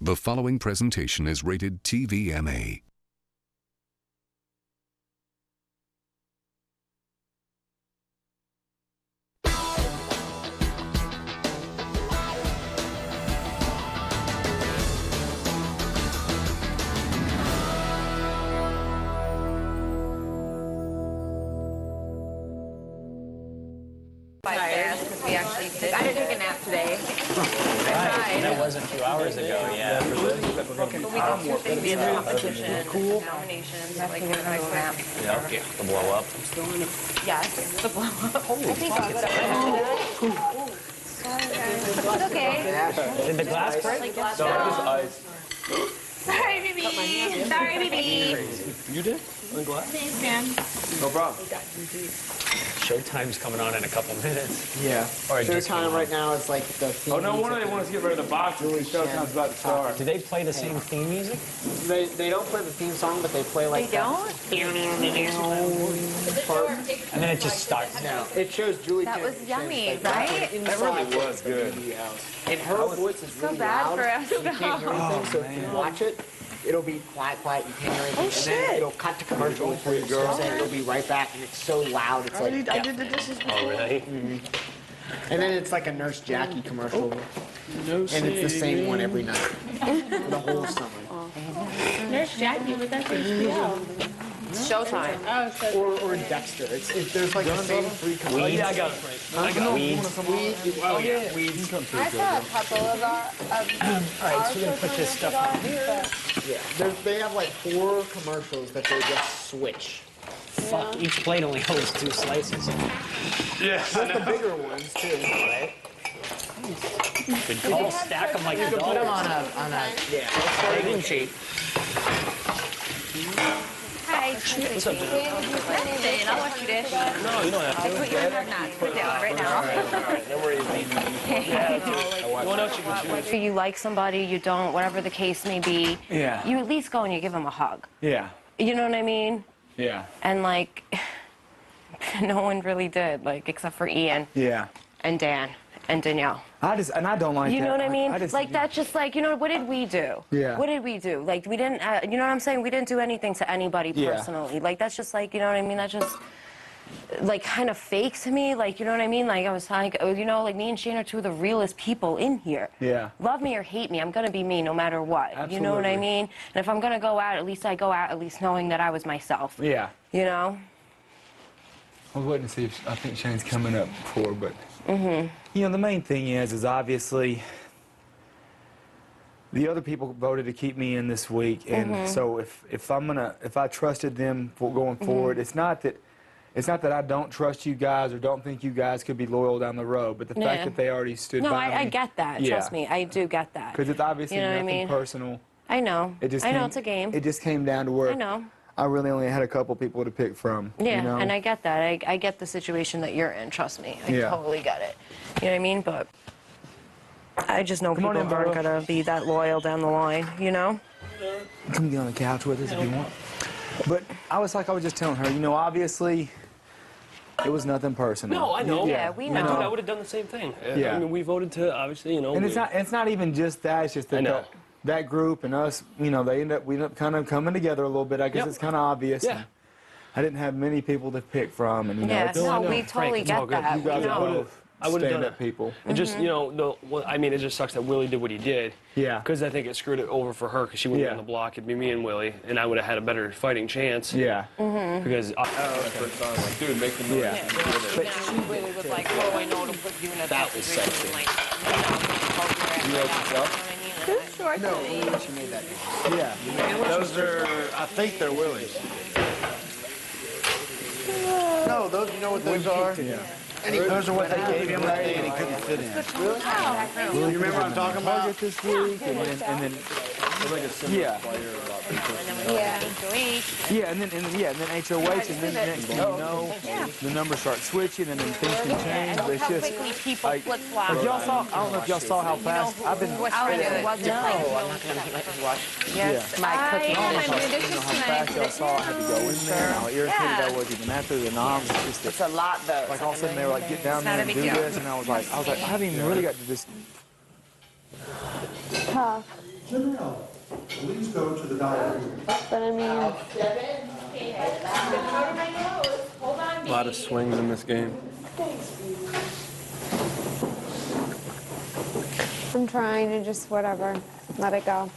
The following presentation is rated TVMA. We actually did. I didn't take a nap today. Right. That was a few hours ago, yeah. But we did two things. We had competition, nominations, like a nice nap. Yeah, the blow up. Yes, the blow up. Holy fuck. It's okay. Did the glass break? No, just ice. Sorry, baby. Sorry, baby. You did? On glass? Thanks, man. No problem. Showtime's coming on in a couple minutes. Yeah. Or just Showtime right now is like the theme Oh, no wonder music. they want us to get rid of the box. Showtime's about to start. Do they play the same theme music? They don't play the theme song, but they play like They don't? And then it just starts. No, it shows Julie. That was Chan- yummy, like, right? That really was good. And her voice is So really bad loud. for us. You can't hear anything, so if you watch it, it'll be quiet, you can't hear anything. And then it'll cut to commercial for you, girl. And it'll be right back, and it's so loud. It's like, I did the dishes before. Oh, really? and then it's like a Nurse Jackie commercial. And it's the same one every night. For the whole summer. Nurse Jackie, but that's HBO. It's Showtime. Or Dexter. There's like the same three commercials. Yeah, I got it. I got Weeds. Oh, yeah. Weeds. I saw a couple of our. All right, so we're gonna put this stuff on here. Yeah, they have like 4 commercials that they just switch. Fuck, each plate only holds 2 slices. Yeah. Just the bigger ones too, right? Good call. Stack them like You can put them on a Big cheap. Hi. What's up, Jen? I'll wash your dish. No, you don't have I put your hair knots. Put it down right now. No worries, Whether you like somebody, you don't, whatever the case may be, Yeah. you at least go and you give them a hug. Yeah. You know what I mean? Yeah. And like, no one really did, like, except for Ian Yeah. and Dan and Danielle. I don't like that. You know what I mean? just, Like, that's just like, you know, what did we do? Yeah. What did we do? Like, we didn't, you know what I'm saying? We didn't do anything to anybody Yeah. personally. Like, that's just like, you know what I mean? That just, like, kind of fake to me. Like, you know what I mean? Like, I was like, oh, you know, like, me and Shane are 2 of the realest people in here. Yeah. Love me or hate me, I'm going to be me no matter what. You know what I Absolutely. mean? And if I'm going to go out, at least I go out at least knowing that I was myself. Yeah. You know? I was waiting to see if I think Shane's coming up before, but you know, the main thing is obviously the other people voted to keep me in this week, and so if I trusted them for going forward, it's not that I don't trust you guys or don't think you guys could be loyal down the road, but the fact that they already stood No, by me. I get that. Yeah. Trust me, I do get that. Because it's obviously You know what I nothing mean? personal. I know. It just I know came- it's a game. It just came down to where I know. I really only had a couple people to pick from. Yeah, you know? and I get that. I get the situation that you're in, trust me. I Yeah. totally get it. You know what I mean? But I just know people on in, aren't Bubba. going to be that loyal down the line, you know? Come get on the couch with us if you want. But I was just telling her, you know, obviously it was nothing personal. No, I know. Yeah, we know. Dude, I would have done the same thing. Yeah. I mean, we voted to, obviously, you know. And it's not even just that. It's just I know. that group and us. You know, we end up kind of coming together a little bit. I guess Yep. it's kind of obvious. Yeah. I didn't have many people to pick from, and you know, Yeah, it's, no, know. we Frank, totally it's all get good. that. you guys we are know. both I would've done stand-up it. people. It just, you know, I mean, it just sucks that Willie did what he did. Yeah. Because I think it screwed it over for her because she wouldn't Yeah. be on the block. It'd be me and Willie, and I would have had a better fighting chance. Yeah. Because Dude, make the noise. Yeah. Really was like, oh, I know to put you in a That was sexy. You know yourself? No, she made that. Yeah. Those are, I think they're Willie's. No, those, you know what those are? Yeah. Those are what they gave him that day and he couldn't fit in. You remember what I'm talking about? Target this week, and then yeah. Yeah, and then HOH, and then next thing you know, the numbers start switching, and then things can change. And But look it's how just quickly people like, flip-flop. if y'all saw, I don't know if y'all saw how fast I've been. Yes, my cooking. I don't know how fast y'all saw I had to go in there, and how irritated I was even after the knobs. It's just It's a lot, though. like all of a sudden they were like, get down there and do this, and I was like, I haven't even really got to this. Janelle, please go to the dining. But I mean, A lot of swings in this game. I'm trying to just whatever, let it go.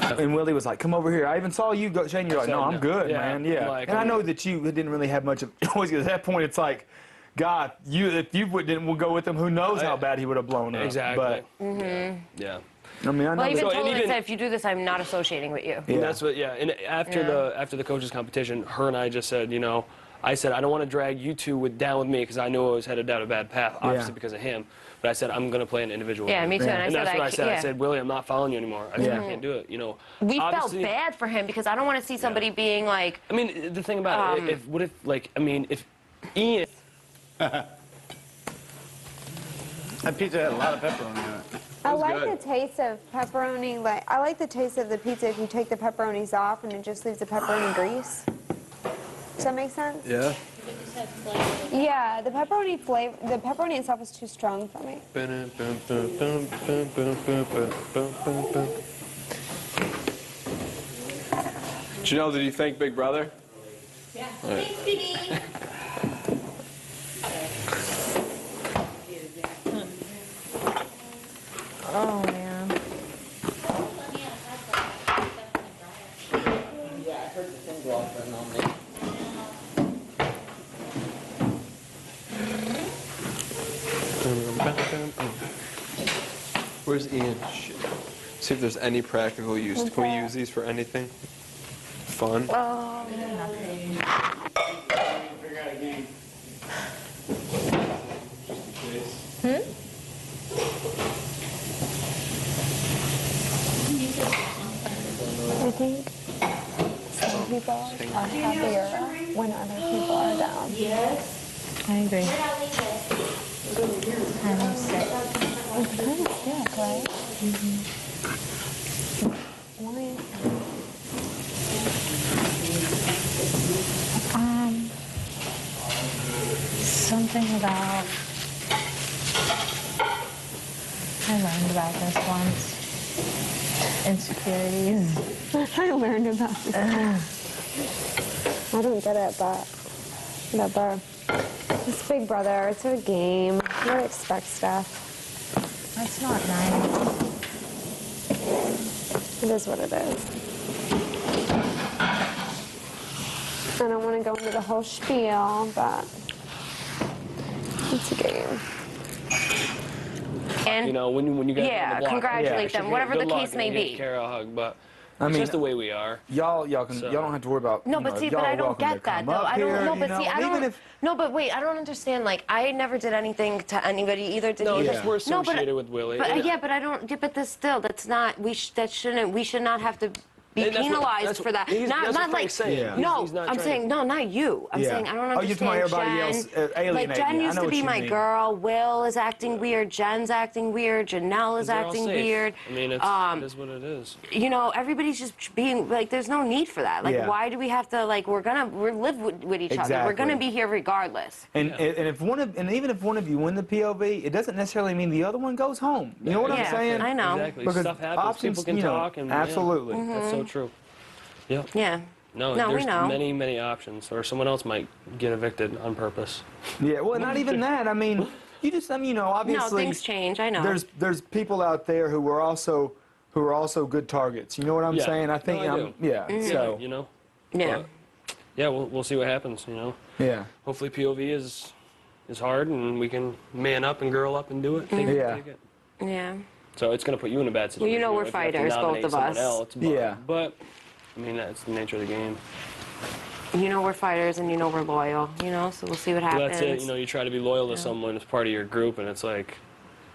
And Willie was like, come over here. I even saw you go, Shane, you're like, no, I'm good, Yeah, man, yeah. like, and I know that you didn't really have much of a choice, because at that point it's like, God, if you didn't go with him, who knows how bad he would have blown up. Exactly. But, Yeah. I mean, I know Well, even that, told him, even- said, if you do this, I'm not associating with you. Yeah. And that's what, yeah. And after the coaches competition, her and I just said, you know, I said I don't want to drag you two down with me because I knew I was headed down a bad path, obviously because of him. But I said I'm going to play an individual. Yeah, game. me too. And that's what I said. yeah. I said, Willie, I'm not following you anymore. I said, I can't do it. You know. We felt Obviously- bad for him because I don't want to see somebody being like. I mean, the thing about it, if Ian. That pizza had a lot of pepperoni in it. I like good. the taste of pepperoni. Like I like the taste of the pizza if you take the pepperonis off and it just leaves the pepperoni grease. Does that make sense? Yeah. Yeah, the pepperoni flavor, the pepperoni itself is too strong for me. Janelle, did you thank Big Brother? Yeah. Right. Thanks, Biddy. Oh man. Yeah, I heard the thing go off and on me. Where's Ian? Shit. See if there's any practical use. Can we use these for anything? Fun? I think some people are happier when other people are down. Yes. I agree. Where'd I leave it? I'm sick. It's kind of sick, right? Why? Something about, I learned about this once. Insecurities. I learned about this. I don't get it, but whatever. It's Big Brother. It's a game. You don't expect stuff. That's not nice. It is what it is. I don't want to go into the whole spiel, but it's a game. And You know, when you guys Yeah, on the block, congratulate them, whatever good the luck case and may give be. Kara a hug, but I it's mean, just the way we are. y'all So- don't have to worry about. No, you but know, see, y'all but are I don't welcome to get that come though. up I don't here, know, you but know, see, I and don't. even if, No, but wait, I don't understand. Like, I never did anything to anybody either. Did No, either. just we're No, but- associated with Willie. But And- yeah, but I don't. Yeah, but this still, that's not. We should not have to be And that's what- penalized that's for that. what- Not that's what like. Frank's saying. Yeah. No, He's not I'm trying saying to- no, not you. I'm Yeah. saying I don't Oh, you're talking understand. about everybody else, Jen, alienating like you. Jen I used know to what be you my mean. girl. Will is acting weird. Jen's acting weird. Janelle is They're all acting safe. weird. I mean, it is what it is. You know, everybody's just being like, there's no need for that. Like, Yeah. why do we have to, like, we're live with each other. We're gonna Exactly. be here regardless. and even if one of you win the POV, it doesn't necessarily mean the other one goes home. You know what I'm Yeah, saying? I know. Exactly. Because Stuff happens. options, People can you know, talk. And, absolutely. Yeah, that's so true. Yeah. Yeah. No, No, we there's know. many, many options. Or someone else might get evicted on purpose. Yeah, well, not even that. I mean, you just, you know, No, obviously. things change. I know. There's people out there who are also good targets. You know what I'm Yeah. saying? I think, No, I do. yeah. So, You know? yeah. But, yeah, we'll see what happens, you know? yeah. Hopefully POV is hard and we can man up and girl up and do it. Take Yeah. it, take it. Yeah. So it's going to put you in a bad situation. you know we're if you have to fighters, both nominate of someone us. Else, Yeah. But, I mean, that's the nature of the game. You know we're fighters, and you know we're loyal. You know, so we'll see what Well, happens. that's it. You know, you try to be loyal to someone as part of your group, and it's like,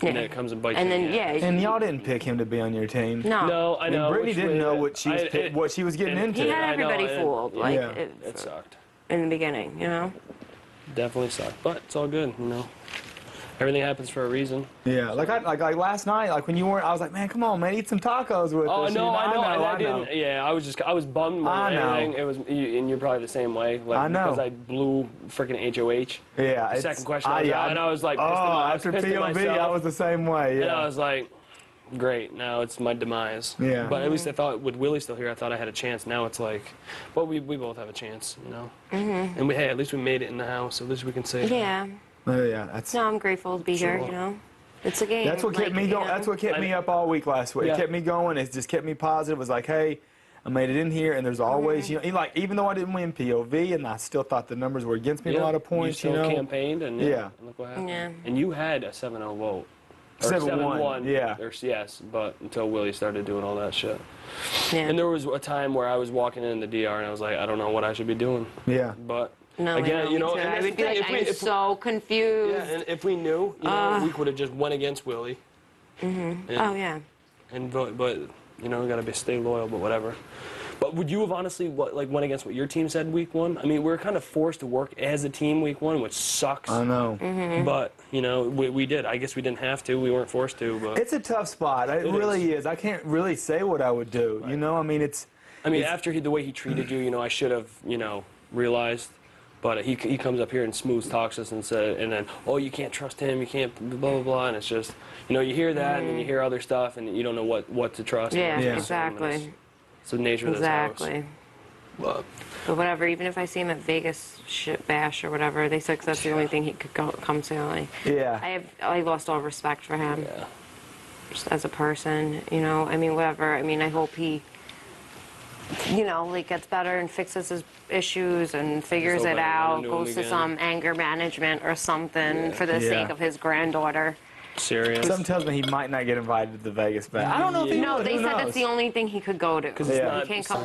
Yeah. and then it comes and bites And you. then in the ass. And y'all didn't pick him to be on your team. No. No, I And know. Britney which didn't way- know what she was what she was getting into. He had I know, everybody and- fooled, like Yeah. It sucked. in the beginning. You know. Definitely sucked. But it's all good, you know. Everything happens for a reason. Yeah, like last night, like when you weren't, I was like, man, come on, man, eat some tacos with Oh, us. no, You I know. And I I didn't. know. Yeah, I was bummed more I than know. anything. It was, and you're probably the same way. Like, I know. Because I blew freaking HOH. Yeah, The it's- second question I was out, and I was like, pissed at oh, I was after pissed at POV, myself. I was the same way. And I Yeah, was like, great. Now it's my demise. Yeah. But at least I thought with Willie still here, I thought I had a chance. Now it's like, well, we both have a chance, you know. And hey, at least we made it in the house. At least we can say. Yeah. Oh, yeah. That's. No, I'm grateful to be here, Sure. you know. It's a game. That's what kept me going. That's what kept me up all week last week. Yeah. It kept me going. It just kept me positive. It was like, hey, I made it in here, and there's always, you know, like even though I didn't win POV, and I still thought the numbers were against me in a lot of points, you you still know. campaigned, and Yeah. and look what happened. Yeah. And you had a 7-0 vote. Or 7-1, yeah. Yes, but until Willie started doing all that shit. Yeah. And there was a time where I was walking in the DR, and I was like, I don't know what I should be doing. Yeah. But No, again, you know, me too. and I that's would the be thing, like, I'm if so confused. yeah, and if we knew, you know, we could have just went against Willie. Oh, yeah. And vote, but you know, we gotta stay loyal. But whatever. But would you have honestly went against what your team said week 1? I mean, we were kind of forced to work as a team week 1, which sucks. I know. But you know, we did. I guess we didn't have to. We weren't forced to. But It's a tough spot. It really is. I can't really say what I would do. You know, I mean, it's. I mean, after the way he treated you, you know, I should have, you know, realized. But he comes up here and smooth talks us and then, oh, you can't trust him, you can't blah blah blah, and it's just, you know, you hear that and then you hear other stuff and you don't know what to trust. Yeah, Yeah. exactly. It's the nature of this house. Exactly. But But whatever, even if I see him at Vegas shit bash or whatever, they said 'cause that's the only thing he could come to. Like, Yeah. I lost all respect for him yeah, just as a person, you know. I mean, whatever. I mean, I hope he, you know, like gets better and fixes his issues and figures hope it I run out, into him goes to again. some anger management or something for the Yeah. sake of his granddaughter. serious. Something tells me he might not get invited to the Vegas bash. I don't know if he No, would. they Who said knows? that's the only thing he could go to. it's Yeah. He can't come.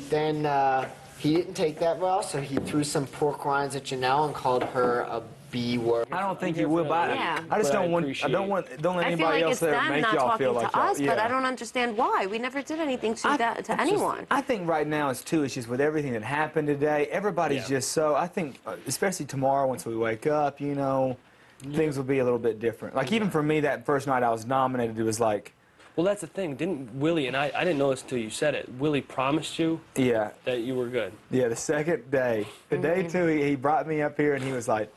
Then he didn't take that well, so he threw some pork rinds at Janelle and called her a B word. I don't think he will, but Yeah. I just But I don't want. I appreciate don't let I feel anybody like else it's there them make not y'all talking feel like to y'all. us, but Yeah. I don't understand why. We never did anything to anyone. I think right now it's too. It's just with everything that happened today. Everybody's Yeah. just so. I think, especially tomorrow, once we wake up, you know, things will be a little bit different. Like even for me, that first night I was nominated, it was like, Well, that's the thing. Didn't Willie and I didn't know this until you said it. Willie promised you yeah, that you were good. yeah. The second day, the day two, he brought me up here and he was like,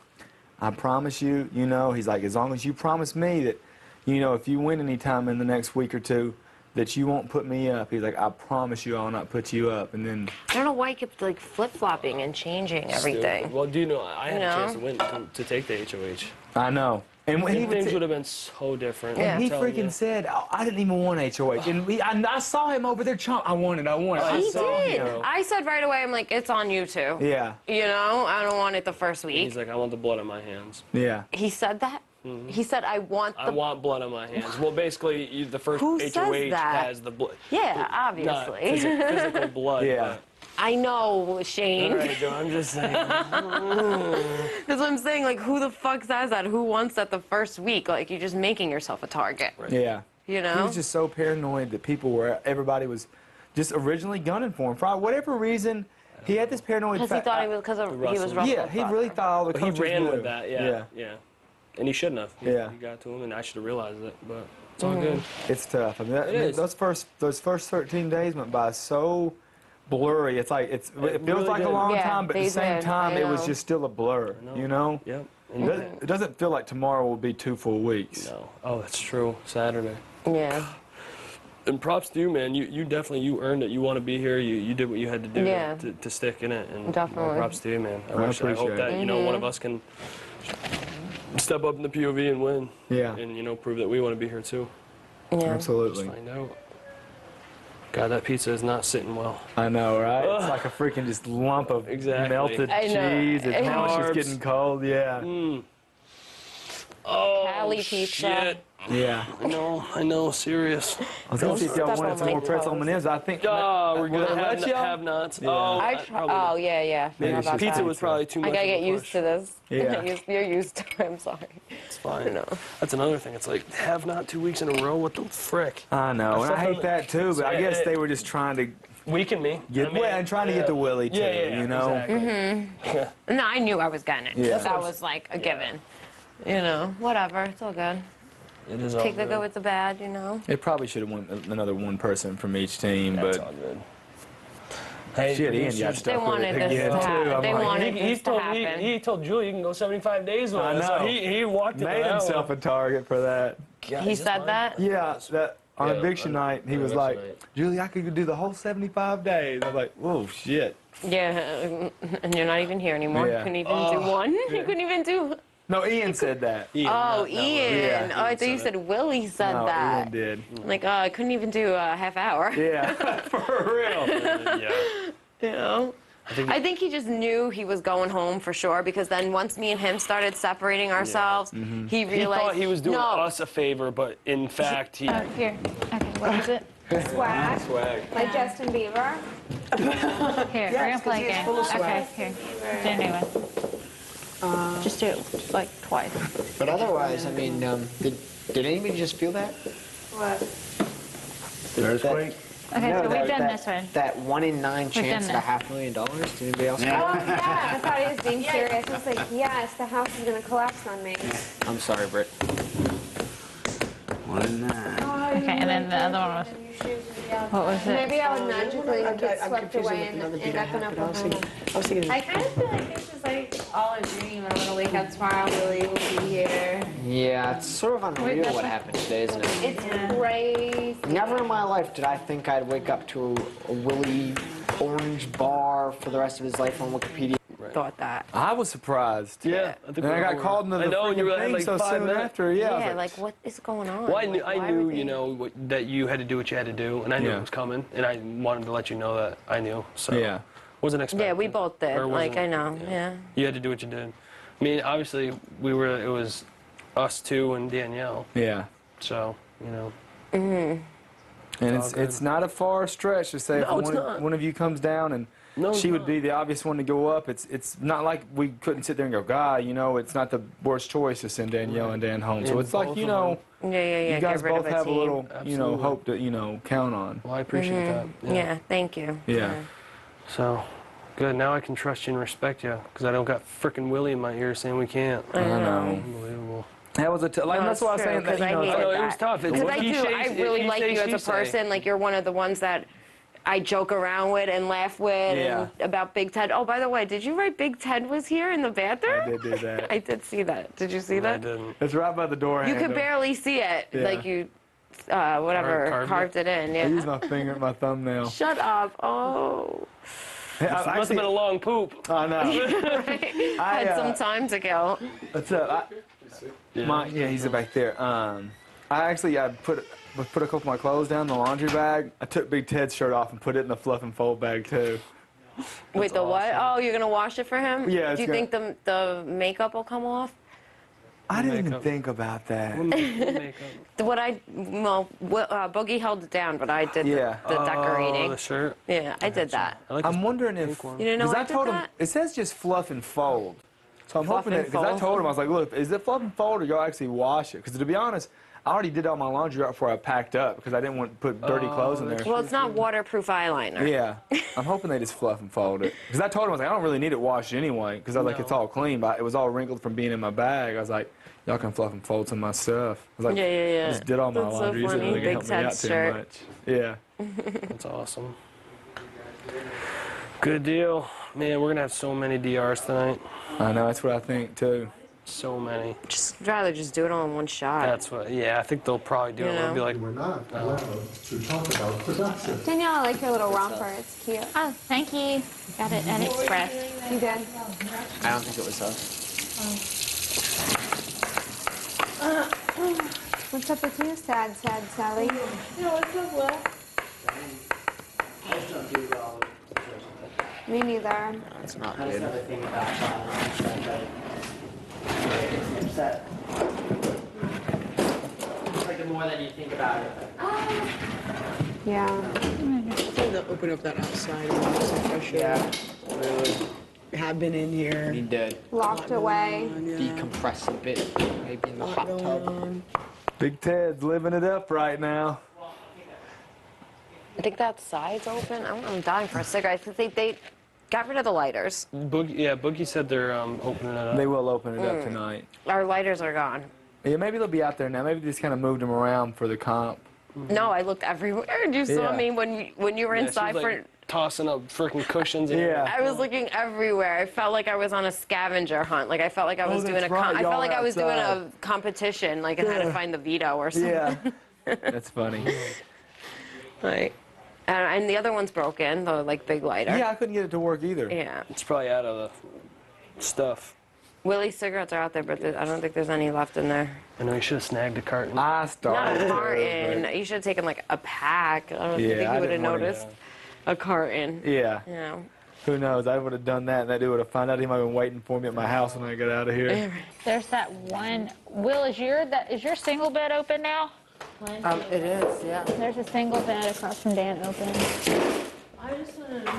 I promise you, you know, he's like, as long as you promise me that, you know, if you win any time in the next week or two, that you won't put me up. He's like, I promise you I'll not put you up. And then, I don't know why he kept like flip-flopping and changing everything. Stupid. Well, do you know I had You a chance know? to win to take the HOH. I know. And when he And would things say- would have been so different. Yeah. I'm he telling freaking you. said, oh, I didn't even want HOH. And I saw him over there I won it. I He saw did. him. I said right away, I'm like, it's on you two. Yeah, You know, I don't want it the first week. He's like, I want the blood on my hands. yeah. He said that? He said, I want I the... want blood on my hands. Well, basically, the first Who HOH says that? has the blood. Yeah, Not obviously. physical blood. Yeah. I know, Shane. All right, Joe, I'm just saying. That's what I'm saying. Like, who the fuck says that? Who wants that the first week? Like, you're just making yourself a target. Yeah. You He know? was just so paranoid that everybody was just originally gunning for him. For whatever reason, he had this paranoid Because he thought he was, because he was Russell. Russell. Yeah, he really thought all the But he coaches ran knew. with that, yeah. And he shouldn't have. Yeah. He got to him, and I should have realized it, but it's all good. It's tough. I mean, It is. those first 13 days went by so blurry. It's like it feels really like a did. long Yeah, time, but at they the same did. time, I it was know. just still a blur. You know? Yep. It doesn't feel like tomorrow will be 2 full weeks. No. Oh, that's true. Saturday. Yeah. And props to you, man. You definitely earned it. You want to be here. You did what you had to do Yeah. to stick in it. And Definitely. props to you, man. I appreciate hope that it. one of us can step up in the POV and win. Yeah. And prove that we want to be here too. Yeah. Just Absolutely. find out. God, that pizza is not sitting well. I know, right? It's like a freaking just lump of Exactly. melted I know. cheese. And now it's just Carbs. getting cold. Yeah. Oh, Cali pizza. shit. Yeah. I know, serious. I was gonna see if y'all Step wanted on some my more pretzel toes. M&Ms. I think. Oh, we're Will gonna they let y'all? have nots. Yeah. Oh, Oh, yeah, yeah. Maybe How she's about pizza that? was probably too much. I gotta of a get used push. to this. Yeah. You're used to it. I'm sorry. It's fine. No. That's another thing. It's like have not 2 weeks in a row. What the frick? I know, and I hate that too. But I guess Yeah. they were just trying to Weaken me. get and trying to get to Willie too. Yeah, you know. Exactly. No, I knew I was getting it. Yeah. That was like a given. You know, whatever. It's all good. It is all Take the good. good with the bad, you know. It probably should have won another one person from each team, That's but all good. Hey, Shit, Ian producers, got They stuck with wanted it this again, to too. happen. I'm They like, wanted he this to told happen. he told Julie you can go 75 days with I us. So know. he walked it made down. himself a target for that. He said that? Yeah, that on Yeah, eviction on- night, he on was eviction like, night. Julie, I could do the whole 75 days. I was like, whoa, shit. Yeah, and you're not even here anymore. Yeah. You couldn't even do one. You couldn't even do. No, Ian said that. Ian, Oh, not Ian. Willie. Yeah. Oh, I thought you said Willie said No, that. Ian did. Like, oh, I couldn't even do a half hour. Yeah, for real. Yeah. You know? I think he just knew he was going home for sure because then once me and him started separating ourselves, he He realized thought he was doing no. us a favor, but in fact, he. Here. Okay, what is it? Swag, Swag. like Justin Bieber. Here, we're gonna play a game. Okay, here. Do anyway. Just do it like twice. But otherwise, I mean, did anybody just feel that? What? Earthquake? Okay, No, so that- we've done that- this one. That 1 in 9 chance done at this. $500,000. Did anybody else? Oh, yeah. I thought he was being serious. I was like, yes, the house is going to collapse on me. I'm sorry, Britt. Okay, and then the other one was, what was it? Maybe I would magically get swept away and end up in Oklahoma. I kind of feel like this is like all a dream. I'm going to wake up tomorrow, Willie will be here. Yeah, it's sort of unreal what happened today, isn't it? It's crazy. Never in my life did I think I'd wake up to a Willie orange bar for the rest of his life on Wikipedia. Thought that. I was surprised. Yeah. And I got called into the I know, and you were freaking thing like so 5 soon minutes. after. Yeah, I was Yeah, like what is going on? Well, I Why knew, would they- you know, that you had to do what you had to do, and I knew Yeah. it was coming, and I wanted to let you know that I knew. So Yeah. wasn't expecting. Yeah, we both did. Or Like, wasn't- I know, yeah. You had to do what you did. I mean, obviously, it was us two and Danielle. Yeah. So, you know. And it's not a far stretch to say No, if it's not. one of you comes down and No, it's she would not. be the obvious one to go up. It's not like we couldn't sit there and go, God, you know, it's not the worst choice to send Danielle and Dan home. So And it's like, both you of know, Yeah. you guys get rid both of a have a team. little, you know, Absolutely. hope to, you know, count on. Well, I appreciate that. Yeah, thank you. Yeah. So, good. Now I can trust you and respect you, because I don't got frickin' Willie in my ear saying we can't. I know. Unbelievable. That was like No, that's it's why I was true, saying that, 'cause you I know, hated it's know, like, it was tough. It's Because what I he do. says- I if really he like says, you as she a say. person. Like, you're one of the ones that I joke around with and laugh with Yeah. and about Big Ted. Oh, by the way, did you write Big Ted was here in the bathroom? I did do that. I did see that. Did you see I that? didn't. It's right by the door You handle. could barely see it. Yeah. Like you, whatever, Carved carved it in. I Yeah. used my finger at my thumbnail. Shut up. Oh. Hey, Must have been a long poop. I know. Had some time to kill. What's up? Yeah, he's back there. I put a couple of my clothes down in the laundry bag. I took Big Ted's shirt off and put it in the fluff and fold bag too. Wait, the what? Oh, you're gonna wash it for him? Yeah, Do you think the makeup will come off? I didn't even Makeup. think about that. Boogie held it down, but I did Yeah. the decorating. Oh, the shirt. Yeah, I did that. I like I'm this wondering if pink one. You didn't know 'cause I I did told him that? it says just fluff and fold. So I'm Fluff hoping that and because I fold? told him I was like, look, is it fluff and fold or y'all actually wash it? Because to be honest, I already did all my laundry right before I packed up because I didn't want to put dirty clothes in there. Well, it's not waterproof eyeliner. Yeah, I'm hoping they just fluff and fold it. Because I told him, I was like, I don't really need it washed anyway, because I was like, it's all clean, but it was all wrinkled from being in my bag. I was like, y'all can fluff and fold some of my stuff. I was like, Yeah. I just did all my That's so laundry. You didn't funny. really Big help me out Ted's too shirt. much. Yeah. That's awesome. Good deal. Man, we're going to have so many DRs tonight. I know, that's what I think too. So many. Rather just do it all in one shot. That's what, yeah, I think they'll probably do it. You It'll be know? like, We're not allowed to talk about production. Danielle, I like your little romper. It's cute. Oh, thank you. Got it at Express. You did? I don't think it was us. What's up with you, sad Sally? Me neither. It's not good. Like more than you think about it. Yeah. To open up that outside and get some fresh air. Really. Have been in here. He did. Locked away. Decompress a bit, maybe in the hot tub. Big Ted's living it up right now. I think that side's open. I'm dying for a cigarette. I think they got rid of the lighters. Boogie said they're opening it up. They will open it up tonight. Our lighters are gone. Yeah, maybe they'll be out there now. Maybe they just kind of moved them around for the comp. No, I looked everywhere. You saw Yeah. me when you were Yeah, she inside was for like- tossing up freaking cushions. And I was looking everywhere. I felt like I was on a scavenger hunt. Like I felt like I was doing a. I felt like I was doing a competition. Like I had to find the veto or something. Yeah. That's funny. Like, and the other one's broken. The like big lighter. Yeah, I couldn't get it to work either. Yeah. It's probably out of the stuff. Willie's cigarettes are out there, but I don't think there's any left in there. I know you should have snagged a carton. I started. Not a carton. You should have taken like a pack. I don't think you would have noticed a carton. Yeah. Yeah. Who knows? I would have done that, and that dude would have found out he might have been waiting for me at my house when I got out of here. There's that one. Will, is your single bed open now? It is, yeah. There's a single bed across from Dan open.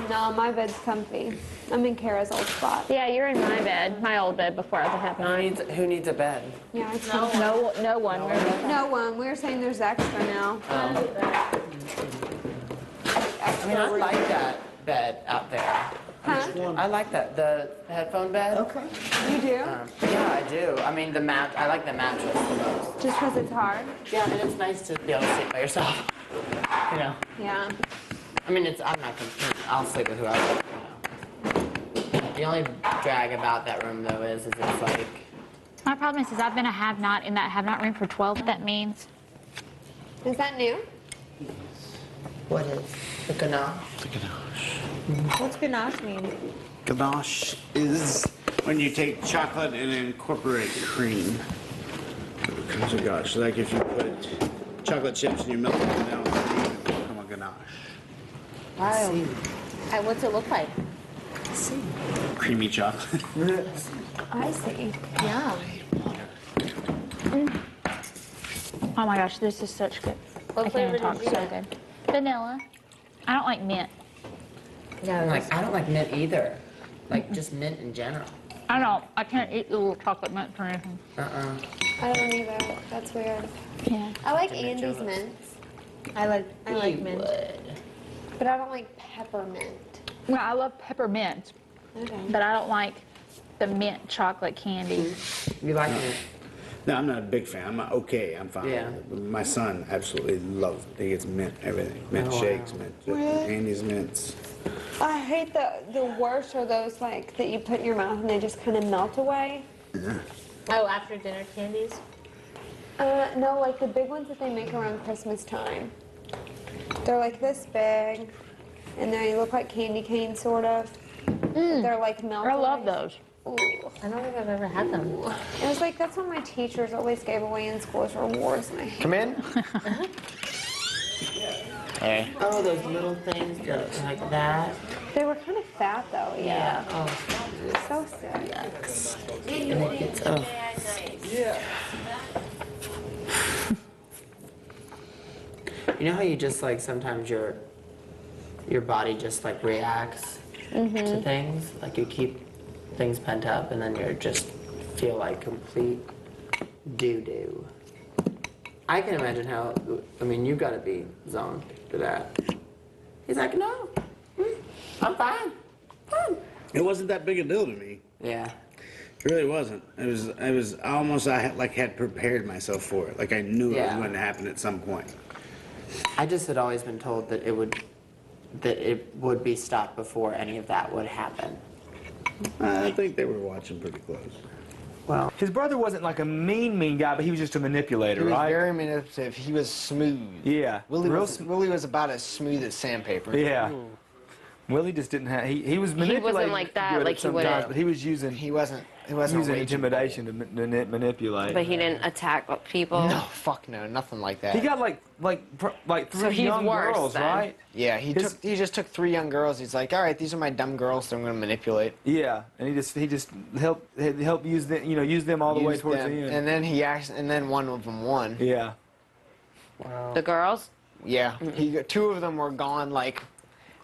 No, my bed's comfy. I'm in Kara's old spot. Yeah, you're in my bed, my old bed before it happened. Who needs a bed? Yeah, it's No one. no one. We were saying there's extra now. I mean, I like that bed out there. Huh? I like that, the headphone bed. Okay. You do? Yeah, I do. I mean, I like the mattress the most. Just because it's hard? Yeah, and it's nice to be able to sleep by yourself. You know. Yeah. I mean, I'm not gonna. I'll sleep with whoever. You know. The only drag about that room though is it's like. My problem is I've been a have-not in that have-not room for 12. That means. Is that new? What is the ganache? What's ganache mean? Ganache is when you take chocolate and incorporate cream. It becomes a ganache. Like if you put chocolate chips and you melt them down with cream, it will become a ganache. Wow. What's it look like? Creamy chocolate. I see. Yeah. Oh my gosh, this is such good. I can't even talk. So good. Vanilla. I don't like mint. Yeah, I don't like mint either. Like just mint in general. I can't eat the little chocolate mint or anything. I don't either. That's weird. Yeah. I like Andy's mints. I like mint. But I don't like peppermint. No, I love peppermint, but I don't like the mint chocolate candy. You like it? No, I'm not a big fan. I'm okay. I'm fine. Yeah. My son absolutely loves it. He gets mint everything. Mint shakes, mint Andy's mints. I hate the worst are those like that you put in your mouth and they just kind of melt away. Oh, after dinner candies? No, like the big ones that they make around Christmas time. They're like this big, and they look like candy canes, sort of. They're like melted. I love those. Ooh. I don't think I've ever had them. It was like, that's what my teachers always gave away in school as rewards, and I hate Come in. Hey. Oh, those little things like that. They were kind of fat, though, yeah. Oh, So sick. You know how you just like sometimes your body just like reacts to things? Like you keep things pent up and then you just feel like complete doo-doo. I can imagine how, I mean, you gotta be zoned to that. He's like, no, I'm fine. It wasn't that big a deal to me. Yeah. It really wasn't. I had prepared myself for it. Like I knew it was going to happen at some point. I just had always been told that it would be stopped before any of that would happen. I think they were watching pretty close. Well, his brother wasn't like a mean guy, but he was just a manipulator, right? He was very manipulative. He was smooth. Yeah. Willie was about as smooth as sandpaper. Yeah. Willie just didn't have. He was manipulating. He wasn't like that. Like he wouldn't. But he was using. He wasn't using intimidation to manipulate. But he didn't attack people. No, fuck no, nothing like that. He got like So 3 he's young worse, girls, then. right? Yeah, he just took 3 young girls. He's like, all right, these are my dumb girls that I'm gonna manipulate. Yeah, and he just helped use them, use them all the way towards the end. And then and then one of them won. Yeah. wow. The girls? Yeah, 2 of them were gone, like,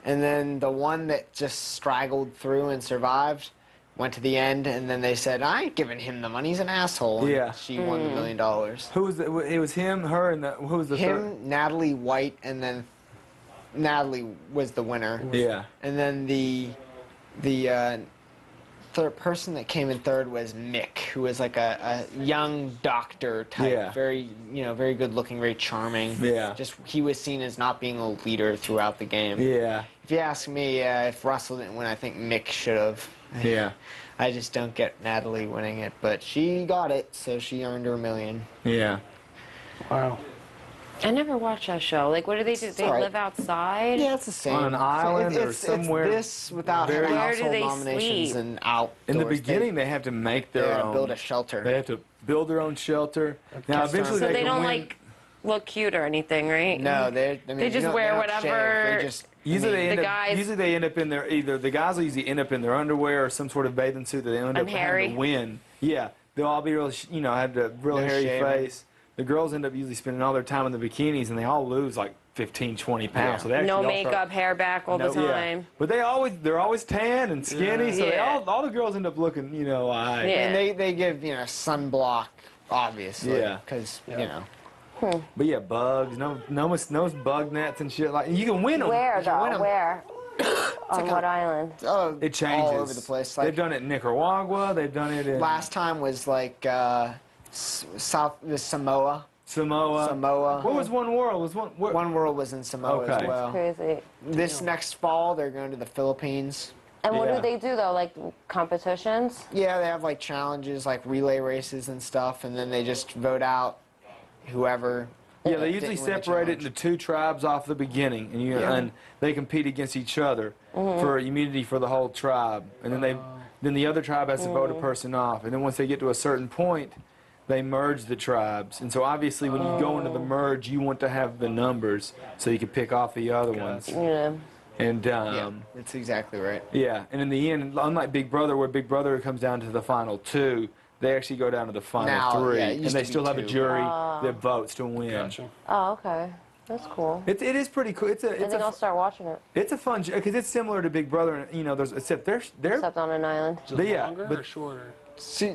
and then the one that just straggled through and survived went to the end, and then they said, I ain't giving him the money, he's an asshole. And Yeah. she won the $1 million. Who was it? Was him, her, and who was the third? Him, Natalie White, and then Natalie was the winner. Yeah. And then the person that came in third was Mick, who was like a young doctor type, Yeah. very very good looking, very charming. Yeah. Just he was seen as not being a leader throughout the game. Yeah. If you ask me, if Russell didn't win, I think Mick should have. Yeah. I just don't get Natalie winning it, but she got it, so she earned her $1 million. Yeah. Wow. I never watched that show. Like, what do they do? They alright. live outside? Yeah, it's the same. On an island or somewhere. It's this without very- having Where do household they nominations sleep? and out. In the beginning, they have to make their own. build a shelter. They have to build their own shelter. Now, eventually, So they they can don't, win. like, look cute or anything, right? No, they just wear whatever. They just Usually they end the up. guys- Usually they end up in their either the guys will usually end up in their underwear or some sort of bathing suit that they end up And hairy. having to win. Yeah, they'll all be real. Have the real No hairy shaving. face. The girls end up usually spending all their time in the bikinis, and they all lose like 15, 20 pounds. Yeah. So they actually No all makeup, start- hair back all the No- yeah. time. But they're always tan and skinny, so they Yeah. all the girls end up looking, Yeah. And they give sunblock, obviously. Yeah. Because But yeah, bugs, no bug nets and shit like. You can win them. Where, You can win though? 'em. Where? On what island? It changes all over the place. They've done it in Nicaragua. They've done it in Last time was like Samoa. Samoa. What was One World? Was One World was in Samoa Okay. as well. Crazy. This next fall, they're going to the Philippines. And what Yeah. do they do, though? Like, competitions? Yeah, they have like challenges, like relay races and stuff, and then they just vote out whoever. Yeah, they usually didn't win the separate it challenge. into two tribes off the beginning, and and they compete against each other Mm-hmm. for immunity for the whole tribe, and then the other tribe has to vote a person off, and then once they get to a certain point, they merge the tribes, and so obviously when you go into the merge, you want to have the numbers so you can pick off the other ones, Yeah. and Yeah, that's exactly right. yeah, and in the end, unlike Big Brother, where Big Brother comes down to the final two, they actually go down to the final Now, three, yeah, it and used they to be still have a two. jury that votes to win. Gotcha. Oh, okay. That's cool. It is pretty cool. I think I'll start watching it. It's a fun because it's similar to Big Brother. There's except they're Except on an island. Is it yeah, longer but or shorter?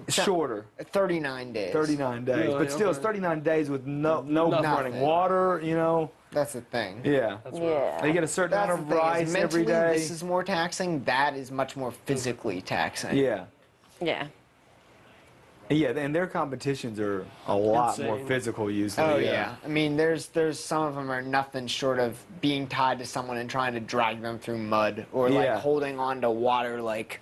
shorter. 39 days. 39 days, Really? but still it's Okay. 39 days with no Nothing. running water. That's the thing. Yeah. Yeah. They get a certain That's amount the of thing. Is rice every mentally, day. this is more taxing. That is much more physically taxing. Yeah. Yeah. Yeah, and their competitions are a lot more Insane. physical usually. Oh yeah. I mean, there's some of them are nothing short of being tied to someone and trying to drag them through mud or like Yeah. holding on to water, like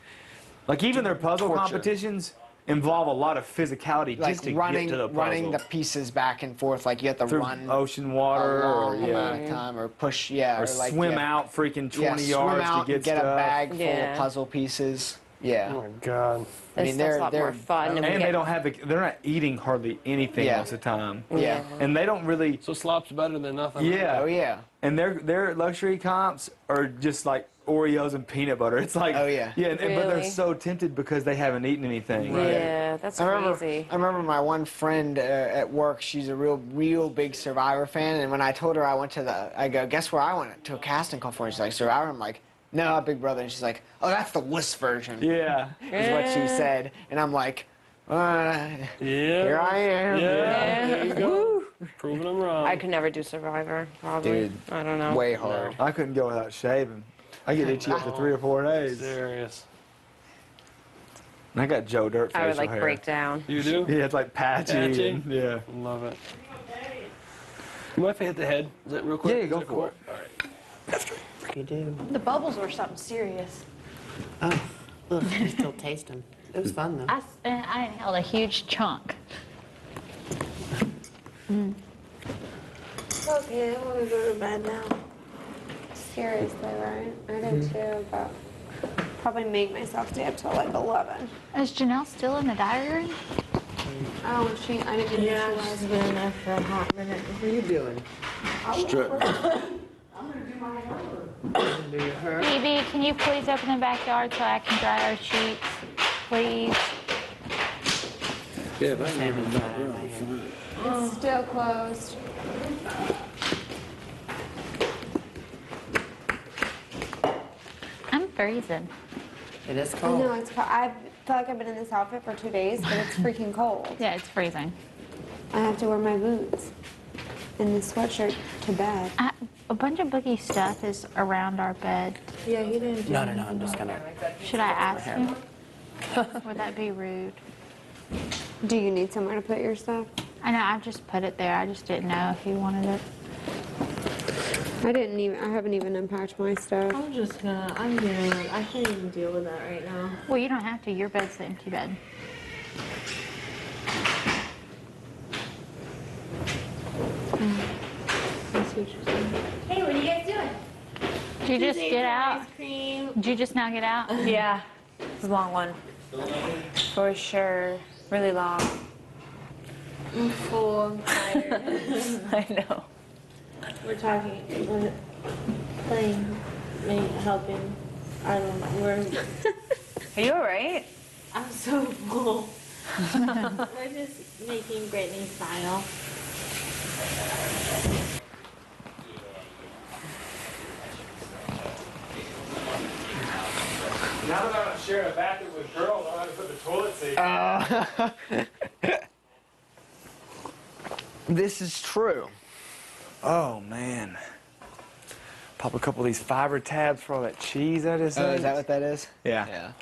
even their puzzle torture. competitions involve a lot of physicality just to running get to the puzzle. running the pieces back and forth. Like you have to through run ocean a water or long amount of time or push or like swim out freaking 20 swim yards out to and get a stuff. bag full Yeah. of puzzle pieces. Yeah. Oh my god. I mean, That's a lot they're more fun. we And they get- don't have they're not eating hardly anything Yeah. most of the time. Yeah. And they don't really So slop's better than nothing. Yeah. Oh yeah. And their luxury comps are just like Oreos and peanut butter. It's like Oh, yeah. but they're Really? so tempted because they haven't eaten anything. Yeah, that's crazy. I remember my one friend at work. She's a real big Survivor fan. And when I told her I go, guess where I went to a casting call for? And she's like, Survivor. I'm like, no, Big Brother. And she's like, oh, that's the wuss version. Yeah. Is what she said. And I'm like, Yeah. here I am. Yeah. There you go. Proving them wrong. I could never do Survivor, probably. Dude, I don't know. way hard. I couldn't go without shaving. I get itchy after 3 or 4 days. Serious. And I got Joe Dirt facial I would like hair. break down. You do? Yeah, it's like patchy. Patchy? And, yeah. Love it. You mind if I hit the head? Is that real quick? Yeah, Is go that for cool? it. All right. You do. The bubbles were something serious. Oh, ugh, I still taste them. It was fun though. I inhaled a huge chunk. Okay, I want to go to bed now. Seriously, right? I do too, but probably make myself stay up till like 11. Is Janelle still in the diary room? Oh, I didn't even know she was. been in there for a hot minute. What are you doing? Do your hair? Phoebe, can you please open the backyard so I can dry our sheets, please? Yeah, but I never know. It's still closed. I'm freezing. It is I cold. know it's cold. I feel like I've been in this outfit for 2 days, but it's freaking cold. Yeah, it's freezing. I have to wear my boots and the sweatshirt to bed. A bunch of Boogie stuff is around our bed. Yeah, he didn't do No, I'm just gonna. Should I ask him? Would that be rude? Do you need somewhere to put your stuff? I know, I just put it there. I just didn't know if you wanted it. I haven't even unpacked my stuff. I'm good. I can't even deal with that right now. Well, you don't have to. Your bed's the empty bed. Hey, what are you guys doing? Did you just get out? Ice cream. Did you just now get out? Yeah, it's a long one. For sure. Really long. I'm full. I'm tired. I know. We're talking. We're playing. Helping. I don't know. Are you alright? I'm so full. We're just making Britney smile. Now that I'm not sharing a bathroom with girls, I have to put the toilet seat. This is true. Oh, man. Pop a couple of these fiber tabs for all that cheese that is. Oh, is that what that is? Yeah. Yeah.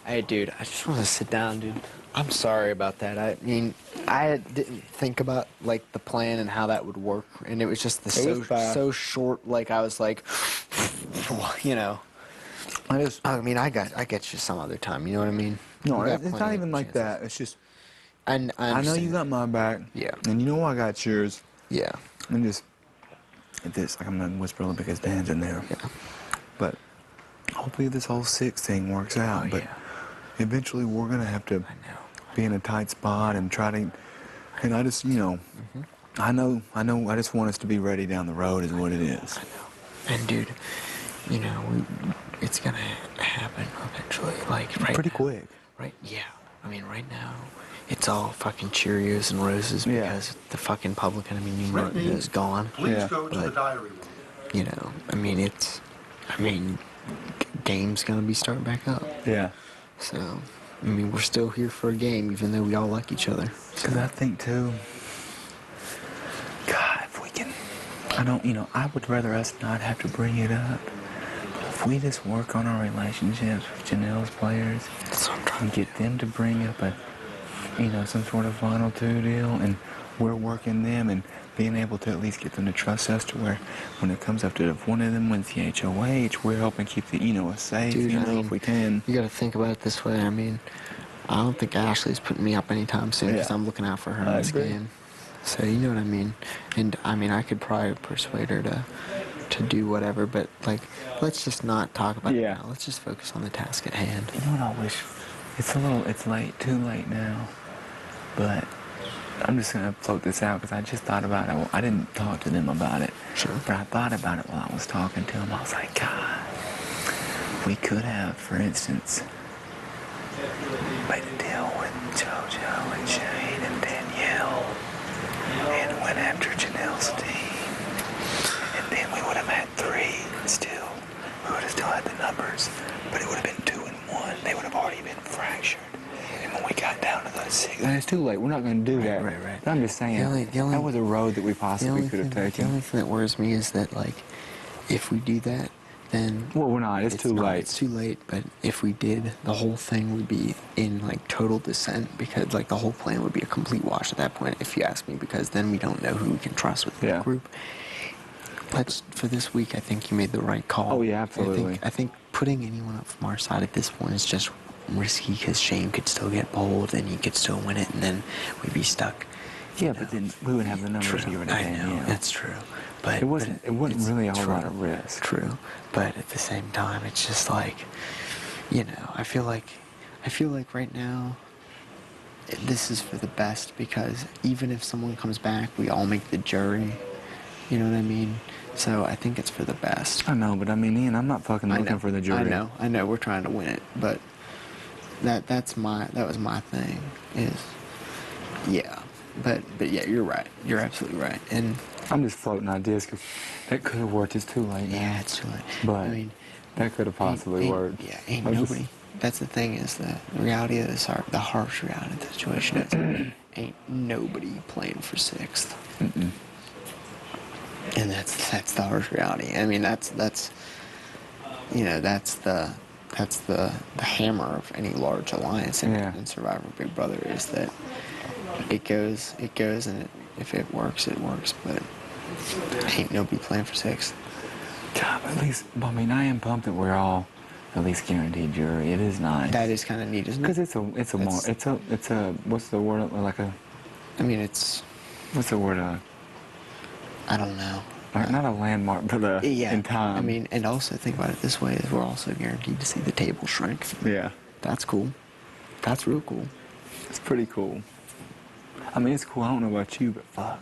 Hey, dude, I just want to sit down, dude. I'm sorry about that. I mean, I didn't think about, like, the plan and how that would work, and it was just so short, like, I was like, you know. I mean, I get you some other time, you know what I mean? No, it's not even like that. It's just, I know you got my back. Yeah. And you know I got yours. Yeah. And just, like I'm not whispering because Dan's in there. Yeah. But hopefully this whole 6 thing works out. Oh, but yeah. Eventually we're going to have to be in a tight spot and try to, and I just, you know, I know, I just want us to be ready down the road is what it is. I know. And dude, you know, it's going to happen eventually, like right Pretty now, quick. Right? Yeah. I mean, right now, it's all fucking Cheerios and roses because the fucking public enemy numero is gone. Please go to the diary room. You know, I mean, game's gonna be starting back up. Yeah. So, I mean, we're still here for a game, even though we all like each other. Because I think, too, God, if we can, I would rather us not have to bring it up. If we just work on our relationships with Janelle's players and get them to bring up some sort of final 2 deal, and we're working them and being able to at least get them to trust us to where when it comes up to if one of them wins the HOH, we're helping keep us safe, Dude, if we can. You gotta think about it this way. I mean, I don't think Ashley's putting me up anytime soon because I'm looking out for her in this game. So, you know what I mean? And, I mean, I could probably persuade her to do whatever, but, like, let's just not talk about it now. Let's just focus on the task at hand. You know what I wish? It's late, too late now. But I'm just going to float this out because I just thought about it. I didn't talk to them about it. Sure. But I thought about it while I was talking to them. I was like, God, we could have, for instance, made a deal with JoJo and Shane and Danielle and went after Janelle's team. And then we would have had 3 still. We would have still had the numbers, but it would have been 2 and 1. They would have already been fractured. And when we got down to those 6, and it's too late. We're not going to do that. Right. But I'm just saying, that was a road that we possibly could have taken. The only thing that worries me is that, like, if we do that, then... Well, we're not. It's too late. It's too late, but if we did, the whole thing would be in, like, total dissent because, like, the whole plan would be a complete wash at that point, if you ask me, because then we don't know who we can trust with the group. For this week, I think you made the right call. Oh, yeah, absolutely. I think putting anyone up from our side at this point is just risky because Shane could still get bold and he could still win it, and then we'd be stuck. Yeah, but then we would have the numbers here in I know, that's true. But it wasn't really a whole lot of risk. True. But at the same time, it's just like, I feel like right now, this is for the best because even if someone comes back, we all make the jury. You know what I mean? So I think it's for the best. I know, but I mean, Ian, I'm not fucking looking for the jury. I know, we're trying to win it, but that was my thing, But yeah, you're right. You're absolutely right. And I'm just floating ideas because that could have worked. It's too late now. Yeah, it's too late. But I mean, that could have possibly worked. Yeah, ain't nobody. That's the thing is the reality of this, the harsh reality of the situation is ain't nobody playing for 6th. Mm-mm. And that's the harsh reality. I mean, that's the that's the hammer of any large alliance in Survivor Big Brother is that it goes, and if it works, it works. But ain't nobody playing for 6. God, at least, I mean, I am pumped that we're all at least guaranteed jury. It is nice. That is kind of neat, isn't it? Because it's a what's the word, like a. I mean, it's. What's the word? I don't know. Not a landmark, but in time. I mean, and also think about it this way: is we're also guaranteed to see the table shrink. Yeah. That's cool. That's real cool. It's pretty cool. I mean, it's cool. I don't know about you, but fuck.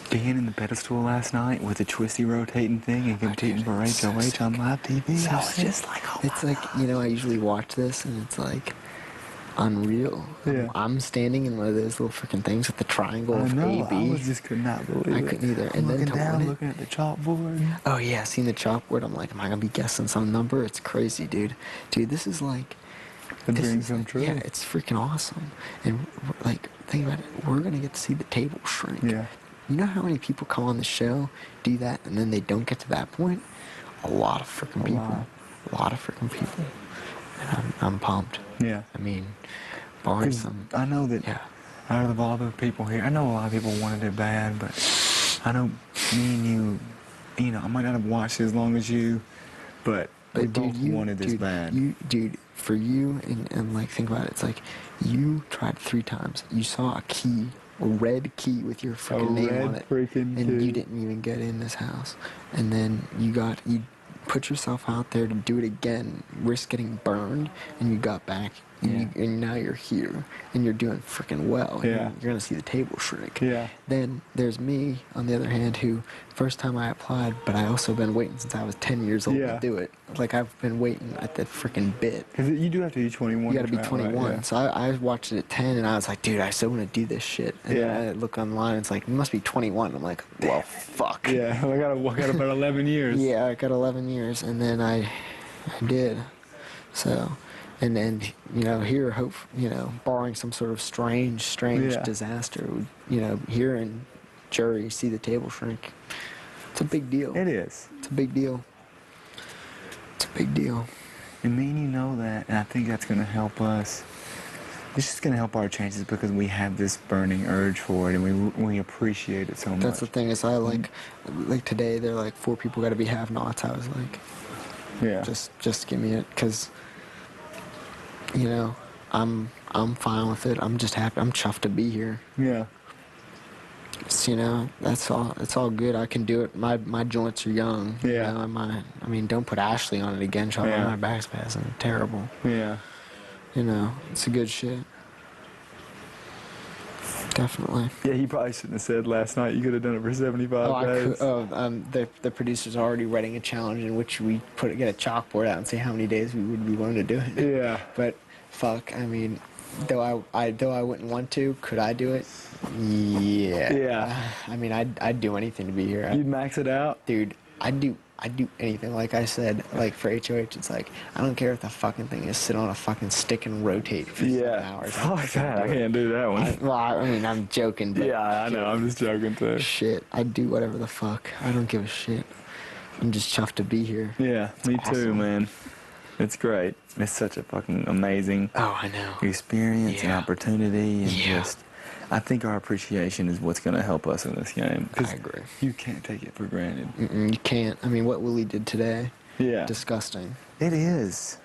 Being in the pedestal last night with the twisty rotating thing and competing for HOH on live TV. So I was just like, oh it's like, you know, I usually watch this and it's like unreal. Yeah. I'm standing in one of those little freaking things with the triangle I of know, AB. I just could not believe it. I couldn't either. I'm And then looking to down, win it, looking at the chalkboard. oh yeah, seeing the chalkboard, I'm like, am I gonna be guessing some number? It's crazy, dude. Dude, this is like, The dreams come true. yeah, it's freaking awesome. And like, think about it, we're gonna get to see the table shrink. Yeah. You know how many people come on the show, do that, and then they don't get to that point? A lot of freaking people. A lot of freaking people. And I'm pumped. Yeah. I mean, barring some. I know that out of all the people here, I know a lot of people wanted it bad, but I know me and you know, I might not have watched it as long as you, but we both wanted this bad. Dude, for you, and like, think about it, it's like, you tried 3 times. You saw a key, a red key with your freaking name on it, and you didn't even get in this house. And then you put yourself out there to do it again, risk getting burned, and you got back, and now you're here, and you're doing freaking well. Yeah. You're gonna see the table shrink. Yeah. Then there's me, on the other hand, who first time I applied, but I also been waiting since I was 10 years old to do it. Like, I've been waiting at the freaking bit. Because you do have to be 21. You gotta be 21. Right? So I watched it at 10, and I was like, dude, I still want to do this shit. And then I look online, it's like, you must be 21. I'm like, well, fuck. Yeah, I got about 11 years. Yeah, I got 11 years, and then I did. So, and then, you know, here, barring some sort of strange disaster, you know, here in jury, see the table shrink. It's a big deal. It is. It's a big deal. It's a big deal. And me and you know that, and I think that's going to help us. It's just going to help our chances because we have this burning urge for it, and we appreciate it so much. That's the thing is, I like today, they're like, 4 people got to be have-nots. I was like, yeah, just give me it, because, you know, I'm fine with it. I'm just happy. I'm chuffed to be here. Yeah. It's, you know, that's all. It's all good. I can do it. My joints are young. Yeah. You know, I mean, don't put Ashley on it again. My back's passing. Terrible. Yeah. You know, it's a good shit. Definitely. Yeah, he probably shouldn't have said last night you could have done it for 75 days. The producers are already writing a challenge in which we get a chalkboard out and say how many days we would be willing to do it. Yeah. But fuck, I mean, though I wouldn't want to, could I do it? Yeah. Yeah. I mean, I'd do anything to be here. You'd max it out? Dude, I'd do anything. Like I said, like for HOH, it's like, I don't care if the fucking thing is sit on a fucking stick and rotate for 7 hours. Fuck that. I can't do that one. I mean, I'm joking. But yeah, I know. I'm just joking too. Shit, I'd do whatever the fuck. I don't give a shit. I'm just chuffed to be here. Yeah, me too, man. It's great. It's such a fucking amazing experience and opportunity, and just, I think our appreciation is what's going to help us in this game. I agree. You can't take it for granted. You can't. I mean, what Willie did today, yeah, disgusting. It is.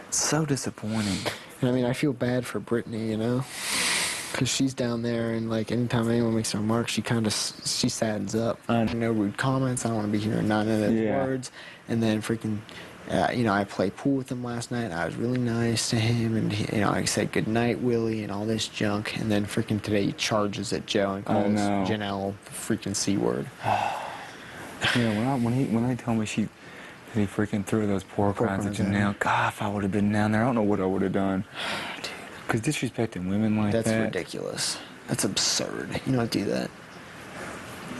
So disappointing. And I mean, I feel bad for Britney, you know, because she's down there, and like anytime anyone makes a remark, she saddens up. No rude comments. I don't want to be hearing none of those words. And then freaking, you know, I played pool with him last night. I was really nice to him, and he, you know, I said good night, Willie, and all this junk. And then freaking today he charges at Joe and calls Janelle the freaking C word. Yeah, when they told me that he freaking threw those pork rinds at Janelle, God, if I would have been down there, I don't know what I would have done. Dude, because disrespecting women like that's ridiculous. That's absurd. You don't do that.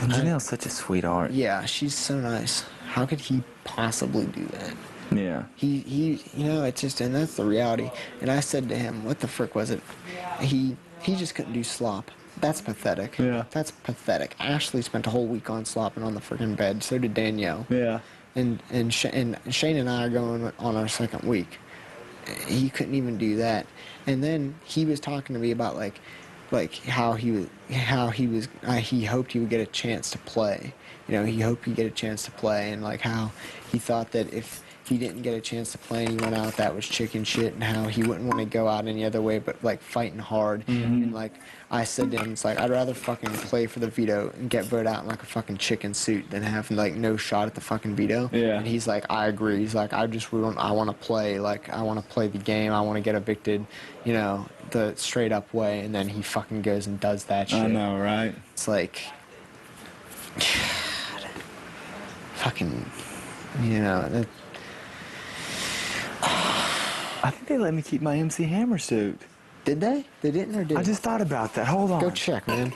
And Janelle's such a sweetheart. Yeah, she's so nice. How could he possibly do that? Yeah. He you know, it's just, and that's the reality. And I said to him, what the frick was it? He just couldn't do slop. That's pathetic. Yeah. That's pathetic. Ashley spent a whole week on slop and on the freaking bed. So did Danielle. Yeah. and Shane and I are going on our second week. He couldn't even do that. And then he was talking to me about like how he hoped he would get a chance to play. You know, he hoped he'd get a chance to play, and like how he thought that if he didn't get a chance to play and he went out, that was chicken shit, and how he wouldn't want to go out any other way but like fighting hard. And like I said to him, it's like, I'd rather fucking play for the veto and get voted out in like a fucking chicken suit than have like no shot at the fucking veto. Yeah. And he's like, I agree. He's like, I want to play. Like, I want to play the game. I want to get evicted, you know, the straight up way. And then he fucking goes and does that shit. I know, right? It's like, God, fucking, you know. I think they let me keep my MC Hammer suit. Did they? They didn't, or did I just thought about that. Hold on. Go check, man.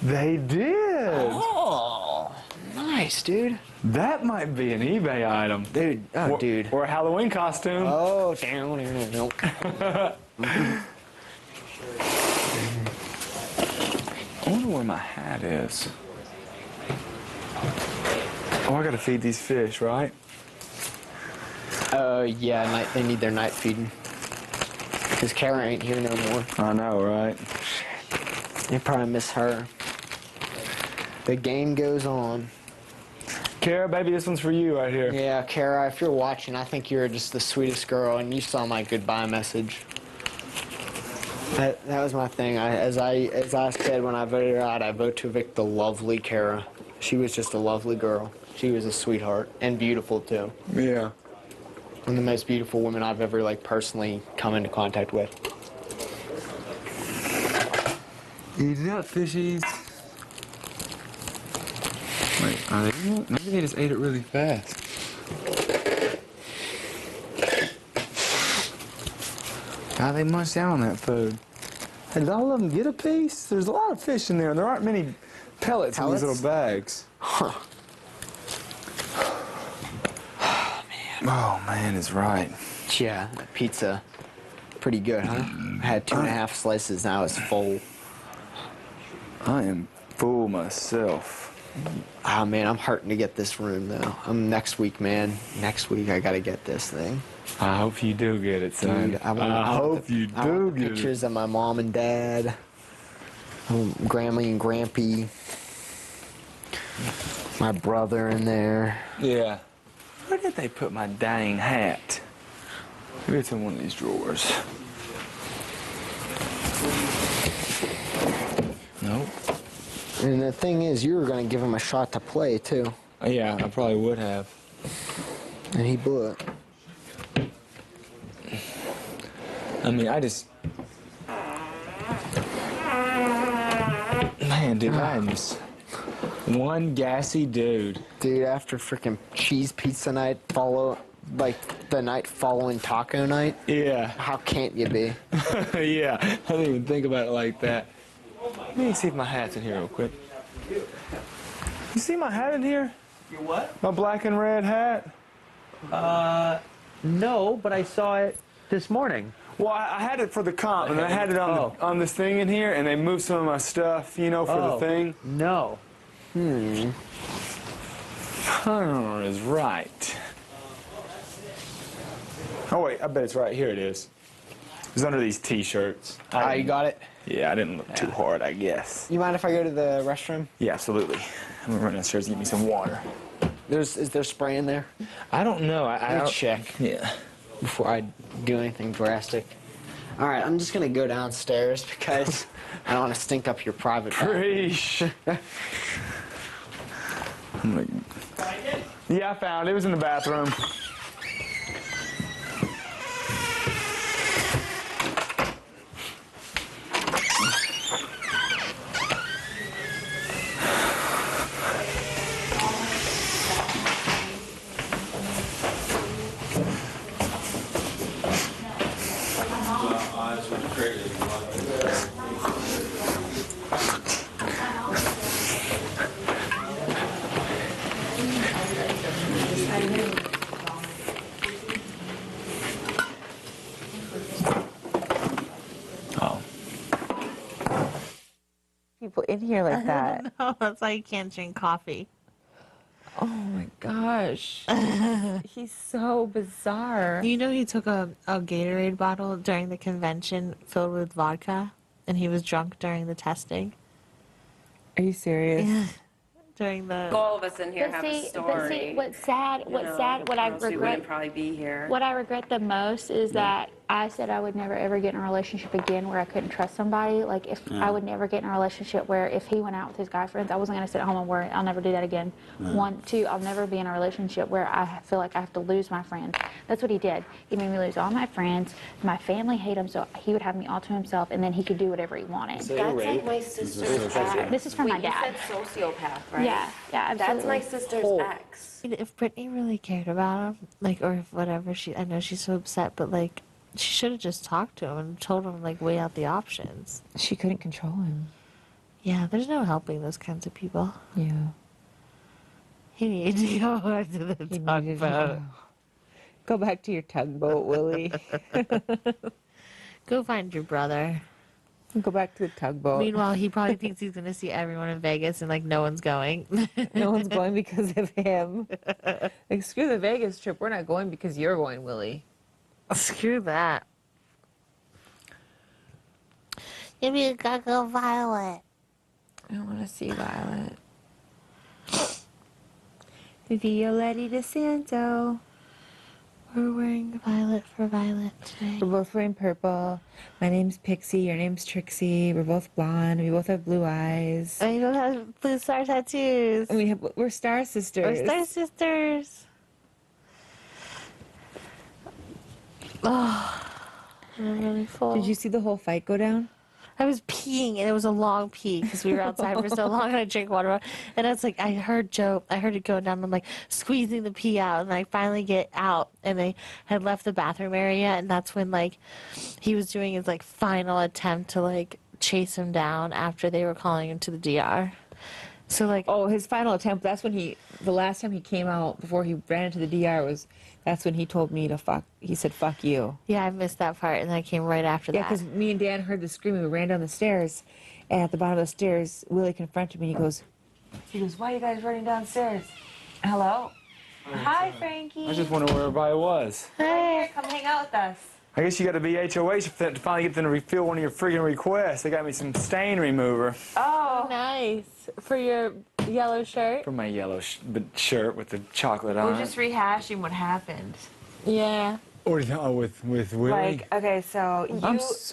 They did. Oh, nice, dude. That might be an eBay item. Dude, dude. Or a Halloween costume. Oh, down. I wonder where my hat is. Oh, I gotta feed these fish, right? Yeah, they need their night feeding. Because Kara ain't here no more. I know, right? They probably miss her. The game goes on. Kara, baby, this one's for you right here. Yeah, Kara, if you're watching, I think you're just the sweetest girl, and you saw my goodbye message. That was my thing. As I said when I voted her out, I vote to evict the lovely Kara. She was just a lovely girl. She was a sweetheart, and beautiful, too. Yeah. One of the most beautiful women I've ever, like, personally come into contact with. Eat up, fishies. Wait, are they eating it? Maybe they just ate it really fast. How they munch down on that food? Hey, did all of them get a piece? There's a lot of fish in there, and there aren't many pellets in these little bags. Huh. Oh, man is right. Yeah, that pizza, pretty good, huh? I had 2.5 slices, now it's full. I am full myself. Oh, man, I'm hurting to get this room, though. Next week, man. Next week, I gotta get this thing. I hope you do get it, son. Dude, I hope you do get it. Pictures of my mom and dad, Grammy and Grampy, my brother in there. Yeah. Where did they put my dang hat? Maybe it's in one of these drawers. Nope. And the thing is, you were going to give him a shot to play, too. Yeah, I probably would have. And he blew it. I mean, I just... Man, dude, I'm just... One gassy dude. Dude, after freaking cheese pizza night, the night following taco night? Yeah. How can't you be? Yeah, I didn't even think about it like that. Let me see if my hat's in here real quick. You see my hat in here? Your what? My black and red hat? No, but I saw it this morning. Well, I had it for the comp, and I had it on this thing in here, and they moved some of my stuff, you know, for the thing. No. Hunter is right. Oh, wait, I bet it's right. Here it is. It's under these T-shirts. You got it? Yeah, I didn't look too hard, I guess. You mind if I go to the restroom? Yeah, absolutely. I'm gonna run downstairs and get me some water. Is there spray in there? I don't know. I'll check. Yeah. Before I do anything drastic. All right, I'm just gonna go downstairs because I don't want to stink up your private Preach. Yeah, I found it. It was in the bathroom. People in here like that. No, that's why you can't drink coffee. Oh my gosh. He's so bizarre. You know he took a Gatorade bottle during the convention filled with vodka, and he was drunk during the testing. Are you serious? Yeah. During the... All of us in here have a story. But see, what's sad, what I We wouldn't regret, probably be here. what I regret the most is that I said I would never ever get in a relationship again where I couldn't trust somebody. Like if I would never get in a relationship where if he went out with his guy friends, I wasn't gonna sit at home and worry. I'll never do that again. 1, 2, I'll never be in a relationship where I feel like I have to lose my friends. That's what he did. He made me lose all my friends. My family hate him, so he would have me all to himself, and then he could do whatever he wanted. That's like my sister's ex. This is from my dad. You said sociopath, right? Yeah, absolutely. That's my sister's ex. If Britney really cared about him, like, or if whatever, I know she's so upset, but like, she should have just talked to him and told him, like, weigh out the options. She couldn't control him. Yeah, there's no helping those kinds of people. Yeah. He needed to go back to the tugboat. Go back to your tugboat, Willie. Go find your brother. Go back to the tugboat. Meanwhile, he probably thinks he's going to see everyone in Vegas and, like, no one's going. No one's going because of him. Like, screw the Vegas trip. We're not going because you're going, Willie. Screw that. Maybe you gotta go Violet. I don't want to see Violet. Violette DeSanto. We're wearing violet for Violet today. We're both wearing purple. My name's Pixie. Your name's Trixie. We're both blonde. We both have blue eyes. And you both have blue star tattoos. And we're star sisters. We're star sisters. Oh, I'm really full. Did you see the whole fight go down? I was peeing, and it was a long pee because we were outside for so long, and I drank water. And I was like, I heard it go down. I'm like squeezing the pee out, and I finally get out, and they had left the bathroom area, and that's when like he was doing his like final attempt to like chase him down after they were calling him to the DR. So like, oh, his final attempt. That's when the last time he came out before he ran into the DR that's when he told me to fuck. He said, "Fuck you." Yeah, I missed that part, and I came right after that. Yeah, because me and Dan heard the screaming. We ran down the stairs, and at the bottom of the stairs, Willie confronted me. He goes, "Why are you guys running downstairs? Hello? Hi, Frankie." I just wondering where everybody was. Hey, come hang out with us. I guess you got to be HOH to finally get them to refill one of your freaking requests. They got me some stain remover. Oh, nice. For your yellow shirt? For my yellow shirt with the chocolate on We're it. just rehashing what happened. Yeah. Or with Willie? Like, okay, so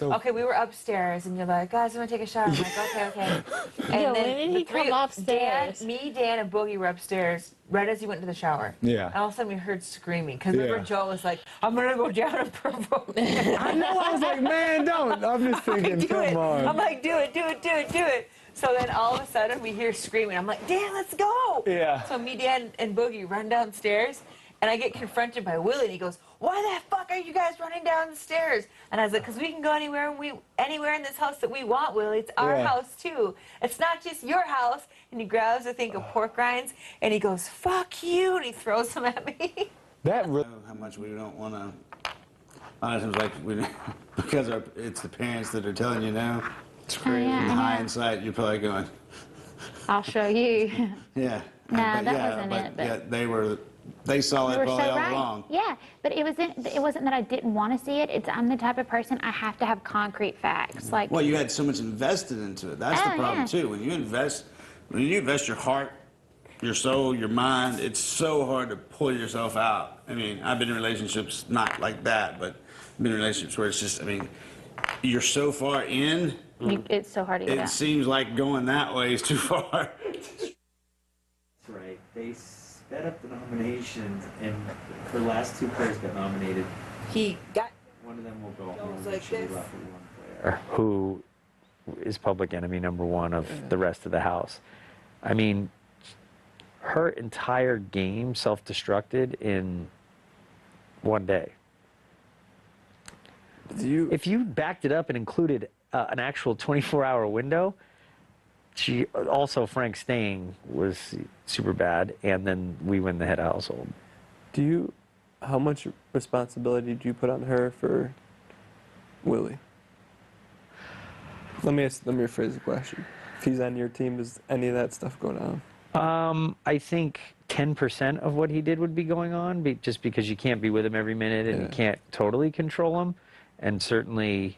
okay, we were upstairs, and you're like, guys, I'm gonna take a shower. I'm like, okay. And Yeah, then when did he come upstairs? Dan, and Boogie were upstairs right as he went into the shower. Yeah. And all of a sudden we heard screaming, because remember Joe was like, I'm gonna go down and provoke him. I know, I was like, man, don't. I'm just thinking, come on. I'm like, do it. So then all of a sudden we hear screaming. I'm like, Dan, let's go. Yeah. So me, Dan, and Boogie run downstairs, and I get confronted by Willie, and he goes, why the fuck are you guys running down the stairs? And I was like, because we can go anywhere in this house that we want, Willie. It's our house, too. It's not just your house. And he grabs a thing of pork rinds, and he goes, fuck you, and he throws them at me. That really... How much we don't want to... A lot of times, like, because it's the parents that are telling you now. It's crazy. In hindsight, you're probably going... I'll show you. Yeah. Nah, that wasn't it. But Yeah, they saw it probably all along. Yeah, but it wasn't that I didn't want to see it. It's I'm the type of person I have to have concrete facts. Like, well, you had so much invested into it. That's the problem too. When you invest your heart, your soul, your mind, it's so hard to pull yourself out. I mean, I've been in relationships not like that, but I've been in relationships where it's just, I mean, you're so far in. It's so hard to get out. It seems like going that way is too far. That's right. They sped up the nominations, and her last 2 players got nominated. He got... One of them will go home. Like this. Who is public enemy #1 of the rest of the house. I mean, her entire game self-destructed in 1 day. If you backed it up and included an actual 24-hour window, she also, Frank staying was super bad, and then we win the head of household. How much responsibility do you put on her for Willie? Let me rephrase the question. If he's on your team, is any of that stuff going on? I think 10% of what he did would be going on, just because you can't be with him every minute and you can't totally control him. And certainly,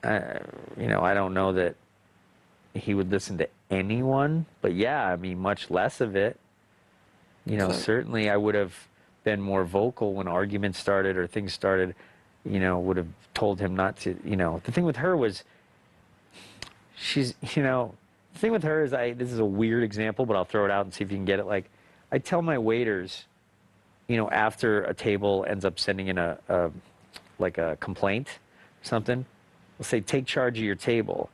you know, I don't know that he would listen to anyone, but yeah, I mean, much less of it. You know, certainly I would have been more vocal when arguments started or things started, you know, would have told him not to, you know. The thing with her was, she's, you know, the thing with her is, this is a weird example, but I'll throw it out and see if you can get it. Like, I tell my waiters, you know, after a table ends up sending in a complaint or something, I'll say, take charge of your table.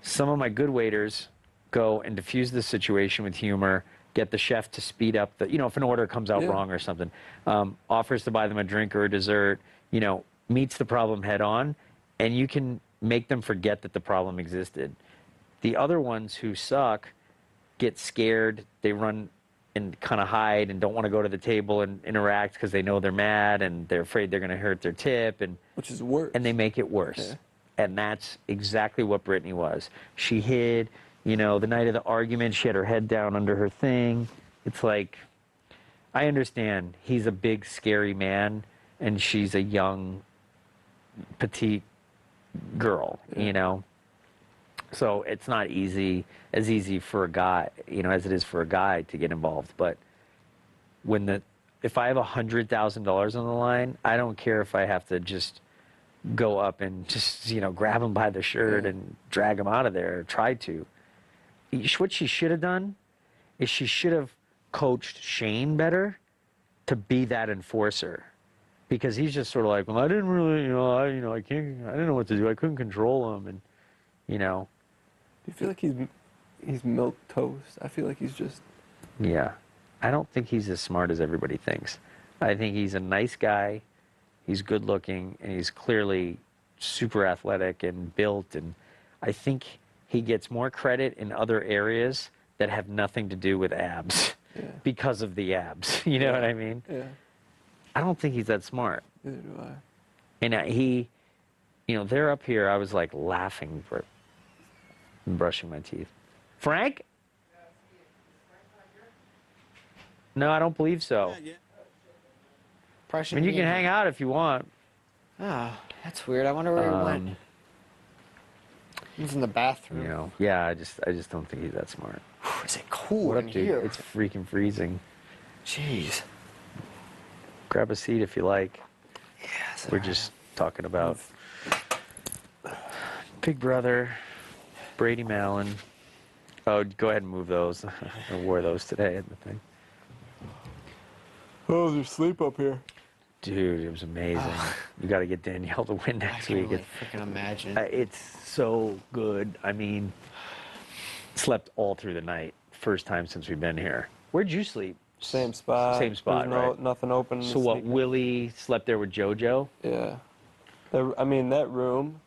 Some of my good waiters go and diffuse the situation with humor, get the chef to speed up the, you know, if an order comes out wrong or something, offers to buy them a drink or a dessert, you know, meets the problem head on, and you can make them forget that the problem existed. The other ones who suck get scared, they run and kind of hide and don't want to go to the table and interact because they know they're mad and they're afraid they're going to hurt their tip, and which is worse. And they make it worse. And that's exactly what Britney was. She hid, you know, the night of the argument, she had her head down under her thing. It's like, I understand he's a big, scary man, and she's a young, petite girl, you know. So it's not as easy for a guy, you know, as it is for a guy to get involved. But if I have $100,000 on the line, I don't care if I have to just go up and just, you know, grab him by the shirt and drag him out of there, or try to. What she should have done is she should have coached Shane better to be that enforcer. Because he's just sort of like, well, I didn't really, I didn't know what to do. I couldn't control him, and, you know. Do you feel like he's milk toast? I feel like he's just. Yeah, I don't think he's as smart as everybody thinks. I think he's a nice guy. He's good looking, and he's clearly super athletic and built. And I think he gets more credit in other areas that have nothing to do with abs because of the abs. You know what I mean? Yeah. I don't think he's that smart. Neither do I. And he, you know, they're up here. I was like laughing for brushing my teeth. Frank? No, I don't believe so. I mean, you can hang out if you want. Oh, that's weird. I wonder where he went. He's in the bathroom. You know, yeah, I just don't think he's that smart. Is it cool What in up, dude? here? It's freaking freezing. Jeez. Grab a seat if you like. Yes. We're just talking about Big Brother, Brady Mallon. Oh, go ahead and move those. I wore those today at the thing. Oh, there's sleep up here. Dude, it was amazing. You got to get Danielle to win next week. I can't freaking imagine. It's so good. I mean, slept all through the night. First time since we've been here. Where'd you sleep? Same spot. Same spot, There's right? Nothing open. So what, Willie slept there with JoJo? Yeah. I mean, that room,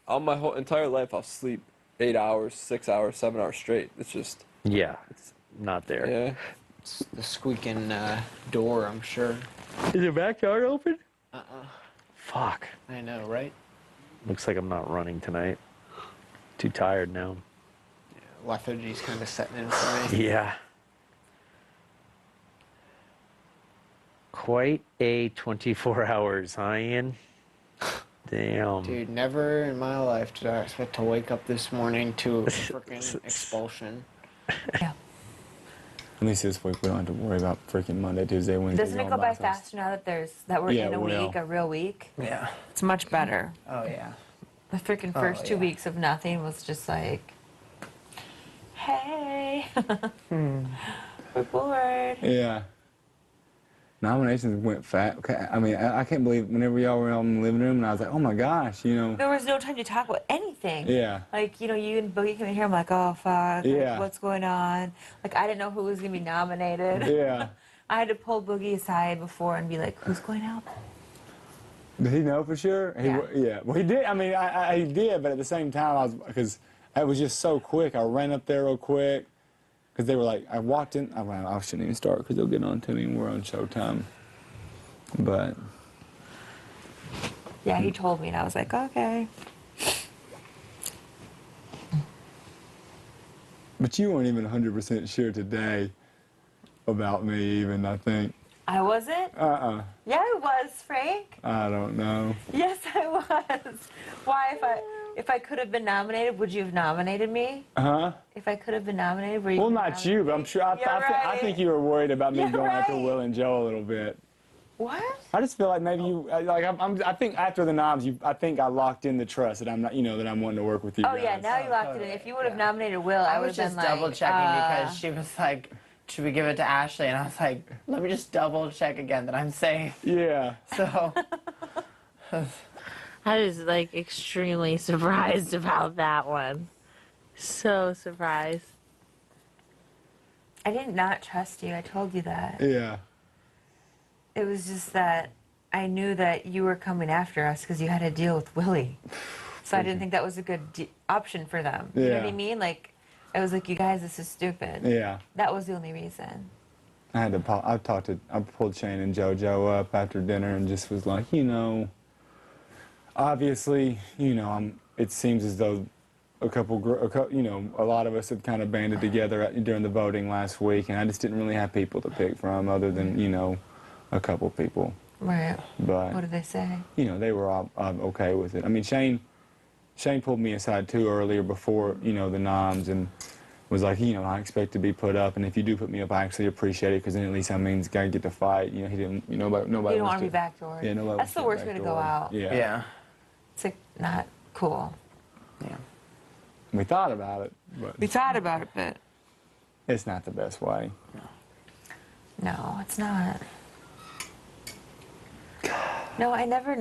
all my whole entire life, I'll sleep 8 hours, 6 hours, 7 hours straight. It's just. Yeah, it's not there. Yeah. It's the squeaking door, I'm sure. Is the backyard open? Uh-uh. Fuck. I know, right? Looks like I'm not running tonight. Too tired now. Yeah, lethargy's kind of setting in for me. Yeah. Quite a 24 hours, huh, Ian? Damn. Dude, never in my life did I expect to wake up this morning to a freaking expulsion. Yeah. At least this week we don't have to worry about freaking Monday, Tuesday, Wednesday. Doesn't it go by faster now that we're in a week, a real week? Yeah. It's much better. Oh, yeah. The freaking first 2 weeks of nothing was just like, hey, we're bored. Yeah. Nominations went fast. I mean, I can't believe whenever y'all were in the living room, and I was like, oh my gosh, you know. There was no time to talk about anything. Yeah. Like, you and Boogie come in here, I'm like, oh, fuck. Yeah. Like, what's going on? Like, I didn't know who was going to be nominated. Yeah. I had to pull Boogie aside before and be like, who's going out? Did he know for sure? Yeah. Well, he did. I mean, he did, but at the same time, because it was just so quick. I ran up there real quick. Because they were like, I walked in, I shouldn't even start because they'll get on to me and we're on Showtime. But. Yeah, he told me and I was like, okay. But But you weren't even 100% sure today about me, even, I think. I wasn't? Yeah, I was, Frank. I don't know. Yes, I was. Why, if I could have been nominated, would you have nominated me? Huh? If I could have been nominated, were you? Well, not you, but I'm sure. I think you were worried about me going after Will and Joe a little bit. What? I just feel like maybe you, I think after the noms, I think I locked in the trust that I'm not, that I'm wanting to work with you. Oh guys. yeah, now you locked it in. If you would have nominated Will, I would was have just been like, double checking because she was like, should we give it to Ashley? And I was like, let me just double check again that I'm safe. Yeah. So. I was like extremely surprised about that one. So surprised. I did not trust you. I told you that. Yeah. It was just that I knew that you were coming after us because you had to deal with Willie. So I didn't think that was a good option for them. You know what I mean? Like, I was like, you guys, this is stupid. Yeah. That was the only reason. I pulled Shane and JoJo up after dinner and just was like, obviously, it seems as though a lot of us had kind of banded together during the voting last week, and I just didn't really have people to pick from other than, a couple people. Right. But what did they say? They were all okay with it. I mean, Shane pulled me aside too earlier before, the noms, and was like, I expect to be put up, and if you do put me up, I actually appreciate it, because then at least that means I get to fight. He didn't, nobody. You don't want to be backdoored. Yeah, nobody. That's the worst way to go out. Yeah. It's like not cool. Yeah. We thought about it, but we thought about it, but it's not the best way. No, it's not. No, I didn't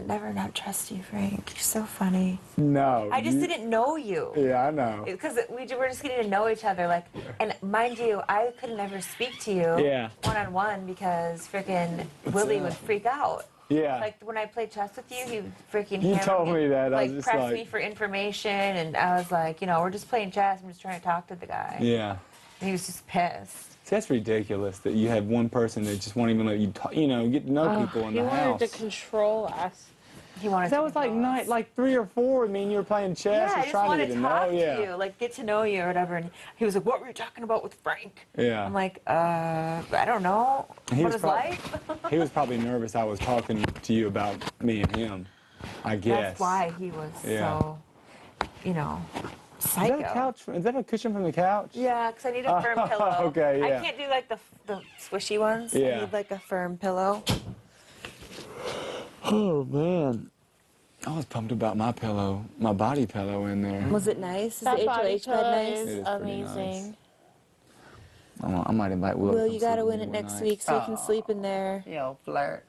not trust you, Frank. You're so funny. No. I just didn't know you. Yeah, I know. Because we were just getting to know each other, like, and mind you, I could never speak to you one-on-one because freaking Willie would freak out. Yeah. Like when I played chess with you, he freaking You told me that. Like, I was just pressed like, me for information, and I was like, we're just playing chess. I'm just trying to talk to the guy. Yeah. And he was just pissed. See, that's ridiculous that you have one person that just won't even let you talk, get to know people in the house. He wanted to control us. He wanted to that was like 3 or 4. I mean, you were playing chess. Yeah, I just wanted to talk to know. you, like get to know you or whatever. And he was like, "What were you talking about with Frank?" Yeah. I'm like, I don't know. What is life? He was probably nervous I was talking to you about me and him, I guess. That's why he was so, psycho. Is that a couch? Is that a cushion from the couch? Yeah, because I need a firm pillow. Okay, yeah. I can't do like the swishy ones. Yeah. I need like a firm pillow. Oh, man. I was pumped about my pillow, my body pillow in there. Was it nice? Is That the body HOH bed pillow nice? is amazing. I might invite Will. Will, you gotta win it next week so you can sleep in there. Yo, flirt.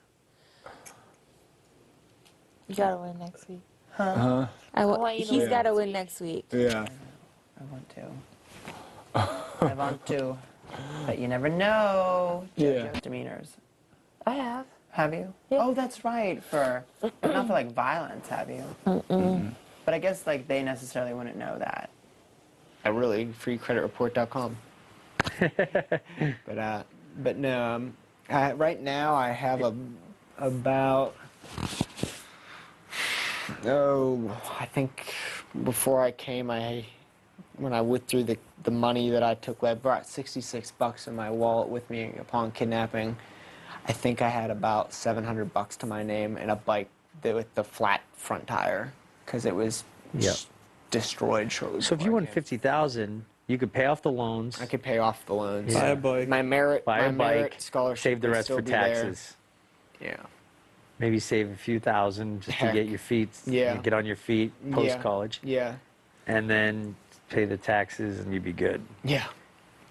You gotta win next week. Huh? He's gotta win next week. Yeah. I want to. I want to. But you never know. JoJo's demeanors. I have. Have you? Yeah. Oh, that's right. But not for like violence, have you? But I guess like they necessarily wouldn't know that. Really, freecreditreport.com. But no, right now I have about I think before I came, when I withdrew the money that I took, I brought $66 in my wallet with me upon kidnapping. I think I had about $700 to my name and a bike with the flat front tire because it was destroyed shortly. So if you won $50,000, you could pay off the loans. I could pay off the loans. Buy a bike. My merit, Buy a merit bike, scholarship. save the would rest still for be there. taxes. Yeah. Maybe save a few thousand just Heck. to get your feet, get on your feet post-college. Yeah. And then pay the taxes and you'd be good. Yeah.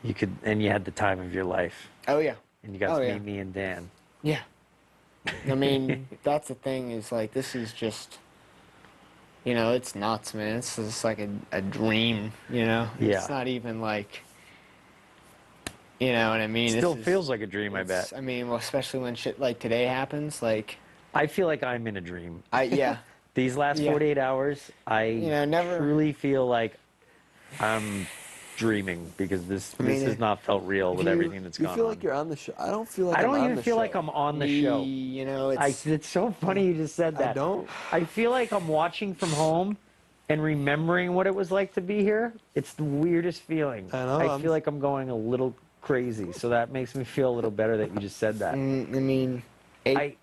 You could, and you had the time of your life. Oh, yeah. And you got to meet me and Dan. Yeah. I mean, that's the thing is like, this is just, it's nuts, man. It's just like a dream, Yeah. It's not even like, you know what I mean? Still feels like a dream, I bet. I mean, well, especially when shit like today happens, like. I feel like I'm in a dream. Yeah. These last 48 hours, I truly feel like I'm dreaming because this has not felt real with everything that's gone on. You feel like you're on the show. I don't feel like I I'm don't on even the feel show. like I'm on the show. It's so funny you just said that. I don't. I feel like I'm watching from home and remembering what it was like to be here, it's the weirdest feeling. I know, I feel like I'm going a little crazy, so that makes me feel a little better that you just said that. I mean, I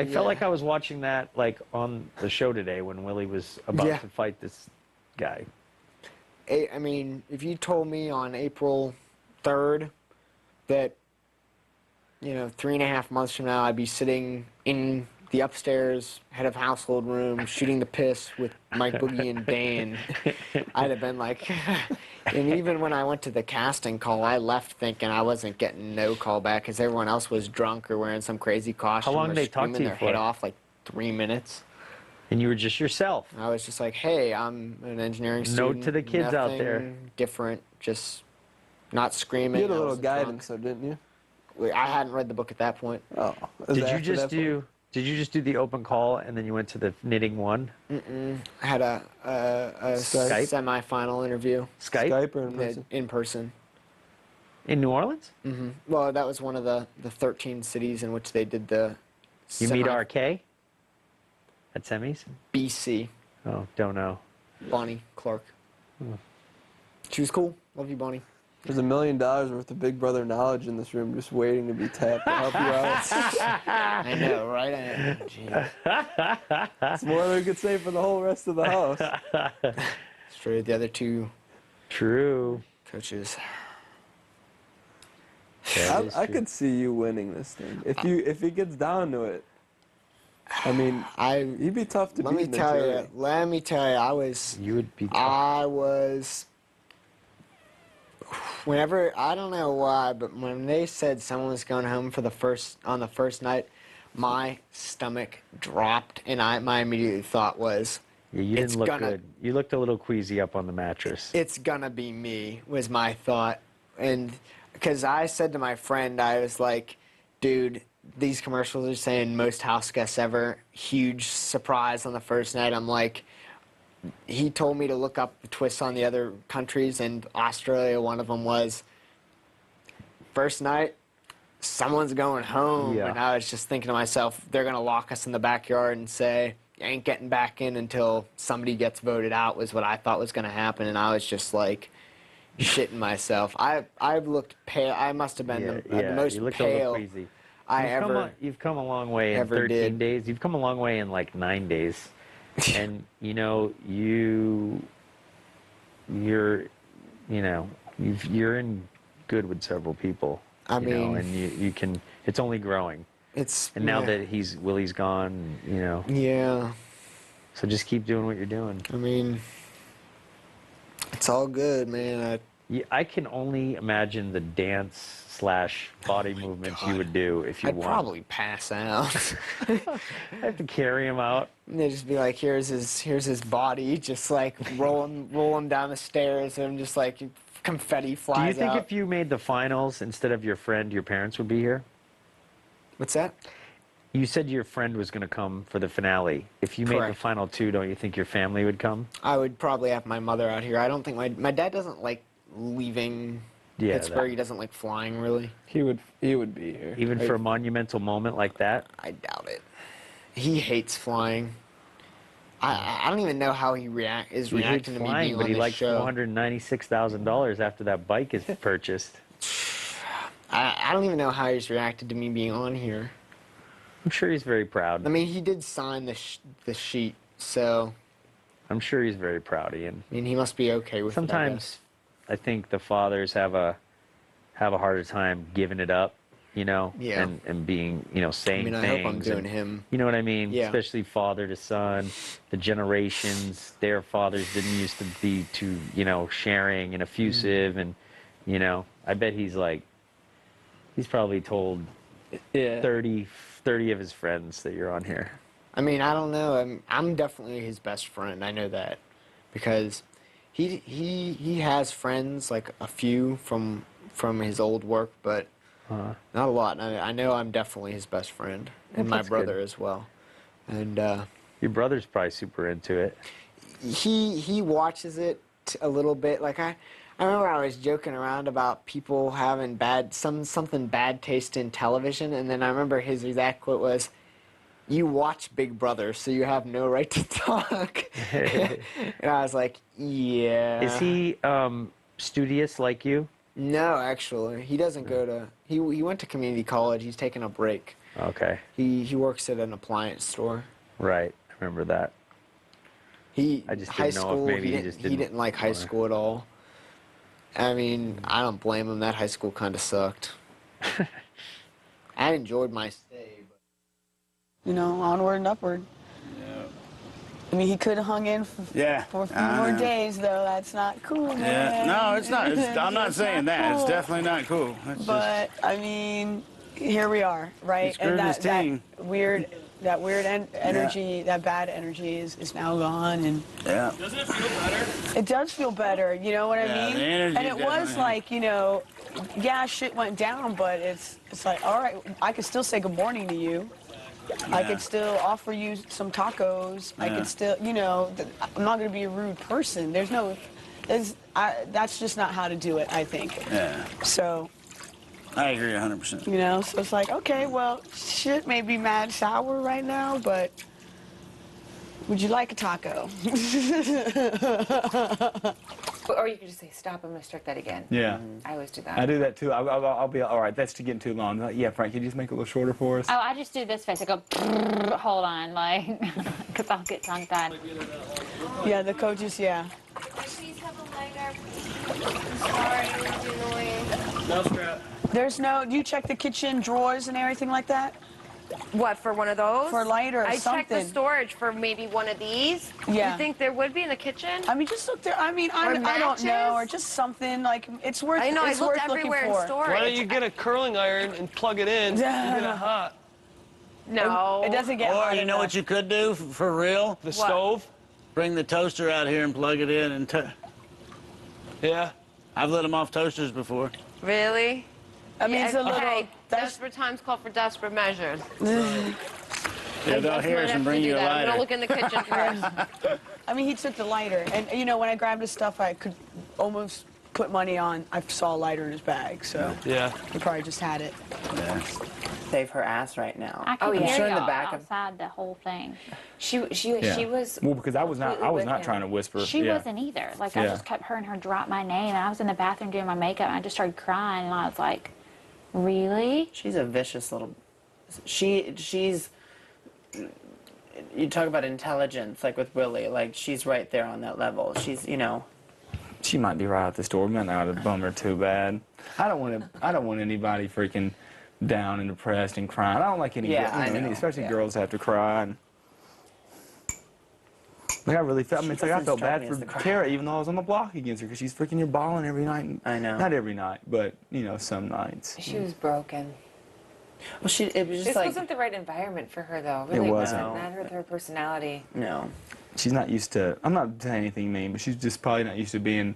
felt like I was watching that like on the show today when Willie was about to fight this guy. I mean, if you told me on April 3rd that, you know, 3.5 months from now I'd be sitting in the upstairs head of household room shooting the piss with Mike, Boogie, and Dan, I'd have been like, and even when I went to the casting call, I left thinking I wasn't getting no call back because everyone else was drunk or wearing some crazy costume. How long or did they talk to screaming you their for? head off, like 3 minutes. And you were just yourself. I was just like, hey, I'm an engineering student. Note to the kids out there. Nothing different, just not screaming. You had a I little wasn't guidance, though, didn't you? I hadn't read the book at that point. Oh. Did you just do the open call and then you went to the knitting one? Mm-mm. I had a Skype? semi-final interview. Skype? Or in person? In person. In New Orleans? Mm-hmm. Well, that was one of the 13 cities in which they did the. You meet RK? At semis? BC. Oh, don't know. Bonnie Clark. She was cool. Love you, Bonnie. There's $1 million worth of Big Brother knowledge in this room just waiting to be tapped to help you out. I know, right? It's more than we could say for the whole rest of the house. Straight the other two. True. Coaches. I could see you winning this thing if he gets down to it. I mean, he'd be tough to beat. Let me tell you, I was. You would be tough. I was. Whenever, I don't know why, but when they said someone was going home for on the first night, my stomach dropped, and my immediate thought was, yeah, you didn't look good. You looked a little queasy up on the mattress. It's gonna be me, was my thought. And because I said to my friend, I was like, dude, these commercials are saying most house guests ever, huge surprise on the first night. I'm like, he told me to look up the twists on the other countries, and Australia, one of them was, first night, someone's going home. Yeah. And I was just thinking to myself, they're going to lock us in the backyard and say, you ain't getting back in until somebody gets voted out, was what I thought was going to happen. And I was just like shitting myself. I've looked pale. I must have been the most you looked pale a little queasy. You've come a long way in 13 days. You've come a long way in like 9 days. And you know, you're in good with several people. I mean, and you can. It's only growing. And now that Willie's gone, you know. Yeah. So just keep doing what you're doing. I mean, it's all good, man. I can only imagine the dance / body movements you would do if you I'd won. probably pass out. I have to carry him out. And they'd just be like, here's his body, just like roll him down the stairs, and just like confetti flies out. Do you think if you made the finals instead of your friend, your parents would be here? What's that? You said your friend was going to come for the finale. If you made the Correct. final two, don't you think your family would come? I would probably have my mother out here. I don't think my dad doesn't like leaving Pittsburgh. He doesn't like flying, really. He would be here. Even for a monumental moment like that? I doubt it. He hates flying. I don't even know how he is He reacting hates to me flying, being but on he this likes show. $496,000 after that bike is purchased. I don't even know how he's reacted to me being on here. I'm sure he's very proud. I mean, he did sign the sheet, so. I'm sure he's very proud, Ian. I mean, he must be okay with it. Sometimes I think the fathers have a harder time giving it up, you know, Yeah. and being, you know, saying I things. hope I'm doing and, him. You know what I mean? Yeah. Especially father to son, the generations, their fathers didn't used to be too, you know, sharing and effusive, and, you know, I bet he's probably told 30 of his friends that you're on here. I mean, I don't know. I'm definitely his best friend. I know that because he has friends, like a few from his old work, but not a lot. I know I'm definitely his best friend, and my that's brother good. as well. And your brother's probably super into it. He watches it a little bit. Like I remember I was joking around about people having something bad taste in television, and then I remember his exact quote was, you watch Big Brother, so you have no right to talk. And I was like, yeah. Is he studious like you? No, actually. He doesn't go to... He went to community college. He's taking a break. Okay. He works at an appliance store. Right. I remember that. I just high didn't know school, if maybe he just didn't like high school at all. I mean, I don't blame him. That high school kind of sucked. I enjoyed my stay. But... You know, onward and upward. Yeah. I mean, he could have hung in for a few more days, though. That's not cool, man. Yeah. No, it's not. I'm not saying that. cool. It's definitely not cool. But, I mean, here we are, right? And that weird energy, that bad energy is now gone. And yeah. Doesn't it feel better? It does feel better, you know what I mean? The energy and it was definitely. like, you know, yeah, shit went down, but it's like, all right, I could still say good morning to you. I could still offer you some tacos. I could still, you know, I'm not going to be a rude person. That's just not how to do it, I think. Yeah. So... I agree 100%. You know, so it's like, okay, well, shit may be mad sour right now, but would you like a taco? Or you could just say, stop, I'm going to start that again. Yeah. I always do that. I do that too. I'll be all right. That's getting too long. Like, yeah, Frank, can you just make it a little shorter for us? Oh, I just do this face. I go, hold on, like, because I'll get tongue-tied. Yeah, the coaches, yeah. Please have a lighter. I'm sorry, it was annoying. No scrap. There's no, do you check the kitchen drawers and everything like that? What, for one of those? For a lighter or I something. checked the storage for maybe one of these. Yeah. You think there would be in the kitchen? I mean, just look there. I mean, I don't know, or just something like it's worth. I know. It's I looked worth looking everywhere in for. storage. Why don't you get a curling iron and plug it in? Yeah. You get it hot. No. It doesn't get Or hot you know enough. what you could do for real? The stove? Bring the toaster out here and plug it in and Yeah. I've lit them off toasters before. Really? I mean, it's a little. Hey, desperate times call for desperate measures. Yeah, they'll hear us and bring you a I'm lighter. gonna look in the kitchen first. I mean, he took the lighter, and you know, when I grabbed his stuff, I could almost put money on. I saw a lighter in his bag, so yeah, he probably just had it. Yeah. Save her ass right now. I can I'm hear sure in y'all the back of outside the whole thing. She was. Well, because I was not with trying to whisper. She yeah. wasn't either. Like, I Yeah. just kept hearing her drop my name, and I was in the bathroom doing my makeup, and I just started crying, and I was like, really? She's a vicious little. She's. You talk about intelligence, like with Willie. Like she's right there on that level. She's, you know. She might be right at the store. Might not have bummed her too bad. I don't want anybody freaking down and depressed and crying. I don't like any, Yeah, you know, especially girls have to cry. And, like I really felt. I mean, it's like I felt bad for Tara, even though I was on the block against her, because she's freaking here bawling every night. And, I know. Not every night, but you know, some nights. She was broken. Well, it was just This like. wasn't the right environment for her, though. Really It wasn't. Not with her personality. No. She's not used to. I'm not saying anything mean, but she's just probably not used to being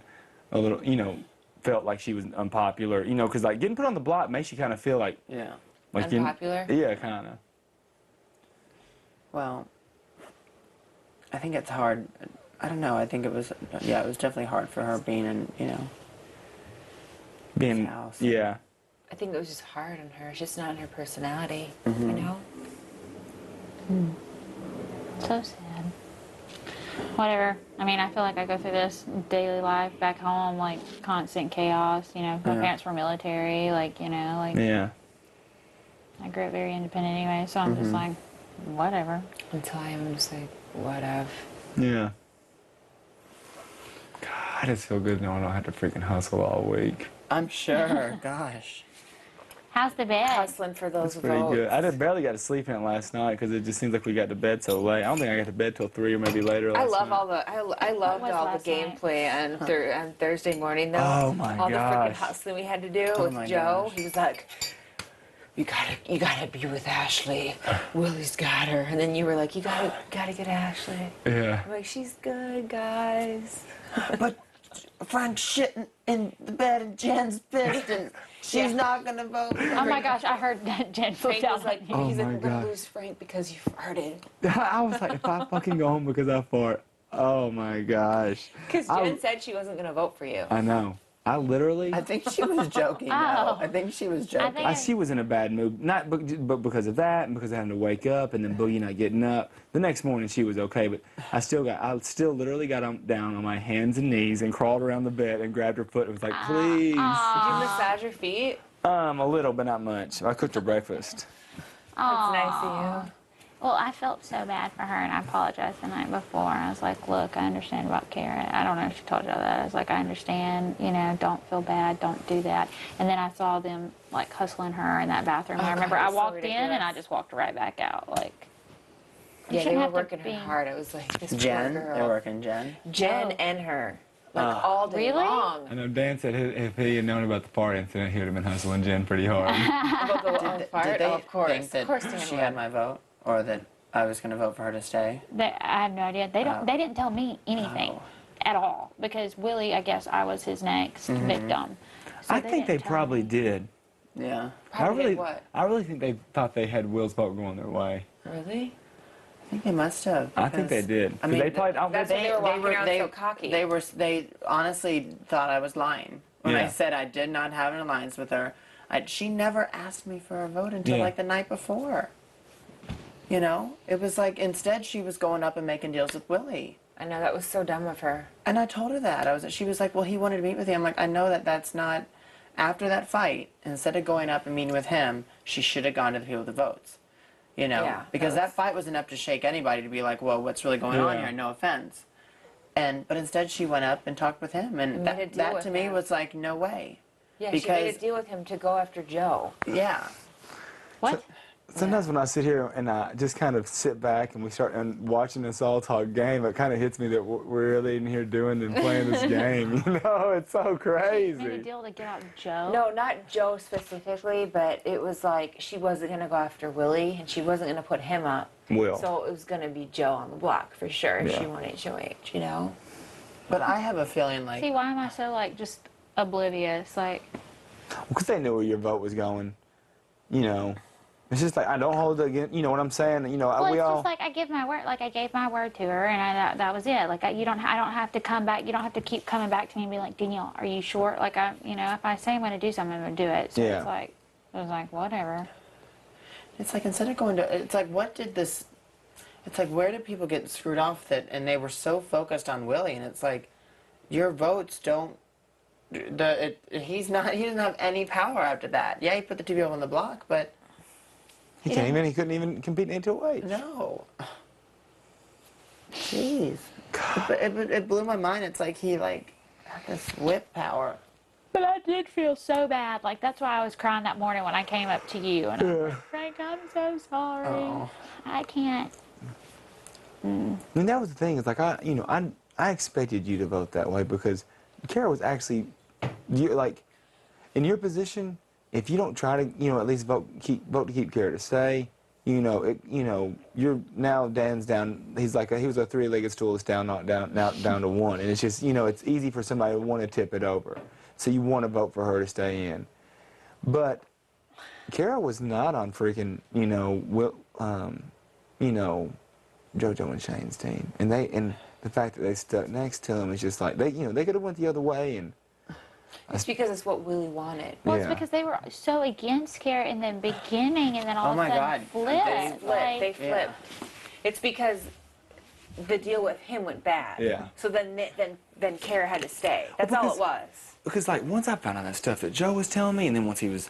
a little, you know, felt like she was unpopular. You know, because like getting put on the block makes you kind of feel like. Yeah. Like Unpopular? Yeah, kind of. Well, I think it's hard. I don't know. I think it was. Yeah, it was definitely hard for her being in, you know. Being. House. Yeah. I think it was just hard on her. It's just not in her personality, Mm-hmm. you know? So sad. Whatever. I mean, I feel like I go through this daily life back home, like constant chaos. You know, my Yeah. parents were military, like, you know, like. Yeah. I grew up very independent anyway, so I'm just like, whatever. Until I'm just like, whatever. Yeah. God, it's so good knowing I don't have to freaking hustle all week. I'm sure. Gosh. How's the bed? Hustling for those It's pretty votes. good. I just barely got to sleep in it last night because it just seems like we got to bed so late. I don't think I got to bed till 3 or maybe later I last love night. all the I loved was all the last night? gameplay on Thursday morning though. Oh, my all the freaking gosh. hustling we had to do Oh with my Joe. gosh. He was like, you gotta be with Ashley. Willie's got her, and then you were like, you gotta get Ashley. Yeah. I'm like, she's good, guys. But Frank's shitting in the bed and Jen's pissed and she's not gonna vote. Oh my gosh, I heard that Jen Frank flipped was out. like, Oh he's like, my we're gonna God. lose Frank because you farted. I was like, if I fucking go home because I fart, oh my gosh. Because Jen said she wasn't gonna vote for you. I know. I literally. I think she was joking. though. I think she was joking. She was in a bad mood, not but because of that, and because of having to wake up, and then Boogie not getting up. The next morning she was okay, but I still literally got down on my hands and knees and crawled around the bed and grabbed her foot and was like, please. Did you massage her feet? A little, but not much. I cooked her breakfast. That's nice of you. Well, I felt so bad for her, and I apologized the night before. I was like, look, I understand about Kara. I don't know if she told you that. I was like, I understand, you know, don't feel bad, don't do that. And then I saw them, like, hustling her in that bathroom. I remember I walked in, and I just walked right back out, like. Yeah, they were working her hard. It was like, this Jen? poor girl. They're working Jen? Jen and her. Like, all day long. I know Dan said if he had known about the fart incident, he would have been hustling Jen pretty hard. About the fart? Did they Oh, of course. think that Of course Dan she would. had my vote? Or that I was going to vote for her to stay? I have no idea. They didn't tell me anything at all because Willie, I guess I was his next victim. So I think they probably did. Yeah. Probably what? I really think they thought they had Will's vote going their way. Really? I think they must have. I think they did. I mean, That's why they were walking around so cocky. They honestly thought I was lying when I Yeah. said I did not have an alliance with her. She never asked me for a vote until like the night before. You know, it was like instead she was going up and making deals with Willie. I know, that was so dumb of her. And I told her that. She was like, well, he wanted to meet with you. I'm like, I know that that's not. After that fight, instead of going up and meeting with him, she should have gone to the people with the votes. You know, Yeah, because that fight was enough to shake anybody to be like, well, what's really going on Yeah. here? No offense. But instead she went up and talked with him. And Made a deal that with to me him. was like, no way. Yeah, she made a deal with him to go after Joe. Yeah. What? Sometimes when I sit here and I just kind of sit back and we start watching this all talk game, it kind of hits me that we're really in here doing and playing this game. You know, it's so crazy. Made a deal to get out Joe. No, not Joe specifically, but it was like she wasn't going to go after Willie, and she wasn't going to put him up. Will. So it was going to be Joe on the block for sure if Yeah. she won HOH, you know? But I have a feeling like... See, why am I so, like, just oblivious? Like, Because they knew where your vote was going. You know, it's just like, I don't hold it against, you know what I'm saying? You know, well, we it's all... just like I give my word. Like I gave my word to her, and that was it. Like I don't have to come back. You don't have to keep coming back to me and be like, Danielle, are you sure? Like if I say I'm going to do something, I'm going to do it. So Yeah. it's like, it was like whatever. It's like instead of going to... It's like, what did this... It's like, where did people get screwed off that... And they were so focused on Willie, and it's like, your votes don't... He doesn't have any power after that. Yeah, he put the two people on the block, but... He couldn't even compete in HOH. No. Jeez. It blew my mind. It's like he had this whip power. But I did feel so bad. Like that's why I was crying that morning when I came up to you and I was like, Frank, I'm so sorry. Oh. I can't. I mean, that was the thing. It's like, I expected you to vote that way because Kara was actually, like, in your position, if you don't try to, at least vote to keep Kara to stay, you're now Dan's down. He's like he was a three-legged stool that's down to one, and it's just, it's easy for somebody to want to tip it over. So you want to vote for her to stay in, but Kara was not on freaking, JoJo and Shane's team, and the fact that they stuck next to him is just like they could have went the other way and. It's because it's what Willie wanted. Well, it's because they were so against Kara in the beginning, and then all of a sudden flipped. They flipped. It's because the deal with him went bad. Yeah. So then Kara had to stay. That's all it was. Because like once I found out that stuff that Joe was telling me, and then once he was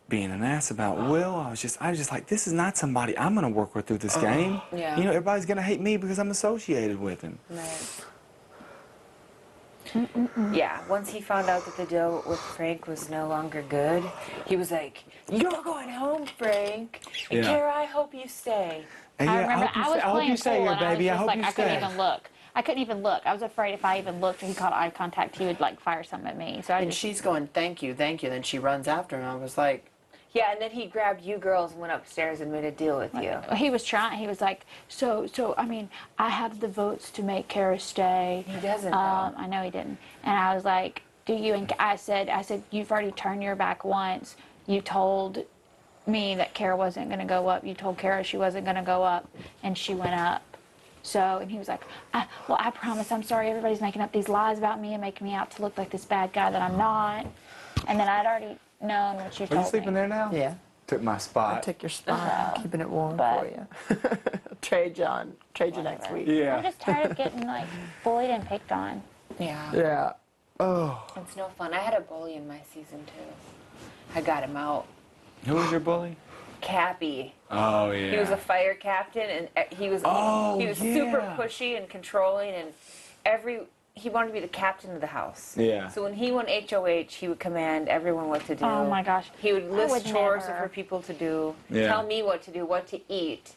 being an ass about Will, I was just like, this is not somebody I'm gonna work with through this game. Yeah. Everybody's gonna hate me because I'm associated with him. Right. Yeah, once he found out that the deal with Frank was no longer good, he was like, you're going home, Frank. And Yeah. Kara, I hope you stay. And I yeah, remember I was playing stay pool here, and I was baby. I just hope like, you I couldn't stay. even look. I couldn't even look. I was afraid if I even looked or he caught eye contact, he would like fire something at me. So And she's going, thank you. Then she runs after him. I was like... Yeah, and then he grabbed you girls and went upstairs and made a deal with you. He was trying. He was like, so. I mean, I have the votes to make Kara stay. He doesn't. I know he didn't. And I was like, do you? And I said, you've already turned your back once. You told me that Kara wasn't going to go up. You told Kara she wasn't going to go up, and she went up. So, and he was like, well, I promise, I'm sorry, everybody's making up these lies about me and making me out to look like this bad guy that I'm not. And then I'd already known what you told me. Are you sleeping there now? Yeah. Took my spot. I took your spot, keeping it warm for you. Trade you next week. I'm just tired of getting like bullied and picked on. Yeah. Yeah. Oh. It's no fun. I had a bully in my season too. I got him out. Who was your bully? Cappy. Oh yeah. He was a fire captain, and he was super pushy and controlling, and he wanted to be the captain of the house. Yeah. So when he won HOH, he would command everyone what to do. Oh my gosh. He would list would chores never. for people to do. Yeah. Tell me what to do, what to eat.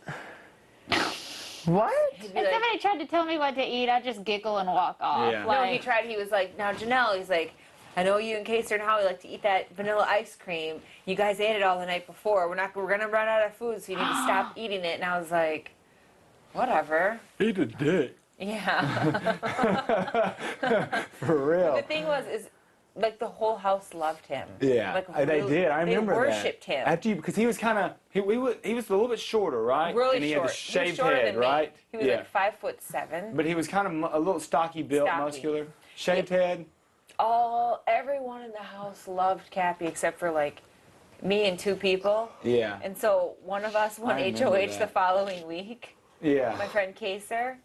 What? He'd If be like, somebody tried to tell me what to eat, I'd just giggle and walk off. Yeah. no, he was like, now Janelle, he's like, I know you and Casey and Howie like to eat that vanilla ice cream. You guys ate it all the night before. We're gonna run out of food, so you need to stop eating it. And I was like, whatever. Eat a dick. Yeah. For real. The thing is like the whole house loved him. Yeah, like, they did. I remember they worshipped that. him. After because he was kind of he was a little bit shorter, right? Really and he short. had the shaved he was shorter head, than right? Me. He was like 5'7". But he was kind of a little stocky built, muscular, shaved head. Everyone in the house loved Cappy except for like me and 2 people. Yeah. And so one of us won I remember HOH that. the following week. Yeah. My friend Kaser.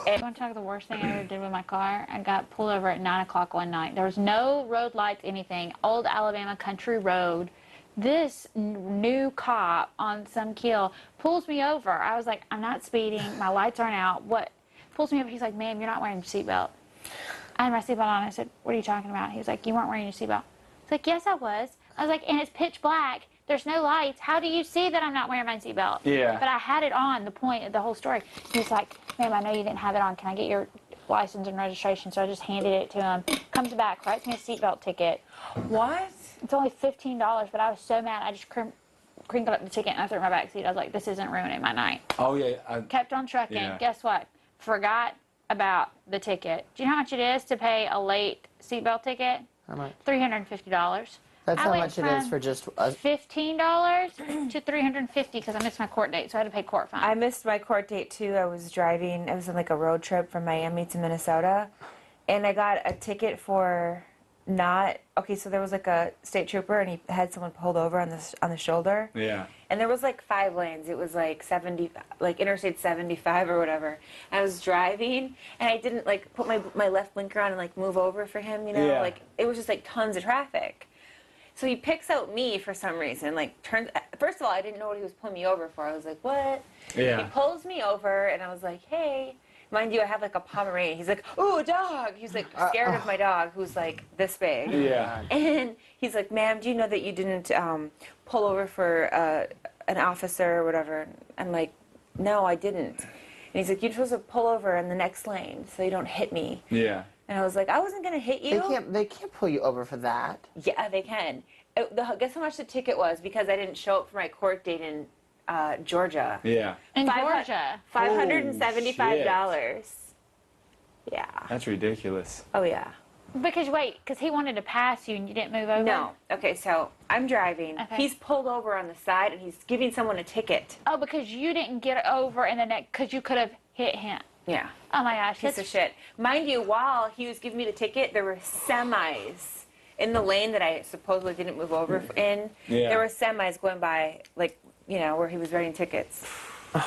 And I want to talk the worst thing I ever did with my car. I got pulled over at 9 o'clock one night. There was no road lights, anything. Old Alabama country road. This new cop on some kill pulls me over. I was like, I'm not speeding. My lights aren't out. What? Pulls me over. He's like, ma'am, you're not wearing your seatbelt. I had my seatbelt on. I said, what are you talking about? He was like, you weren't wearing your seatbelt. I was like, yes, I was. I was like, and it's pitch black. There's no lights. How do you see that I'm not wearing my seatbelt? Yeah. But I had it on, the point of the whole story. He's like, ma'am, I know you didn't have it on. Can I get your license and registration? So I just handed it to him. Comes back, writes me a seatbelt ticket. What? It's only $15, but I was so mad. I just crinkled up the ticket and I threw it in my back seat. I was like, this isn't ruining my night. Oh yeah. Kept on trucking. Yeah. Guess what? Forgot about the ticket. Do you know how much it is to pay a late seatbelt ticket? How much? $350. That's I how went much it is for just a... $15 to $350 because I missed my court date, so I had to pay court fine. I missed my court date too. I was driving. I was on like a road trip from Miami to Minnesota, and I got a ticket for not okay. So there was like a state trooper, and he had someone pulled over on the shoulder. Yeah. And there was like 5 lanes. It was like 70, like Interstate 75 or whatever. I was driving, and I didn't like put my left blinker on and like move over for him. You know, Yeah. like it was just like tons of traffic. So he picks out me for some reason. Like turns. First of all, I didn't know what he was pulling me over for. I was like, what? Yeah. He pulls me over, and I was like, hey. Mind you, I have like a Pomeranian. He's like, ooh, a dog. He's like scared of my dog, who's like this big. Yeah. And he's like, ma'am, do you know that you didn't pull over for an officer or whatever? I'm like, no, I didn't. And he's like, you're supposed to pull over in the next lane so you don't hit me. Yeah. And I was like, I wasn't gonna hit you. They can't pull you over for that. Yeah, they can. Guess how much the ticket was because I didn't show up for my court date in Georgia. Yeah. In Georgia. $575. Yeah. That's ridiculous. Oh yeah. Because he wanted to pass you and you didn't move over? No. Okay, so I'm driving. Okay. He's pulled over on the side and he's giving someone a ticket. Oh, because you didn't get over in the neck because you could have hit him. Yeah. Oh my gosh. Piece of shit. Mind you, while he was giving me the ticket, there were semis in the lane that I supposedly didn't move over in. Yeah. There were semis going by, like, you know, where he was writing tickets. I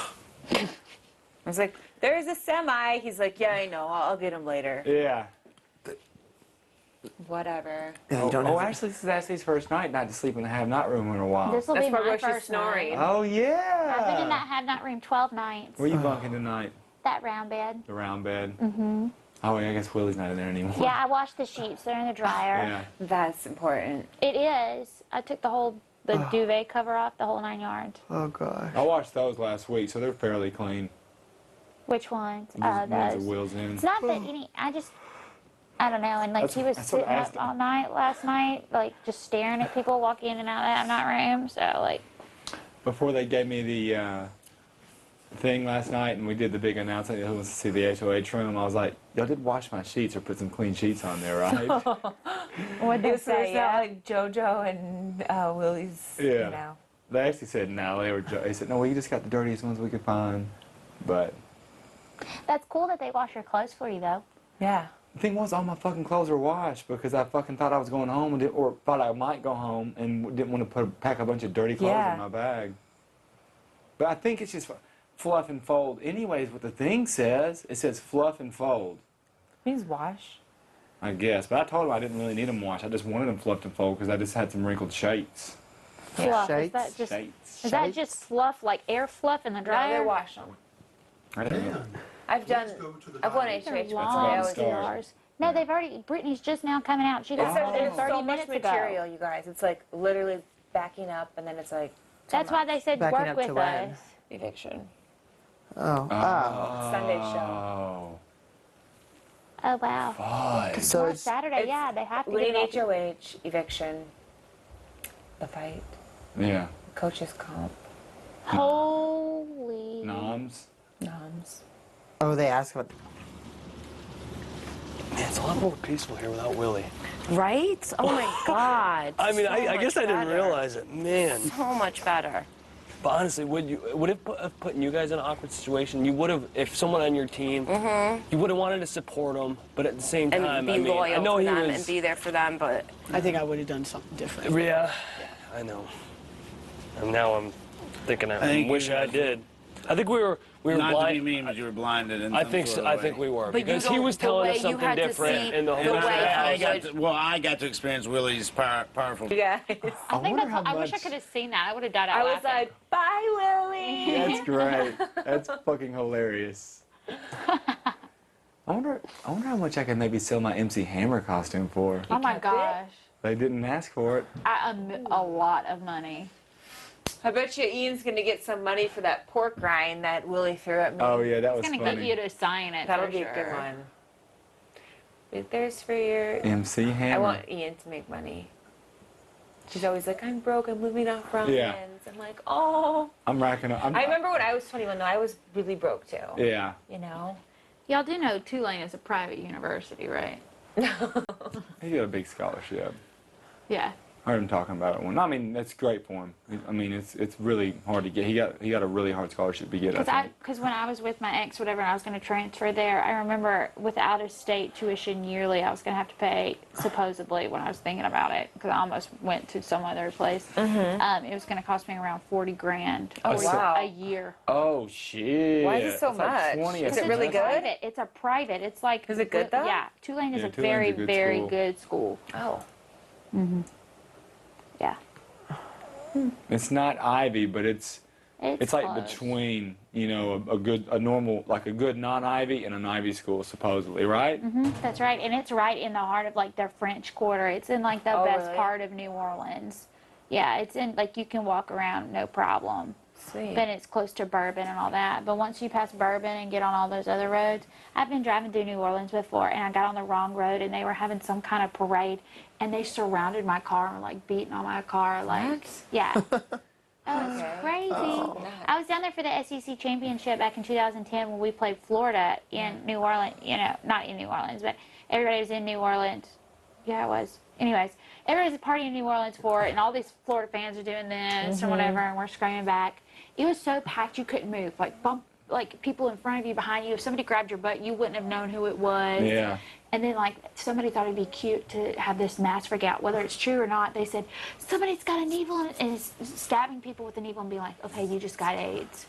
was like, there's a semi. He's like, yeah, I know. I'll get him later. Yeah. Whatever. Actually, this is Ashley's first night not to sleep in the have-not room in a while. This will That's be probably my why she's first snoring. night. Oh, yeah. I've been in that have-not room 12 nights. Where you bunking tonight? That round bed. The round bed? Mm-hmm. Oh, yeah, I guess Willie's not in there anymore. Yeah, I washed the sheets. They're in the dryer. Yeah. That's important. It is. I took the duvet cover off, the whole 9 yards. Oh, gosh. I washed those last week, so they're fairly clean. Which ones? The ones that Those. Will's in. It's not that any. I don't know. And like he was that's what sitting I up asked him. all night last night, like just staring at people walking in and out of that have-not room. So like. Before they gave me the thing last night and we did the big announcement, who wants to see the HOH room, I was like, y'all did wash my sheets or put some clean sheets on there, right? What'd they say? say, Yeah, like JoJo and Willie's. Yeah. You know. They actually said no. They said, no, we just got the dirtiest ones we could find. But That's cool that they wash your clothes for you, though. Yeah. The thing was, all my fucking clothes were washed because I fucking thought I was going home or thought I might go home and didn't want to pack a bunch of dirty clothes in my bag. But I think it's just fluff and fold. Anyways, what the thing says, it says fluff and fold. Means wash. I guess, but I told him I didn't really need them washed. I just wanted them fluffed and fold because I just had some wrinkled shapes. Fluff. Is that just fluff, like air fluff in the dryer? No, they wash them. I didn't know. I've won HH before. Yours. No, they've already. Brittany's just now coming out. She got started There's 30 so much minutes material, ago. you guys. It's like literally backing up, and then it's like. That's why they said Backing work up with to when? us. Eviction. Oh. Sunday show. Oh wow. Fun. So Well, it's Saturday, yeah, they have to. We get need it all- HOH, eviction, the fight, Yeah. coach's comp, Holy. Noms. noms. Oh, they ask about. Man, it's a lot more peaceful here without Willie. Right? Oh my God. I mean, So I guess I much didn't better. realize it. Man. So much better. But honestly, would it have put you guys in an awkward situation? You would have, if someone on your team, you would have wanted to support them, but at the same time, And be I mean, loyal I know to he them was. and be there for them, but I think I would have done something different. Yeah, I know. And now I'm thinking, I think wish you I guys- did. I think we were Not blind. to be mean, but you were blinded in I some think sort so, of I way. think we were But you because he don't- was the telling way us you something had to different see in the whole the way I situation. got to experience Willie's powerful. Yeah. I think wonder that's. how I wish I much- could have seen that. I would have died out I was laughing. like, bye, Willie. That's great. That's fucking hilarious. I wonder how much I could maybe sell my MC Hammer costume for. Oh my gosh, They didn't ask for it. a lot of money. I bet you Ian's gonna get some money for that pork rind that Willie threw at me. Oh yeah, that was It's gonna funny. get you to sign it. That'll for be a good sure. one. There's for your. MC Hammer. I want Ian to make money. She's always like, I'm broke, I'm living off ramen. Yeah. I'm like, oh. I'm racking up. I remember when I was 21 though, I was really broke too. Yeah. You know? Y'all do know Tulane is a private university, right? He got a big scholarship. Yeah. I heard him talking about it one. I mean, that's great for him. I mean, it's really hard to get. He got a really hard scholarship to get. I think. Because when I was with my ex, whatever, and I was going to transfer there, I remember with out-of-state tuition yearly, I was going to have to pay, supposedly, when I was thinking about it, because I almost went to some other place. It was going to cost me around $40,000 a year. Oh shit! Why is it so That's like much? 20 Is it really good? Private. It's a private. It's like. Is it good though? Yeah. Tulane is Yeah, a Tulane's very, a good very school. good school. Oh. Yeah. It's not Ivy, but it's like close. between, you know, a normal, like a good non-Ivy and an Ivy school, supposedly, right? That's right, and it's right in the heart of like the French Quarter. It's in like the Oh, best really? part of New Orleans. Yeah, it's in like you can walk around no problem. Sweet. Then it's close to Bourbon and all that. But once you pass Bourbon and get on all those other roads, I've been driving through New Orleans before, and I got on the wrong road, and they were having some kind of parade, and they surrounded my car and were like beating on my car, like yeah. That was crazy. I was down there for the SEC championship back in 2010 when we played Florida in New Orleans. You know, not in New Orleans, but everybody was in New Orleans. Yeah, it was. Anyways, everybody's partying in New Orleans for it, and all these Florida fans are doing this or whatever, and we're screaming back. It was so packed you couldn't move. Like people in front of you, behind you. If somebody grabbed your butt, you wouldn't have known who it was. Yeah. And then, like, somebody thought it'd be cute to have this mass freak out, whether it's true or not. They said, somebody's got a needle and is stabbing people with a needle and being like, okay, you just got AIDS.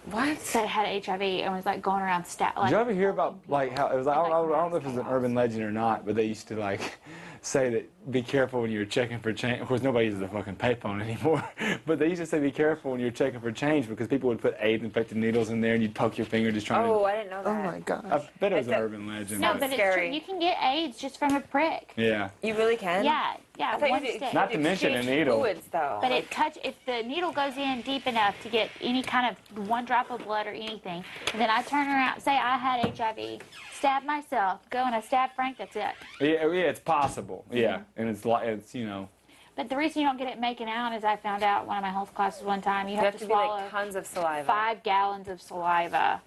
What? That had HIV and was, like, going around Did you ever hear about, like, how, it was, I don't know if it was an urban legend or not, but they used to, like, say that be careful when you're checking for change. Of course, nobody uses a fucking payphone anymore, but they used to say be careful when you're checking for change because people would put AIDS-infected needles in there and you'd poke your finger just trying Oh, to... I didn't know that. Oh my god. I bet it was an urban legend. No, but- but it's true. You can get AIDS just from a prick. Yeah. You really can? Yeah, I thought one you stick. Not to mention a needle. Fluids, though. But it touch if the needle goes in deep enough to get any kind of one drop of blood or anything, and then I turn around, say I had HIV, stab myself, go and I stab Frank, that's it. Yeah, it's possible. Yeah, and it's like you know. But the reason you don't get it making out is I found out one of my health classes one time you have to be swallow like tons of saliva. 5 gallons of saliva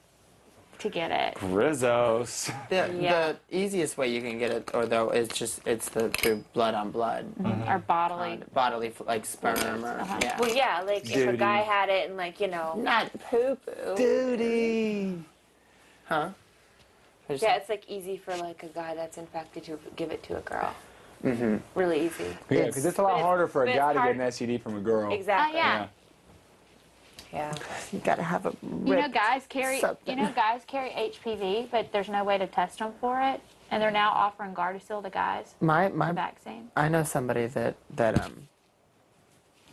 to get it. Rizzos. The easiest way you can get it, or though, is just through blood on blood, Or bodily. bodily like sperm or yeah. Well, yeah, like if a Duty. guy had it and like, you know. Not poo-poo. Duty. Huh? Yeah, it's like easy for like a guy that's infected to give it to a girl. Mm-hmm. Really easy. Yeah, because it's a lot harder for a guy to get an STD from a girl. Exactly. Yeah. Yeah. You gotta have a. You know, guys carry HPV, but there's no way to test them for it, and they're now offering Gardasil to guys. My the vaccine. I know somebody that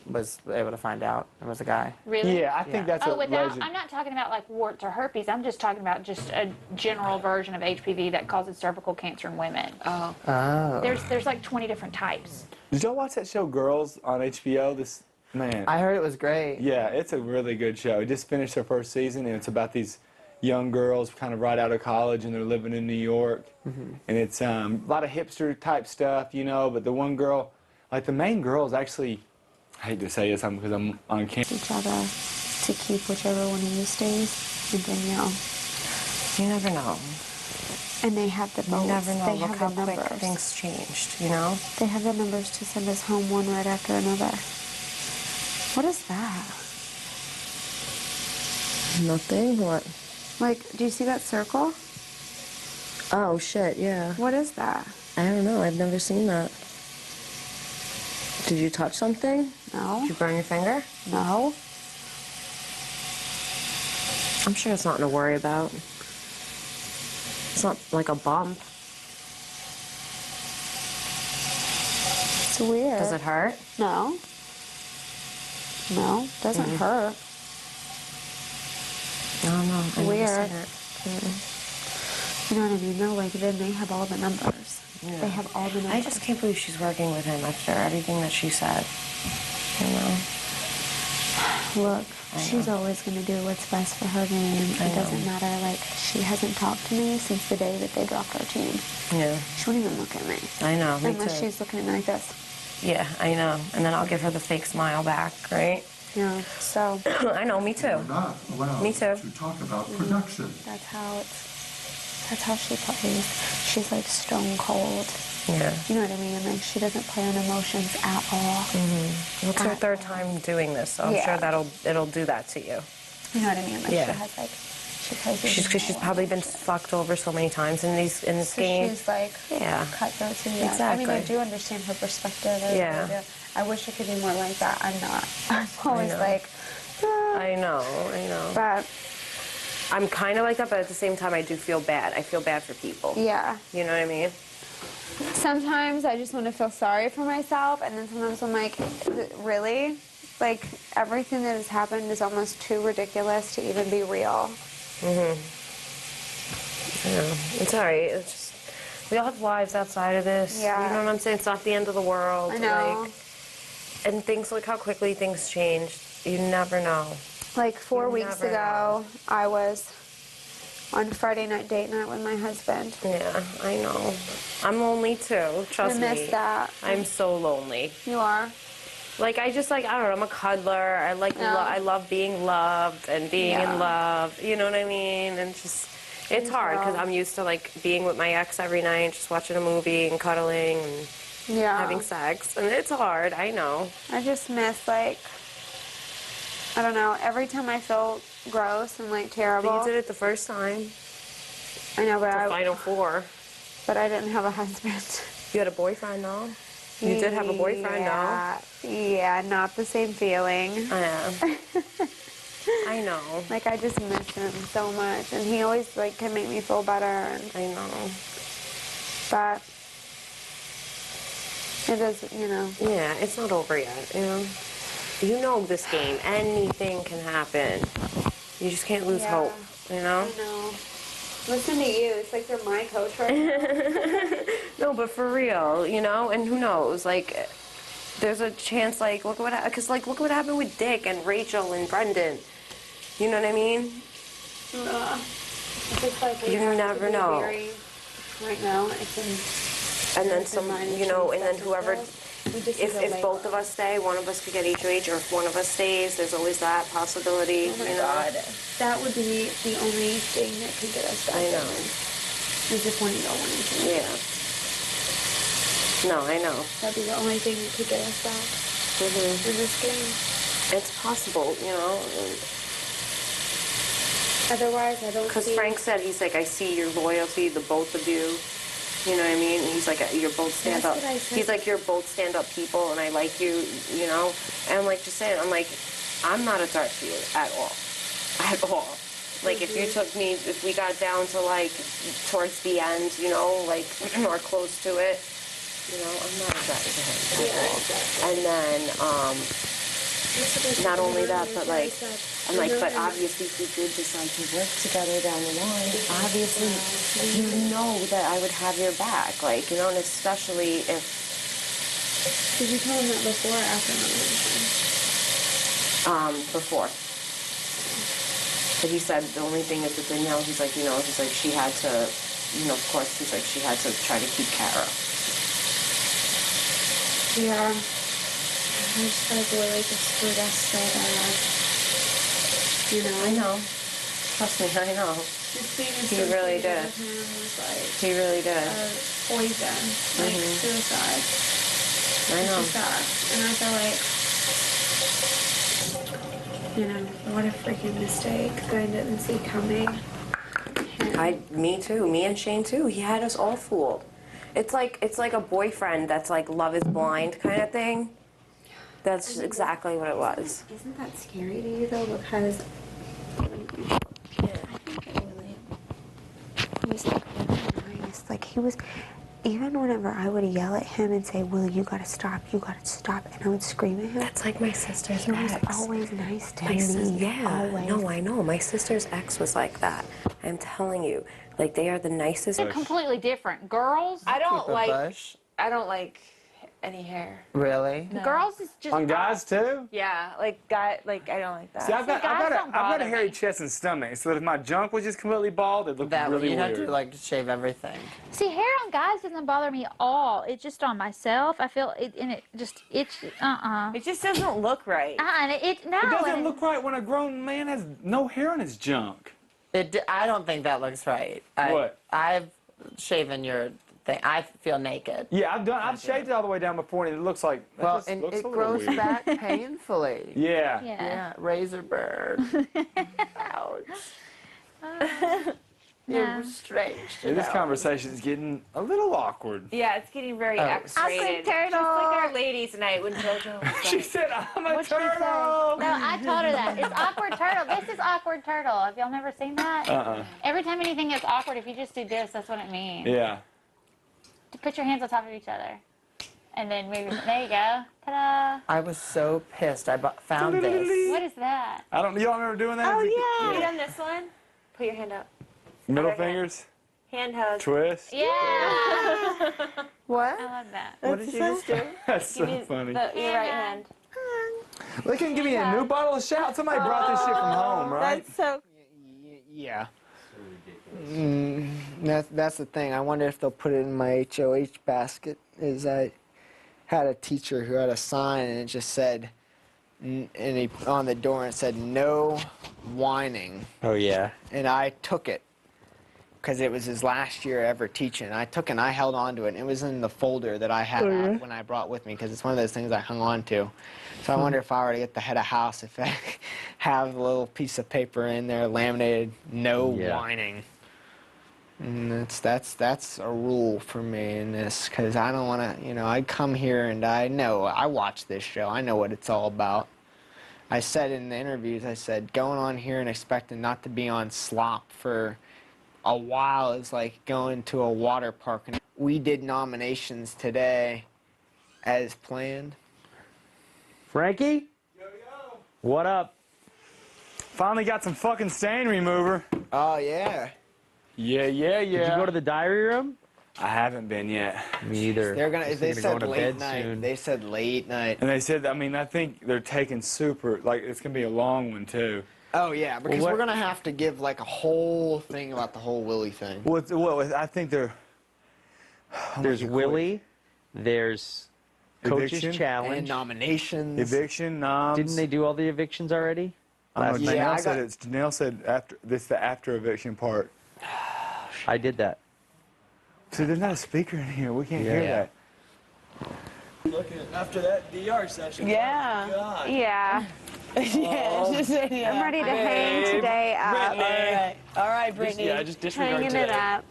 was able to find out. It was a guy. Really? Yeah, I think that's Oh, a without. legend. I'm not talking about like warts or herpes. I'm just talking about just a general version of HPV that causes cervical cancer in women. Oh. Oh. There's like 20 different types. Did y'all watch that show Girls on HBO? Man. I heard it was great. Yeah, it's a really good show. It just finished their first season, and it's about these young girls kind of right out of college, and they're living in New York. Mm-hmm. And it's a lot of hipster type stuff, you know, but the one girl, like the main girl is actually, I hate to say this because I'm on camera. Each other to keep whichever one of you stays and Danielle. You never know. And they have the votes. You never know. They Look have how the quick numbers. things changed, you know? They have the numbers to send us home one right after another. What is that? Nothing? What? Like, do you see that circle? Oh, shit, yeah. What is that? I don't know. I've never seen that. Did you touch something? No. Did you burn your finger? No. I'm sure it's nothing to worry about. It's not like a bump. It's weird. Does it hurt? No. No, doesn't hurt. I don't know. I've never Weird. seen it. You know what I mean? Though, like they have all the numbers. Yeah. They have all the numbers. I just can't believe she's working with him after everything that she said. You know? Look, she's always going to do what's best for her team. It doesn't matter. Like, she hasn't talked to me since the day that they dropped our team. Yeah. She won't even look at me. I know, me Unless too. she's looking at me like this. Yeah, I know. And then I'll give her the fake smile back, right? Yeah, so. I know, me too. Not allowed Me too. to talk about production. That's how she plays. She's like stone cold. Yeah. You know what I mean? Like, she doesn't play on emotions at all. Mm-hmm. It's her third time doing this, so I'm sure it'll do that to you. You know what I mean? Like, Yeah. she has like, she plays with Because she's probably been fucked over so many times in this game. She's like, cutthroat too. Yeah. Exactly. I mean, I do understand her perspective. I Yeah. really do. I wish I could be more like that. I'm not. I'm always know. like, I know. but I'm kind of like that, but at the same time, I do feel bad. I feel bad for people. yeah. You know what I mean? Sometimes I just want to feel sorry for myself, and then sometimes I'm like, really? Like, everything that has happened is almost too ridiculous to even be real. Mm-hmm. I know. It's all right. It's just, we all have lives outside of this. Yeah. You know what I'm saying? It's not the end of the world. I know. Like, and things, look how quickly things changed. You never know. Like 4 weeks never ago, I was on Friday night date night with my husband. Yeah, I know. I'm lonely too. Trust me. I miss that. I'm so lonely. You are? Like, I just, like, I don't know, I'm a cuddler. I like, I love being loved and being in love. You know what I mean? And just, it's hard because I'm used to, like, being with my ex every night, just watching a movie and cuddling and having sex. And it's hard, I know. I just miss, like, I don't know, every time I feel gross and, like, terrible. But you did it the first time. I know, but The final four. But I didn't have a husband. You had a boyfriend, though? You did have a boyfriend, yeah. Yeah, not the same feeling. I know. Like, I just miss him so much. And he always, like, can make me feel better. And, I know. But it is, you know. Yeah, it's not over yet, you know? You know this game. Anything can happen. You just can't lose hope, you know? I know. Listen to you. It's like you're my coach right now. No, but for real, you know? And who knows? Like, there's a chance, like, look what happened with Dick and Rachel and Brendan. You know what I mean? Just like we You have to never be know. very- right now, it's in. And then some, you know, and then whoever, We just need to if lay both of us stay, one of us could get HOH, or if one of us stays, there's always that possibility. Oh my you know? God. That would be the only thing that could get us back. I know. Is if one of y'all wanted to. Yeah. No, I know. That'd be the only thing that could get us back in this game. It's possible, you know. Otherwise, I don't Because see... Frank said, he's like, I see your loyalty, the both of you. You know what I mean? He's like, you're both stand up. That's what I said. He's like, you're both stand up people, and I like you, you know? And I'm like, just saying, I'm like, I'm not a threat to you at all. At all. Like, if you took me, if we got down to, like, towards the end, you know, like, or close to it, you know, I'm not a threat to him at all. And then, not only that, but, like, I'm like, but obviously if we did decide to work together down the line, obviously you know that I would have your back, like, you know, and especially if... Did you tell him that before or after my Before. But he said the only thing is with Danielle, he's like, you know, he's like, she had to, you know, of course, he's like, she had to try to keep Kara. Yeah. I just feel like Willie just screwed us so bad. You know? I know. Trust me, I know. Just being He really did. with him was like... He really did. Poison. Like suicide. I know. It's just sucks. And I feel like... You know, what a freaking mistake that I didn't see coming. Me too. Me and Shane too. He had us all fooled. It's like a boyfriend that's like Love is Blind kind of thing. That's exactly what it was. Isn't that scary to you though? Because I think that Willie was like really nice. Like he was, even whenever I would yell at him and say, "Willie, you gotta stop, and I would scream at him. That's like my sister's he ex. was always nice to My me. yeah. Always. No, I know. My sister's ex was like that. I'm telling you. Like, they are the nicest. They're completely different. Girls, I don't like any hair. Really? No. Girls is just On guys too? Yeah, I don't like that. See, I've got a hairy chest and stomach, so if my junk was just completely bald, it looked really you'd weird. have to like shave everything. See, hair on guys doesn't bother me at all. It's just on myself. I feel it, and it just It just doesn't look right. It doesn't look right when a grown man has no hair on his junk. I don't think that looks right. What? I've shaven your thing. I feel naked. Yeah, I've shaved it all the way down before, and it looks like and looks it a little grows weird. back painfully. Yeah. Yeah. Razor bird. Ouch. You're strange. Yeah, this conversation is getting a little awkward. Yeah, it's getting very X-rated. Awkward turtle. Just like our ladies' night when JoJo was She said, "I'm a turtle." No, I told her that. It's awkward turtle. This is awkward turtle. Have y'all never seen that? Every time anything gets awkward, if you just do this, that's what it means. Yeah. To put your hands on top of each other. And then maybe, there you go. Ta-da. I was so pissed. I found this. What is that? I don't. Y'all remember doing that? Oh, as a kid? yeah. You done this one? Put your hand up. Middle fingers. Hand hug. Twist. Yeah. What? I love that. What did you just do? That's so funny. Your right hand. They can give me a new bottle of shout. Somebody brought this shit from home, right? That's so. Yeah. That's the thing. I wonder if they'll put it in my HOH basket. I had a teacher who had a sign and it just said, on the door, and it said, "No whining." Oh, yeah. And I took it because it was his last year ever teaching. I took it and I held on to it. And it was in the folder that I had when I brought with me because it's one of those things I hung on to. So I wonder if I were to get the head of house, if I have a little piece of paper in there laminated, "No whining." And that's a rule for me in this because I don't want to, I come here and I watch this show. I know what it's all about. I said in the interviews, I said, going on here and expecting not to be on slop for a while is like going to a water park. And we did nominations today as planned. Frankie? What up? Finally got some fucking stain remover. Oh, yeah. Yeah. Did you go to the diary room? I haven't been yet. Me either. They said late night. They said late night. And they said, I think they're taking super, like, it's going to be a long one, too. Oh, yeah, because we're going to have to give, like, a whole thing about the whole Willie thing. Well, I think they're... There's Willie. There's Coach's Eviction. Challenge. And nominations. Eviction, noms. Didn't they do all the evictions already? Last night. Janelle said this is the after eviction part. I did that. So there's not a speaker in here. We can't hear that. Looking after that DR session. Yeah. Oh, God. Yeah. Yeah, just yeah. I'm ready to hang today up. Britney. All right, Brittany. Yeah, just disregard Hanging today. it up.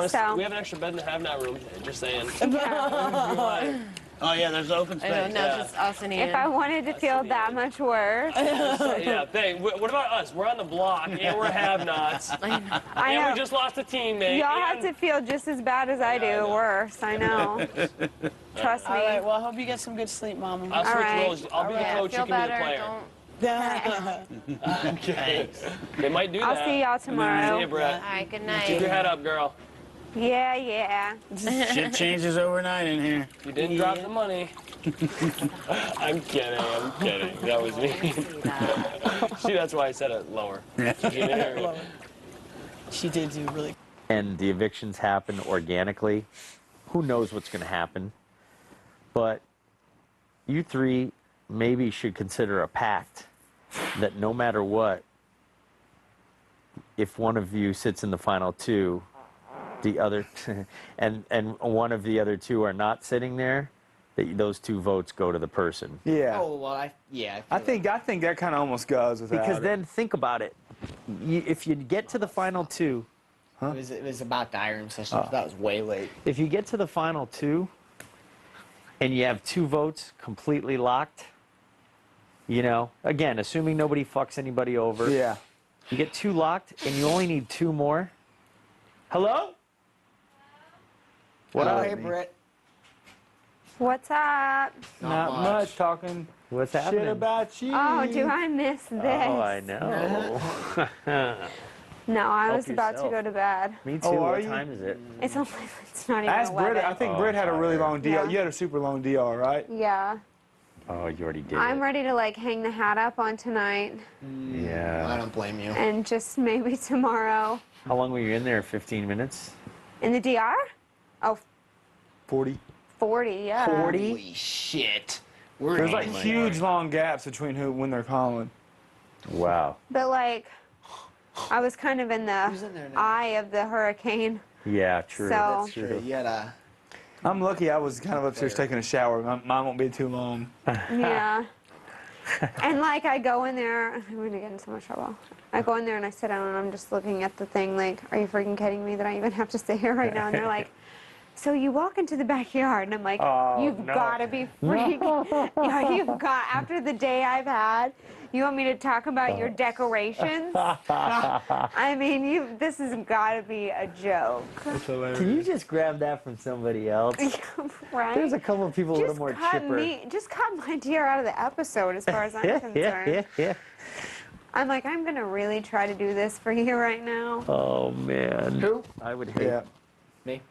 So. We have an extra bed in the have-not room. Just saying. Oh yeah, there's open space. I know, now just us and Ian. If I wanted to feel that much worse. Yeah, what about us? We're on the block, and we're have-nots. And we just lost a teammate. Y'all have to feel just as bad as I do, worse. I know. Trust me. All right, well, I hope you get some good sleep, Mama. I'll switch roles. I'll be the coach, you can be the player. Okay. They might do that. I'll see y'all tomorrow. See you, Brett. All right, good night. Keep your head up, girl. Yeah. Shit changes overnight in here. You didn't drop the money. I'm kidding. That was me. See, that's why I said it lower. She did do really. And the evictions happen organically. Who knows what's going to happen? But you three maybe should consider a pact that no matter what, if one of you sits in the final two, the other and one of the other two are not sitting there, that those two votes go to the person. Yeah. Oh well, I think that kind of almost goes without because it. then think about it. If you get to the final two, It was about the iron session. So that was way late. if you get to the final two, and you have two votes completely locked, you know, again, assuming nobody fucks anybody over. Yeah. You get two locked, and you only need two more. Hello? What up? Hey, Britt. What's up? Not much talking. What's shit happening? about you. Oh, do I miss this? Oh, I know. No, I Help was about to yourself. go to bed. Me too. Oh, are what you? time is it? It's only, it's not even Ask 11. Britt. I think Britt had a really long DR. Yeah. You had a super long DR, right? Yeah. Oh, you already did. I'm ready to like hang the hat up on tonight Yeah. I don't blame you. and just maybe tomorrow. How long were you in there? 15 minutes? In the DR? Oh, 40. 40, yeah. 40? Holy shit. There's like huge long gaps between when they're calling. Wow. But like, I was kind of in the eye of the hurricane. Yeah, true. So- That's true. You had I'm lucky I was kind of upstairs taking a shower. Mine won't be too long. Yeah. And like I go in there, I'm going to get in so much trouble. I go in there and I sit down and I'm just looking at the thing like, are you freaking kidding me that I even have to stay here right now? And they're like, so you walk into the backyard and I'm like, you've got to be freaking, yeah, you've got, after the day I've had, you want me to talk about your decorations? I mean, this has got to be a joke. Can you just grab that from somebody else? Right? There's a couple of people a little more chipper. Just cut my dear out of the episode as far as I'm concerned. Yeah. I'm like, I'm going to really try to do this for you right now. Oh, man. Who? I would hate Yeah. Me?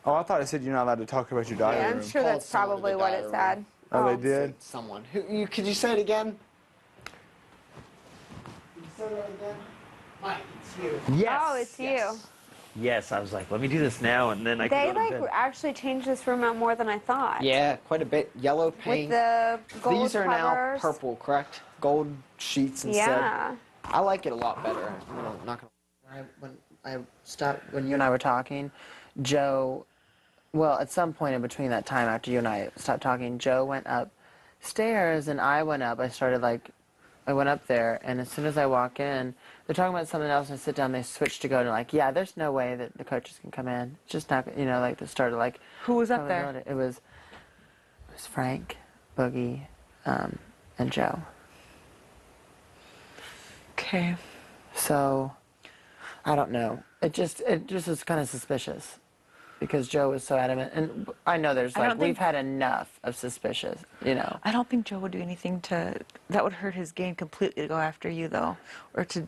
Oh, I thought it said you're not allowed to talk about your diary Yeah, room. I'm sure that's probably what it said. Oh, they did? Someone. Could you say it again? Could you say that again? Mike, it's you. Yes. Oh, it's you. Yes, I was like, let me do this now, and then I They can go to like bed. actually changed this room out more than I thought. Yeah, quite a bit. Yellow With paint. the gold These are now covers. purple, correct? Gold sheets instead. Yeah. I like it a lot better. I'm not gonna. When you and I were talking, Joe. Well, at some point in between that time after you and I stopped talking, Joe went upstairs and I went up. I went up there, and as soon as I walk in, they're talking about something else, and I sit down, they switch to go to like, yeah, there's no way that the coaches can come in. It's just not, like they started like. Who was up there? It was Frank, Boogie, and Joe. Okay. So, I don't know. It just is kind of suspicious. Because Joe was so adamant, and I know we've had enough of suspicious, I don't think Joe would do anything that would hurt his game completely to go after you, though, or to.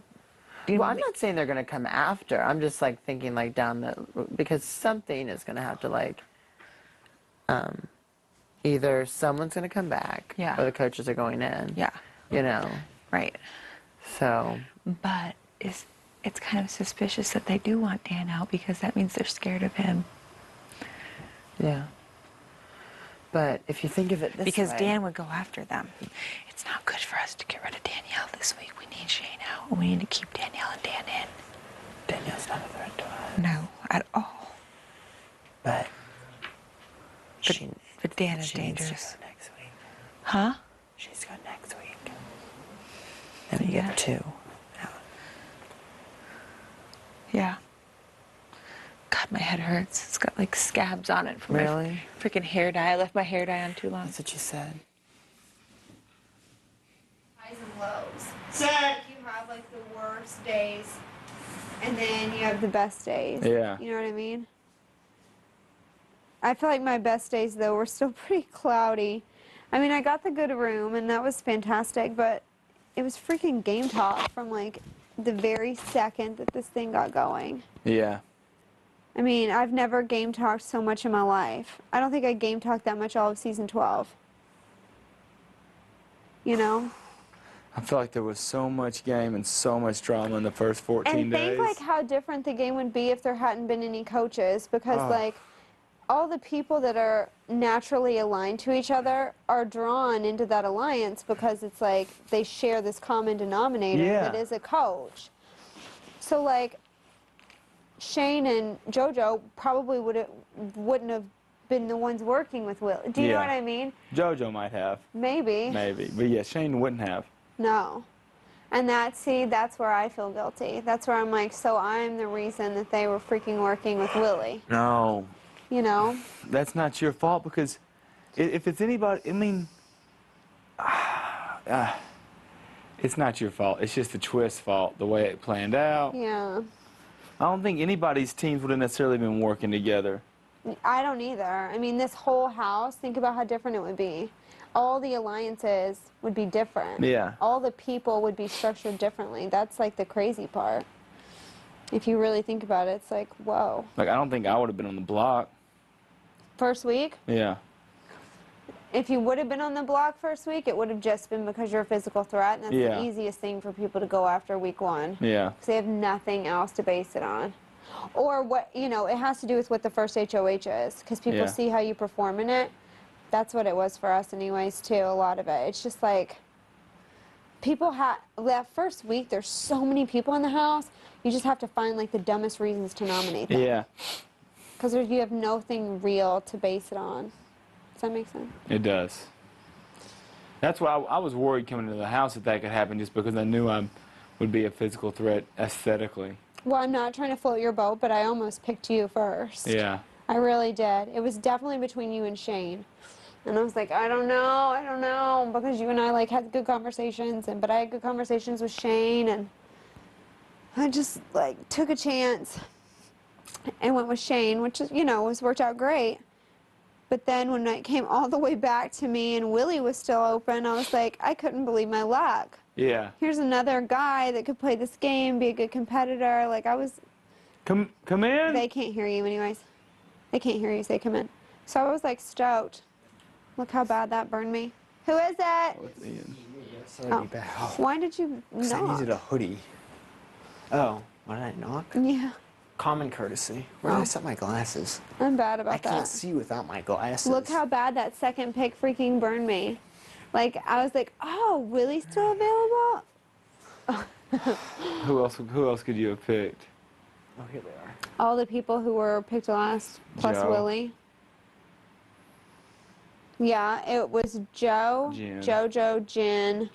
Well, I'm not saying they're going to come after. I'm just thinking because something is going to have to either someone's going to come back, or the coaches are going in. Yeah. Right. So. But it's kind of suspicious that they do want Dan out because that means they're scared of him. Yeah. But if you think of it this because way. Dan would go after them. It's not good for us to get rid of Danielle this week. We need Shane out. We need to keep Danielle and Dan in. Danielle's not a threat to us. No, at all. But Dan is dangerous. Next week. Huh? She's got next week. You get 2. Yeah. God, my head hurts. It's got like scabs on it from my freaking hair dye. I left my hair dye on too long. That's what you said. Highs and lows. So like you have like the worst days, and then you have the best days. Yeah. You know what I mean? I feel like my best days though were still pretty cloudy. I mean, I got the good room, and that was fantastic, but it was freaking game talk from like the very second that this thing got going. Yeah. I mean, I've never game talked so much in my life. I don't think I game talked that much all of season 12. You know? I feel like there was so much game and so much drama in the first 14 And days. think like how different the game would be if there hadn't been any coaches, because like all the people that are naturally aligned to each other are drawn into that alliance because it's like they share this common denominator that is a coach. So like Shane and JoJo probably wouldn't have been the ones working with Willie. Do you know what I mean? JoJo might have. Maybe. Maybe. But yeah, Shane wouldn't have. No. And that's where I feel guilty. That's where I'm like, so I'm the reason that they were freaking working with Willie. No. You know? That's not your fault, because if it's anybody, I mean, it's not your fault. It's just the twist's fault, the way it planned out. Yeah. I don't think anybody's teams would have necessarily been working together. I don't either. I mean, this whole house, think about how different it would be. All the alliances would be different. Yeah. All the people would be structured differently. That's like the crazy part. If you really think about it, it's like, whoa. Like, I don't think I would have been on the block. First week? Yeah. If you would have been on the block first week, it would have just been because you're a physical threat, and that's the easiest thing for people to go after week 1. Yeah. Because they have nothing else to base it on. Or what, you know, it has to do with what the first HOH is, because people see how you perform in it. That's what it was for us anyways, too, a lot of it. It's just like, people that first week, there's so many people in the house, you just have to find like the dumbest reasons to nominate them. Yeah. Because you have nothing real to base it on. Does that make sense? It does. That's why I was worried coming into the house that could happen, just because I knew I would be a physical threat aesthetically. Well, I'm not trying to float your boat, but I almost picked you first. Yeah. I really did. It was definitely between you and Shane. And I was like, I don't know, because you and I like had good conversations, but I had good conversations with Shane, and I just like took a chance and went with Shane, which is, you know, worked out great. But then when it came all the way back to me and Willie was still open, I was like, I couldn't believe my luck. Yeah. Here's another guy that could play this game, be a good competitor. Like, I was... Come in? They can't hear you anyways. They can't hear you say come in. So I was like stoked. Look how bad that burned me. Who is it? Oh, it's Ian. Oh. Why did you Because I knock? needed a hoodie. Oh, why did I knock? Yeah. Common courtesy. Where did I set my glasses? I'm bad about I that. can't see without my glasses. Look how bad that second pick freaking burned me. Like, I was like, oh, Willie's still available? Who else could you have picked? Oh, here they are. All the people who were picked last, plus Joe. Willie. Yeah, it was Joe, Jen. JoJo, Jen,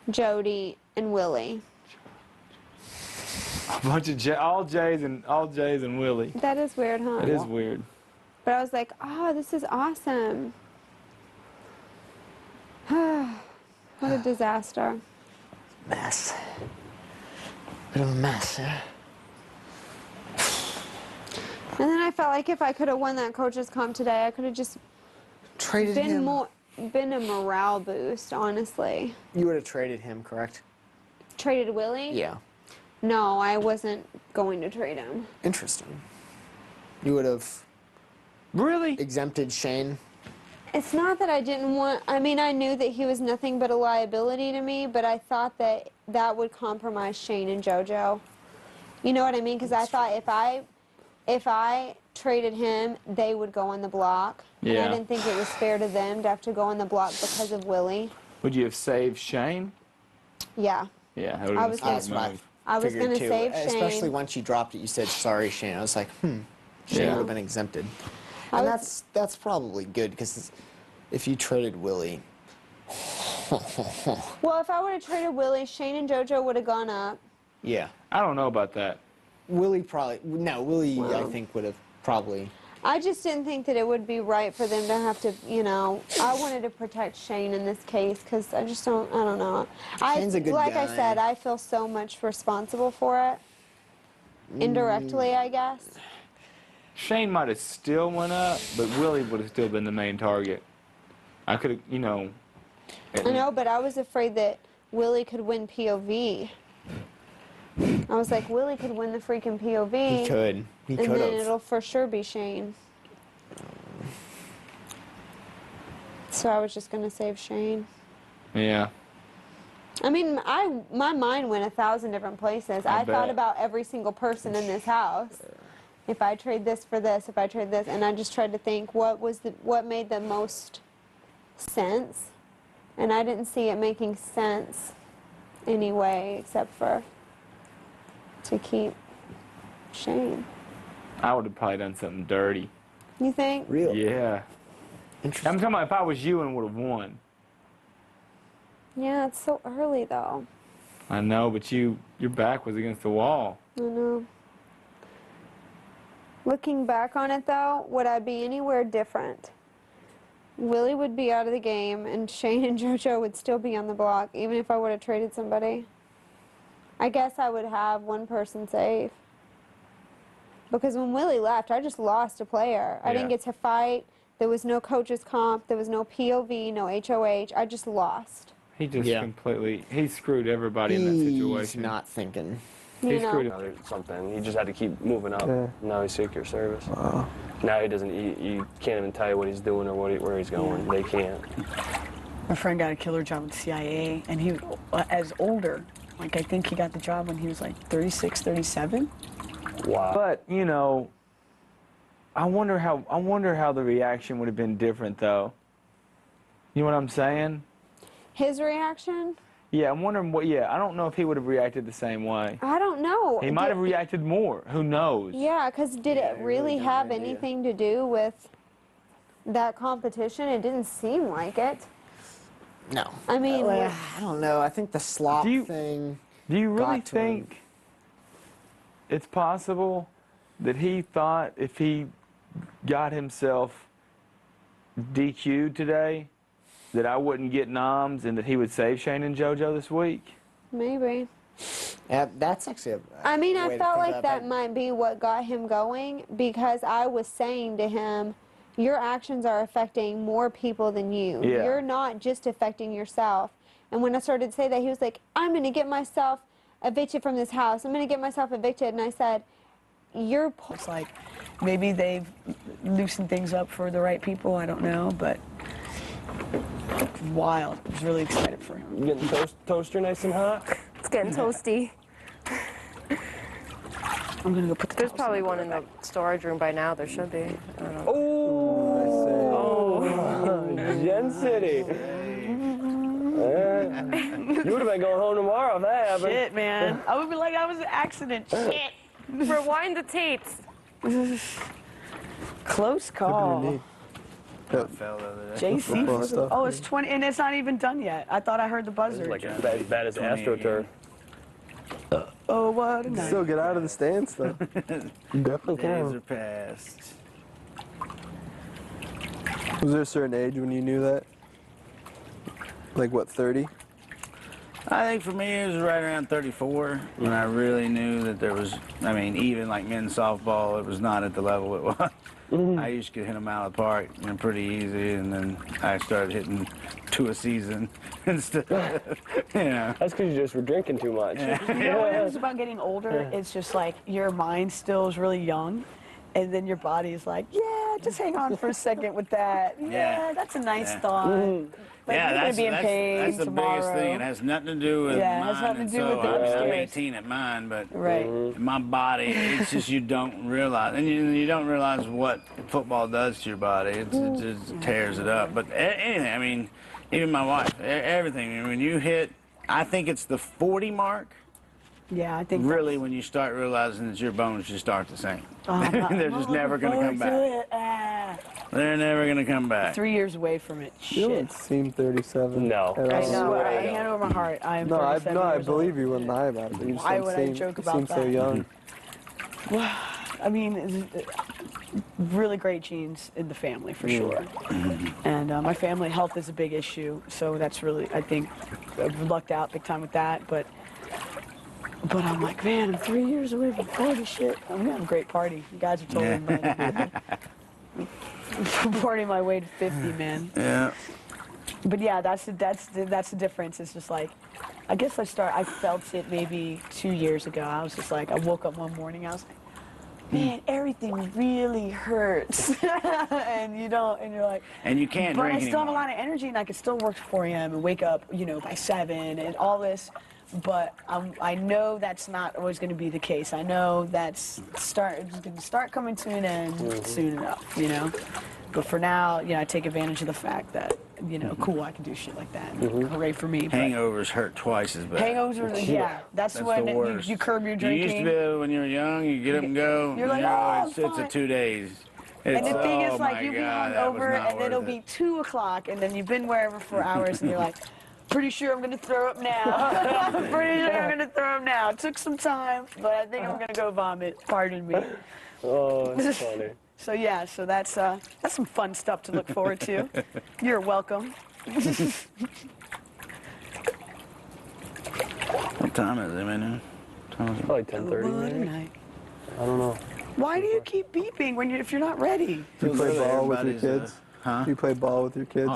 Jody, and Willie. A bunch of all J's and Willie. That is weird, huh? It is weird. But I was like, oh, this is awesome. What a disaster. Mess. Bit of a mess, yeah. And then I felt like if I could have won that coach's comp today, I could have just traded him. Been a morale boost, honestly. You would have traded him, correct? Traded Willie? Yeah. No, I wasn't going to trade him. Interesting. You would have really exempted Shane. It's not that I didn't want, I mean, I knew that he was nothing but a liability to me, but I thought that that would compromise Shane and JoJo. You know what I mean? Because I thought if I traded him, they would go on the block. And I Yeah. didn't think it was fair to them to have to go on the block because of Willie. Would you have saved Shane? Yeah. Yeah, that would I have was been a smart move. I was Figured going to too. save Shane. Especially once you dropped it, you said, sorry, Shane. I was like, Shane Yeah. would have been exempted. And that's probably good, because if you traded Willie, Well, if I would have traded Willie, Shane and JoJo would have gone up. Yeah. I don't know about that. Willie probably, no, Willie I think would have probably. I just didn't think that it would be right for them to have to, you know, I wanted to protect Shane in this case because I just don't, I don't know. Shane's a good like guy. I said, I feel so much responsible for it. Indirectly, I guess. Shane might have still went up, but Willie would have still been the main target. I could have, you know. I know, but I was afraid that Willie could win POV. I was like, Willie could win the freaking POV. He could. He could and then have. it'll for sure be Shane. So I was just going to save Shane. Yeah. I mean, my mind went 1,000 different places. I thought about every single person in this house. If I trade this for this, if I trade this, and I just tried to think what made the most sense, and I didn't see it making sense anyway, except for to keep Shane. I would have probably done something dirty. You think? Really? Yeah. Interesting. I'm talking about if I was you and would have won. Yeah, it's so early though. I know, but your back was against the wall. I know. Looking back on it though, would I be anywhere different? Willie would be out of the game and Shane and JoJo would still be on the block, even if I would have traded somebody. I guess I would have one person safe. Because when Willie left, I just lost a player. I didn't get to fight. There was no coach's comp. There was no POV, no HOH. I just lost. He just completely, he screwed everybody in that situation. He's not thinking. He screwed something. He just had to keep moving up. Yeah. Now he's Secret Service. Wow. Now he doesn't. You can't even tell you what he's doing or where he's going. They can't. My friend got a killer job with the CIA, and he, as older, like I think he got the job when he was like 36, 37. Wow. But you know, I wonder how the reaction would have been different though. You know what I'm saying? His reaction? Yeah, I'm wondering what. Yeah, I don't know if he would have reacted the same way. I don't know. He might have reacted more. Who knows? Yeah, because did it really have anything to do with that competition? It didn't seem like it. No. I mean, I don't know. I think the slop thing. Do you really got to him. think it's possible that he thought if he got himself DQ'd today, that I wouldn't get noms and that he would save Shane and JoJo this week? maybe. Yeah, that's actually I mean, way I to felt think like about that might be what got him going because I was saying to him, your actions are affecting more people than you. Yeah. You're not just affecting yourself. And when I started to say that, he was like, I'm going to get myself evicted from this house. I'm going to get myself evicted. And I said, you're... It's like maybe they've loosened things up for the right people. I don't know, but it's wild. I was really excited for him. You getting toaster nice and hot? It's getting toasty. I'm gonna go put the There's probably one in the storage room by now. There should be. I don't know. Oh, Gen City. You would have been going home tomorrow if that happened. Shit, man. I would be like, I was an accident. Shit. Rewind the tapes. Close call. JC. Stuff. Oh, it's 20, and it's not even done yet. I thought I heard the buzzer. Like as bad as AstroTurf. Oh, what a night. Still get out of the stands though. You definitely Days can. are past. Was there a certain age when you knew that? Like what, 30? I think for me it was right around 34 when I really knew that there was, I mean, even like men's softball, it was not at the level it was. I used to hit them out of the park pretty easy, and then I started hitting 2 a season instead of, you know. That's because you just were drinking too much. You know what it is about getting older? It's just like your mind still is really young, and then your body is like, yeah, just hang on for a second with that. Yeah, that's a nice thought. Like, Yeah, you're gonna be in pain that's the tomorrow. biggest thing. It has nothing to do with Yeah, it mine. has nothing and to do so with the I'm upstairs. 18 at mine, but Right. my body, it's just you don't realize, and you don't realize what football does to your body. It just tears it up. But anything, I mean, even my wife, everything. I mean, when you hit, I think it's the 40 mark. Yeah, I think Really, when you start realizing that your bones just start to sink. Oh, They're just never going to come back. They're never gonna come back. 3 years away from it. You don't seem 37. No. I swear, I hand over my heart. I am 37 I years believe old. you wouldn't lie about it. But you just Why don't would I seem, joke you about seem so that? young. Well, I mean, really great genes in the family for sure. And my family health is a big issue, so that's really, I think, I've lucked out big time with that. But I'm like, man, I'm 3 years away from 40 shit. I'm gonna have a great party. You guys are totally invited. I'm partying my way to 50, man. Yeah. But yeah, that's the difference. It's just like, I guess I felt it maybe 2 years ago. I was just like, I woke up one morning, I was like, man, everything really hurts. and you're like, and you can't but drink I still have a anymore. lot of energy, and I could still work 4 a.m. and wake up, by 7 and all this. But I know that's not always going to be the case. I know it's going to start coming to an end soon enough, But for now, I take advantage of the fact that, cool, I can do shit like that. Hooray for me. Hangovers hurt twice as bad. Hangovers, yeah. That's when the worst. you curb your drinking. You used to be able, when you were young, you get up and go. You're like, it's a 2 days. And the thing is, like, my you be God, that was hungover, not and then it'll worth be 2 o'clock, and then you've been wherever for hours, and you're like, pretty sure I'm gonna throw up now. Pretty sure I'm gonna throw up now. It took some time, but I think I'm gonna go vomit. Pardon me. Oh, that's funny. So yeah, so that's some fun stuff to look forward to. You're welcome. What time is it, man? Probably 10:30 maybe. I don't know. Why do you keep beeping if you're not ready? Do you play ball with your Everybody's, kids? huh? Do you play ball with your kids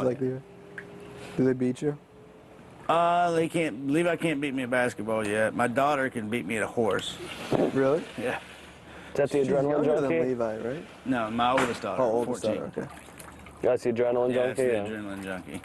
do they beat you? Levi can't beat me at basketball yet. My daughter can beat me at a horse. Really? Yeah. Is that the She's adrenaline younger junkie? than Levi, right? No, my oldest daughter. Oh, oldest 14. daughter, okay. That's the adrenaline Yeah, junkie? that's the adrenaline junkie.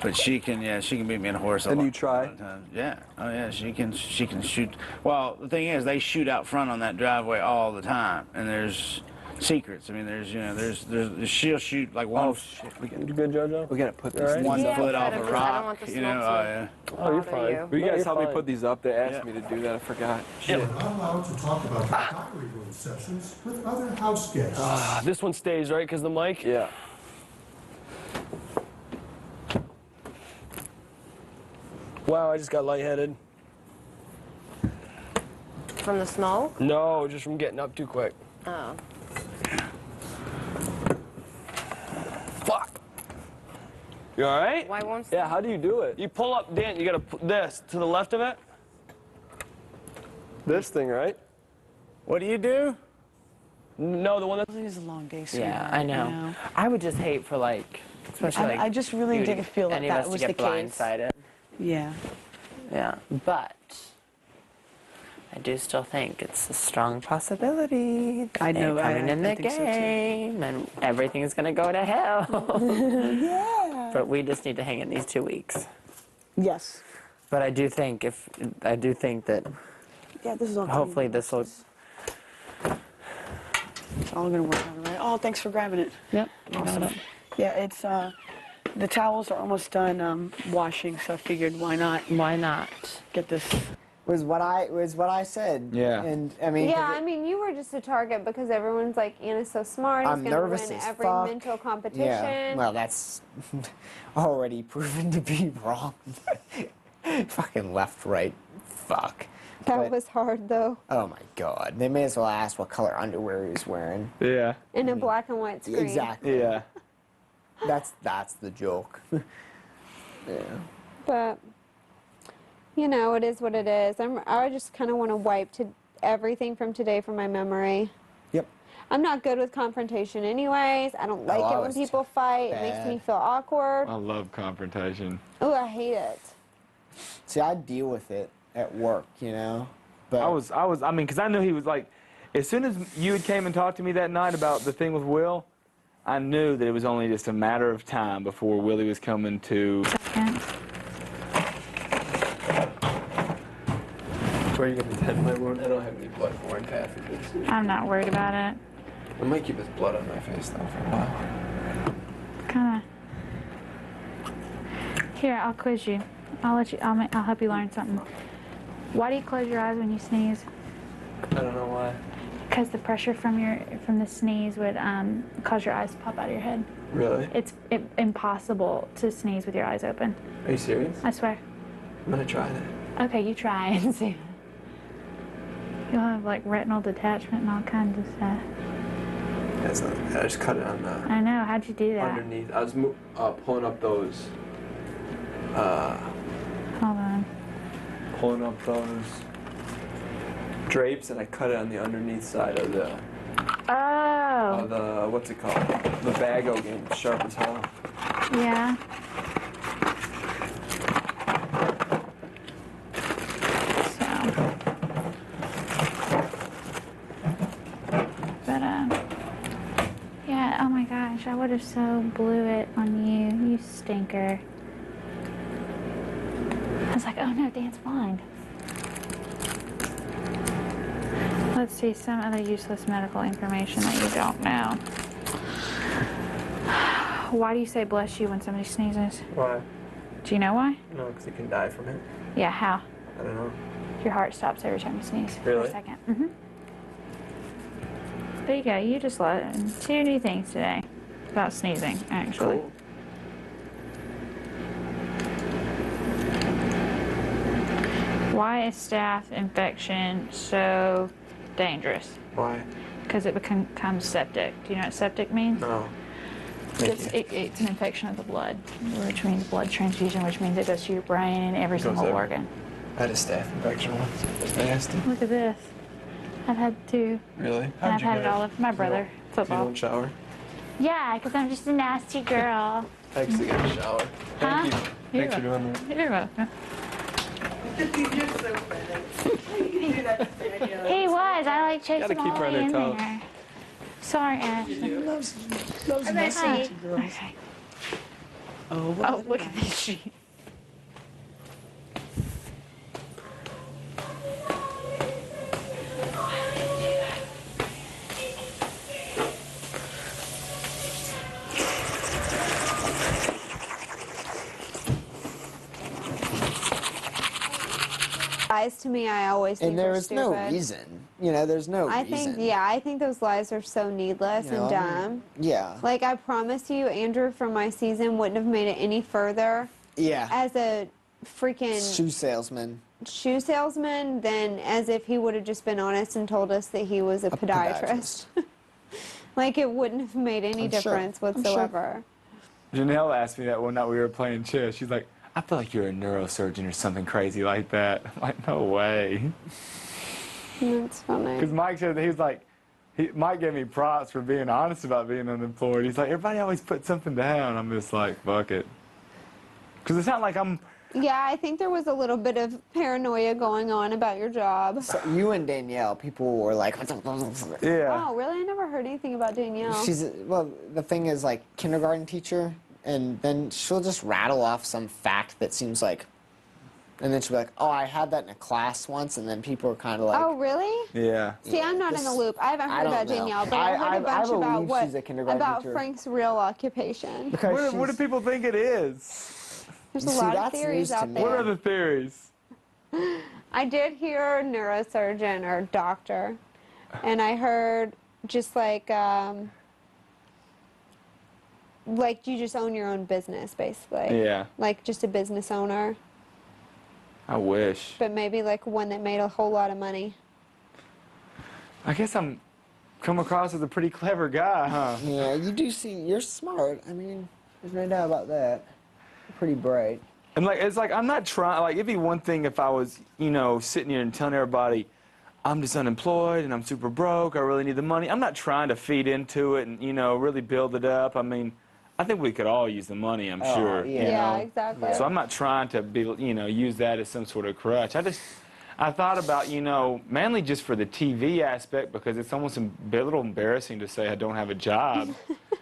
But she can beat me at a horse. And you try? lot of times. Yeah. Oh yeah, she can shoot. Well, the thing is, they shoot out front on that driveway all the time, and there's secrets. I mean, there's she'll shoot like one. Oh shit, You good, JoJo? we gotta put this. One Yeah, foot off I a don't rock. want the You know. smoke Oh to yeah. Oh, you're bother fine. you. Will you No, guys you're help me fine. put these up? They asked me to do that. I forgot. We're not allowed to talk about the diary room sessions with other house guests. This one stays, right? Because the mic? Yeah. Wow, I just got lightheaded. From the smoke? No, just from getting up too quick. Oh. Fuck. You all right? Why won't Yeah, how do you do it? You pull up, Dan, you gotta put this to the left of it. This thing, right? What do you do? No, the one that... It is a long day, Yeah, sweetheart, I know. I would just hate for especially I just really didn't feel like any of that us was to the get case. blindsided. Yeah. Yeah, but I do still think it's a strong possibility that I know, they're coming in I the think so, too. game and everything's gonna go to hell. Yeah. But we just need to hang in these 2 weeks. Yes. But I do think that Yeah, this is all. hopefully this will. It's all gonna work out, right? Oh, thanks for grabbing it. Yep. Awesome. Yeah, it's the towels are almost done washing, so I figured why not? Why not get this? Was what I said. Yeah. And I mean. Yeah, I mean, you were just a target because everyone's like, Anna's so smart. He's I'm going to nervous win as every fuck. mental competition. Yeah. Well, that's already proven to be wrong. Fucking left, right, fuck. That was hard, though. Oh my god. They may as well ask what color underwear he was wearing. Yeah. In a black and white screen. Exactly. Yeah. That's the joke. Yeah. But, it is what it is. I just kind of want to wipe everything from today from my memory. Yep. I'm not good with confrontation anyways. I don't like it when people fight. It makes me feel awkward. I love confrontation. Oh, I hate it. See, I deal with it at work, But I mean, because I knew he was like, as soon as you had came and talked to me that night about the thing with Will, I knew that it was only just a matter of time before Willie was coming to. Where are you getting the headbutting wound? I don't have any blood pouring passages. I'm not worried about it. I might keep his blood on my face though for a while. Kind of. Here, I'll quiz you. I'll help you learn something. Why do you close your eyes when you sneeze? I don't know why. Because the pressure from the sneeze would cause your eyes to pop out of your head. Really? It's impossible to sneeze with your eyes open. Are you serious? I swear. I'm gonna try that. Okay, you try and see. You'll have like retinal detachment and all kinds of stuff. That's not. I just cut it on the. I know. How'd you do that? Underneath. I was pulling up those. Hold on. Pulling up those drapes, and I cut it on the underneath side of the. Oh. Of the what's it called? The bago game, sharp as hell. Yeah. Yeah, oh my gosh, I would have so blew it on you, you stinker. I was like, oh no, Dan's blind. Let's see, some other useless medical information that you don't know. Why do you say bless you when somebody sneezes? Why? Do you know why? No, because you can die from it. Yeah, how? I don't know. Your heart stops every time you sneeze. For Really? a second. Mm-hmm. There you go. You just learned 2 new things today about sneezing, actually. Cool. Why is staph infection so dangerous? Why? Because it becomes septic. Do you know what septic means? No. It's an infection of the blood, which means blood transfusion, which means it goes to your brain and every single organ. I had a staph infection once. It was nasty. Look at this. I've had 2. Really? And I've had it all of my brother. You Football. don't shower? Yeah, because I'm just a nasty girl. I actually got a shower. Huh? Thank you. Thanks for doing that. You're welcome. You're so funny. You do that to Danielle. He was. I like chased Gotta him keep all her on the way her in toes. there. Sorry, Ashley. Loves I bet messy she- girls. Okay. Oh, look at this sheet. Lies to me, I always think And there are is no stupid. reason. You know, there's no I reason. think, yeah, I think those lies are so needless You know, and I mean, dumb. yeah. Like, I promise you, Andrew from my season wouldn't have made it any further Yeah. as a freaking Shoe salesman. shoe salesman than as if he would have just been honest and told us that he was a podiatrist. Like, it wouldn't have made any I'm sure. difference I'm sure. whatsoever. Janelle asked me that one night we were playing chess. She's like, I feel like you're a neurosurgeon or something crazy like that. I'm like, no way. That's funny. Because Mike said that he was like, Mike gave me props for being honest about being unemployed. He's like, everybody always puts something down. I'm just like, fuck it. Because it's not like I'm. Yeah, I think there was a little bit of paranoia going on about your job. So you and Danielle, people were like, yeah. Oh, really? I never heard anything about Danielle. Well, the thing is, like, kindergarten teacher, and then she'll just rattle off some fact that seems like, and then she'll be like, oh, I had that in a class once, and then people are kind of like, Oh, really? Yeah. See, I'm not in the loop. I haven't I heard don't about know. Danielle, but I heard a bunch about believe she's a kindergarten about teacher. Frank's real occupation. What do people think it is? There's a lot of theories out there. What are the theories? I did hear neurosurgeon or doctor, and I heard just like you just own your own business, basically. Yeah. Like just a business owner, I wish. but maybe like one that made a whole lot of money. I guess I'm come across as a pretty clever guy, huh? Yeah, you do seem, you're smart. I mean, there's no doubt about that. You're pretty bright. And like, it's like, I'm not trying, like, it'd be one thing if I was, you know, sitting here and telling everybody, I'm just unemployed and I'm super broke, I really need the money. I'm not trying to feed into it and, you know, really build it up. I mean, I think we could all use the money, I'm sure. yeah. you Yeah, know? exactly. So I'm not trying to be, you know, use that as some sort of crutch. I thought about, you know, mainly just for the TV aspect, because it's almost a little embarrassing to say I don't have a job,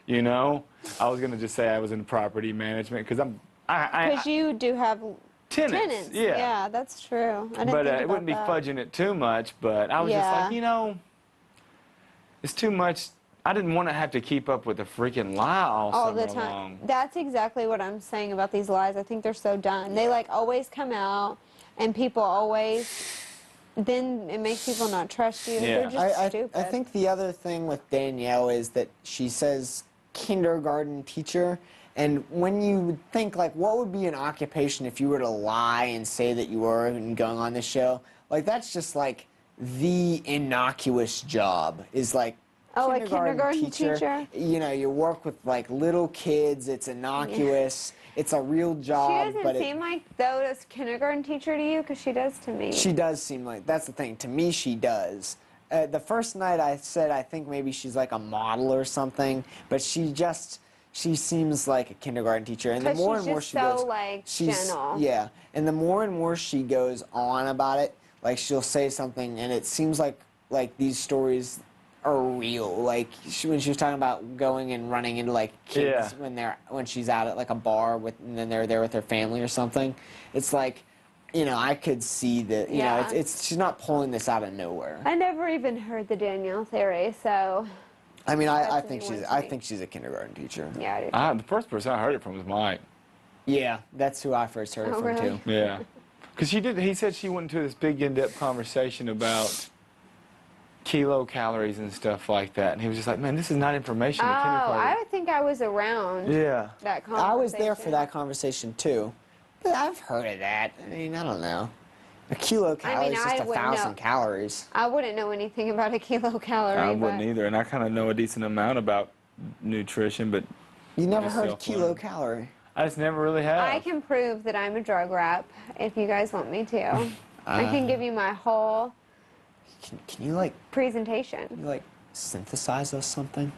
you know? I was going to just say I was in property management, because Because you do have tenants. Yeah. Yeah, that's true. I didn't But think it about wouldn't be that. fudging it too much, but I was just Yeah. like, you know, it's too much. I didn't want to have to keep up with a freaking lie all the summer time. long. That's exactly what I'm saying about these lies. I think they're so dumb. They like always come out, and people always then it makes people not trust you. Yeah. They're just stupid. I think the other thing with Danielle is that she says kindergarten teacher, and when you think, like, what would be an occupation if you were to lie and say that you were and going on this show? Like, that's just, like, the innocuous job is, like, kindergarten teacher. You know, you work with, like, little kids. It's innocuous. It's a real job. She doesn't seem like, though, a kindergarten teacher to you, because she does to me. She does seem like, that's the thing. To me, she does. The first night I said I think maybe she's like a model or something, but she seems like a kindergarten teacher. And the more and more she goes, like, she's gentle. Yeah, and the more and more she goes on about it, like she'll say something, and it seems like these stories are real. Like when she was talking about going and running into like kids when she's out at like a bar and then they're there with their family or something. It's like, you know, I could see that. You know, she's not pulling this out of nowhere. I never even heard the Danielle theory, so. I mean, I think she's a kindergarten teacher. Yeah, I do. The first person I heard it from was Mike. Yeah, that's who I first heard it from too. Yeah, because he said she went into this big in-depth conversation about kilocalories and stuff like that, and he was just like, man, this is not information. Oh, I think I was around. Yeah. That conversation. I was there for that conversation too. But I've heard of that. I mean, I don't know. A kilocalorie is just 1,000 calories. I wouldn't know anything about a kilocalorie. I wouldn't either, and I kind of know a decent amount about nutrition, but you never heard of kilocalorie? I just never really have. I can prove that I'm a drug rep if you guys want me to. I can give you my whole. Can you like presentation? Can you like synthesize us something?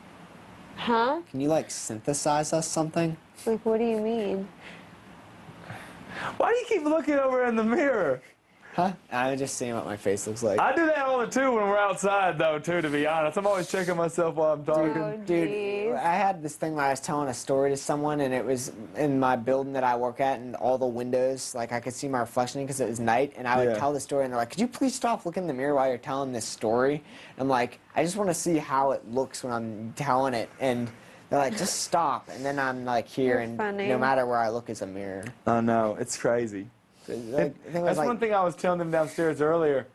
Huh? Can you like synthesize us something? Like, what do you mean? Why do you keep looking over in the mirror? Huh? I'm just seeing what my face looks like. I do that all the too when we're outside, though, too, to be honest. I'm always checking myself while I'm talking. Dude, I had this thing where I was telling a story to someone, and it was in my building that I work at, and all the windows, like, I could see my reflection because it was night, and I would tell the story, and they're like, could you please stop looking in the mirror while you're telling this story? And I'm like, I just want to see how it looks when I'm telling it, and they're like, just stop. And then I'm, like, here, and no matter where I look is a mirror. I know. It's crazy. That's one thing I was telling them downstairs earlier.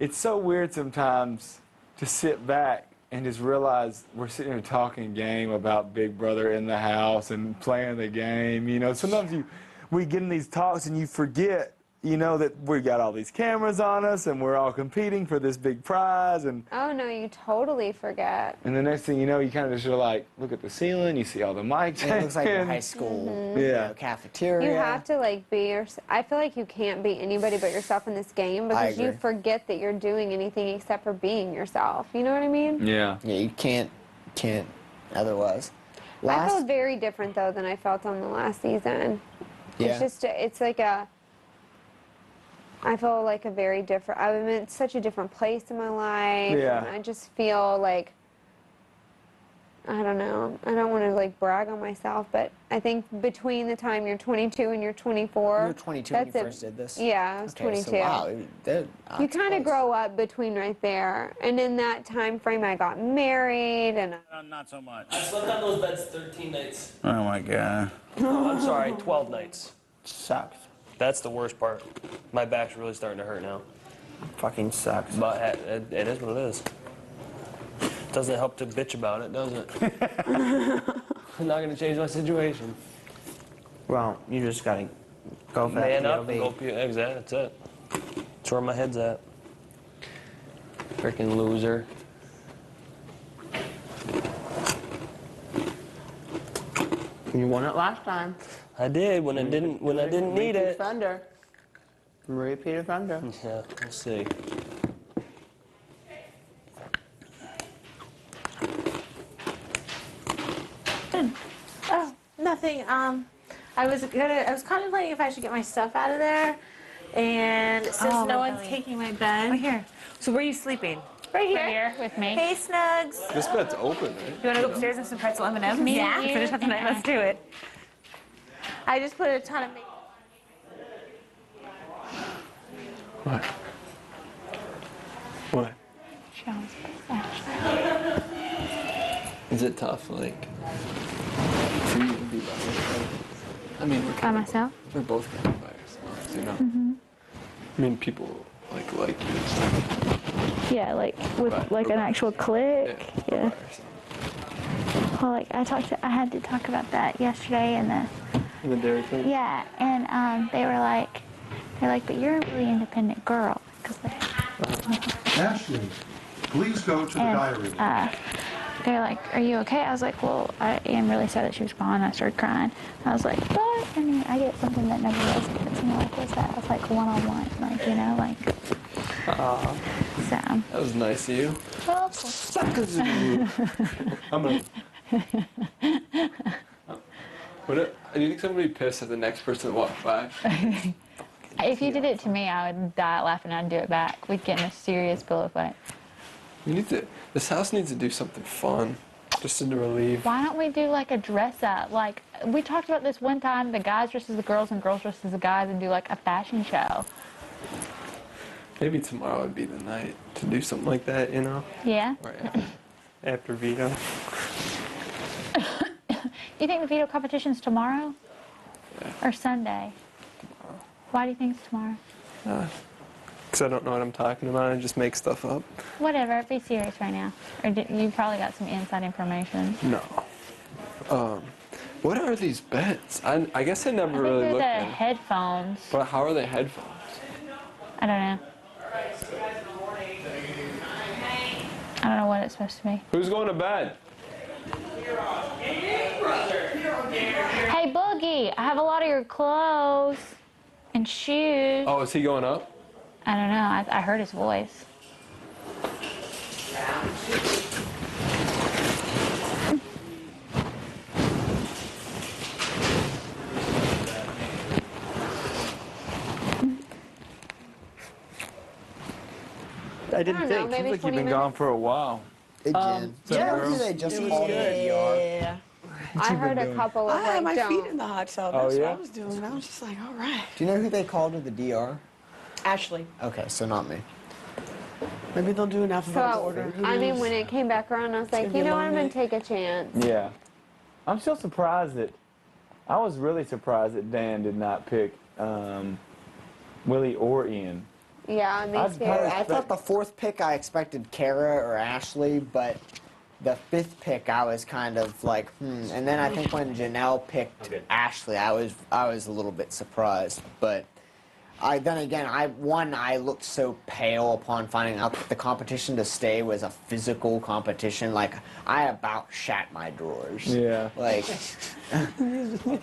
It's so weird sometimes to sit back and just realize we're sitting here talking game about Big Brother in the house and playing the game. You know, sometimes we get in these talks and you forget, you know, that we got all these cameras on us and we're all competing for this big prize. And oh no, you totally forget. And the next thing you know, you kind of just like look at the ceiling, you see all the mics. And it looks like a high school cafeteria. You have to like be yourself. I feel like you can't be anybody but yourself in this game because you forget that you're doing anything except for being yourself. You know what I mean? Yeah. Yeah, you can't otherwise. I felt very different though than I felt on the last season. Yeah. It's like I feel like a very different, I'm in such a different place in my life. Yeah. And I just feel like, I don't know, I don't want to like brag on myself, but I think between the time you're 22 and you're 24. You were 22 when you first did this? Yeah, I was 22. So, wow, you kind of grow up between right there. And in that time frame, I got married and... Not so much. I slept on those beds 13 nights. Oh my God. Oh, I'm sorry, 12 nights. Sucks. That's the worst part. My back's really starting to hurt now. Fucking sucks. But it is what it is. Doesn't help to bitch about it, does it? I'm not going to change my situation. Well, you just got to go for Man that up and go exactly, that's it. That's where my head's at. Freaking loser. You won it last time. I did when I didn't need it. Offender. Repeat offender. Yeah, we'll see. Oh, nothing. I was contemplating if I should get my stuff out of there, and since no one's taking my bed. Right here. So where are you sleeping? Right here. Right here with me. Hey, Snugs. This bed's open, right? You want to go upstairs and some pretzel M&Ms? Yeah. Finish up the night. Let's do it. I just put a ton of makeup. What? What? Is it tough, like, for you to be by yourself? I mean, By myself? we're both kind of by ourselves, you know? Mm-hmm. I mean, people like you. Yeah, like with like an actual click. Yeah. Well, like I had to talk about that yesterday, and The dairy thing? yeah, and they're like, but you're a really independent girl, Ashley, please go to the diary room. They're like, are you okay? I was like, well, I am really sad that she was gone. I started crying. I was like, but I mean, I get something that nobody else gets. And like, what's that? It's like one-on-one, like, you know, like. So. That was nice of you. Well, Suckers of you. I'm gonna. Do you think somebody would be pissed at the next person that walks by? If you did it to me, I would die laughing and I'd do it back. We'd get in a serious pillow fight. This house needs to do something fun, just to relieve. Why don't we do like a dress up? Like, we talked about this one time, the guys dress as the girls and girls dress as the guys, and do like a fashion show. Maybe tomorrow would be the night to do something like that, you know? Yeah? Right after veto. You think the veto competition's tomorrow? Yeah. Or Sunday? Tomorrow. Why do you think it's tomorrow? Because I don't know what I'm talking about. I just make stuff up. Whatever, be serious right now. Or you probably got some inside information. No. What are these beds? I guess I never really They're looked the at them. headphones. But how are they headphones? I don't know. I don't know what it's supposed to be. Who's going to bed? Hey, Boogie, I have a lot of your clothes and shoes. Oh, is he going up? I don't know. I heard his voice. I didn't think. Seems like you've been gone for a while. Hey, Jen. They just called it Yeah. I heard a couple of I had my don't. feet in the hot tub. Oh, That's yeah? what I was doing. I was just like, all right. Do you know who they called to the DR? Ashley. Okay, so not me. Maybe they'll do enough of us So, order. Who I mean, knows? when it came back around, I was like, gonna be you a know what, long I'm going night. to take a chance. Yeah. I'm still surprised that, I was really surprised that Dan did not pick Willie or Ian. Yeah, me too. I thought the fourth pick I expected Kara or Ashley, but the fifth pick I was kind of like, And then I think when Janelle picked Ashley, I was a little bit surprised. But I looked so pale upon finding out that the competition to stay was a physical competition. Like, I about shat my drawers. Yeah. Like,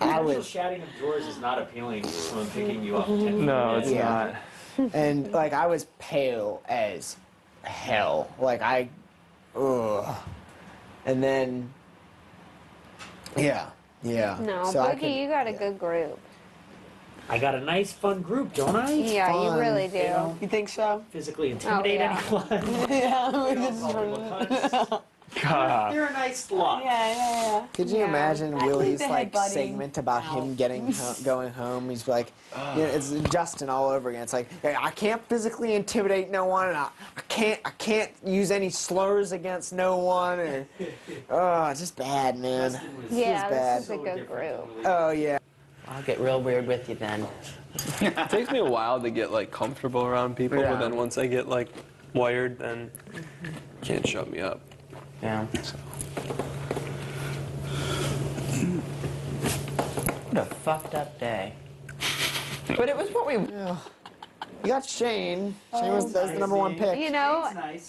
I was. Shatting of drawers is not appealing to someone picking you up. 10 No, it's not. And like I was pale as hell. Like and then yeah. No, So Boogie, you got a good group. I got a nice, fun group, don't I? Yeah, you really do. You think so? Physically intimidate yeah. anyone. Yeah, this is God. You're a nice lot. Yeah. Could you imagine I Willie's think the like headbutting segment about him going home? He's like, it's Justin all over again. It's like, I can't physically intimidate no one, and I can't use any slurs against no one, and it's just bad, man. Yeah, bad. this is a good group. Oh yeah. I'll get real weird with you then. It takes me a while to get like comfortable around people, Yeah. but then once I get like wired, then you can't shut me up. Yeah. What a fucked up day. But it was what we. You got Shane. Shane was the number one pick. You know,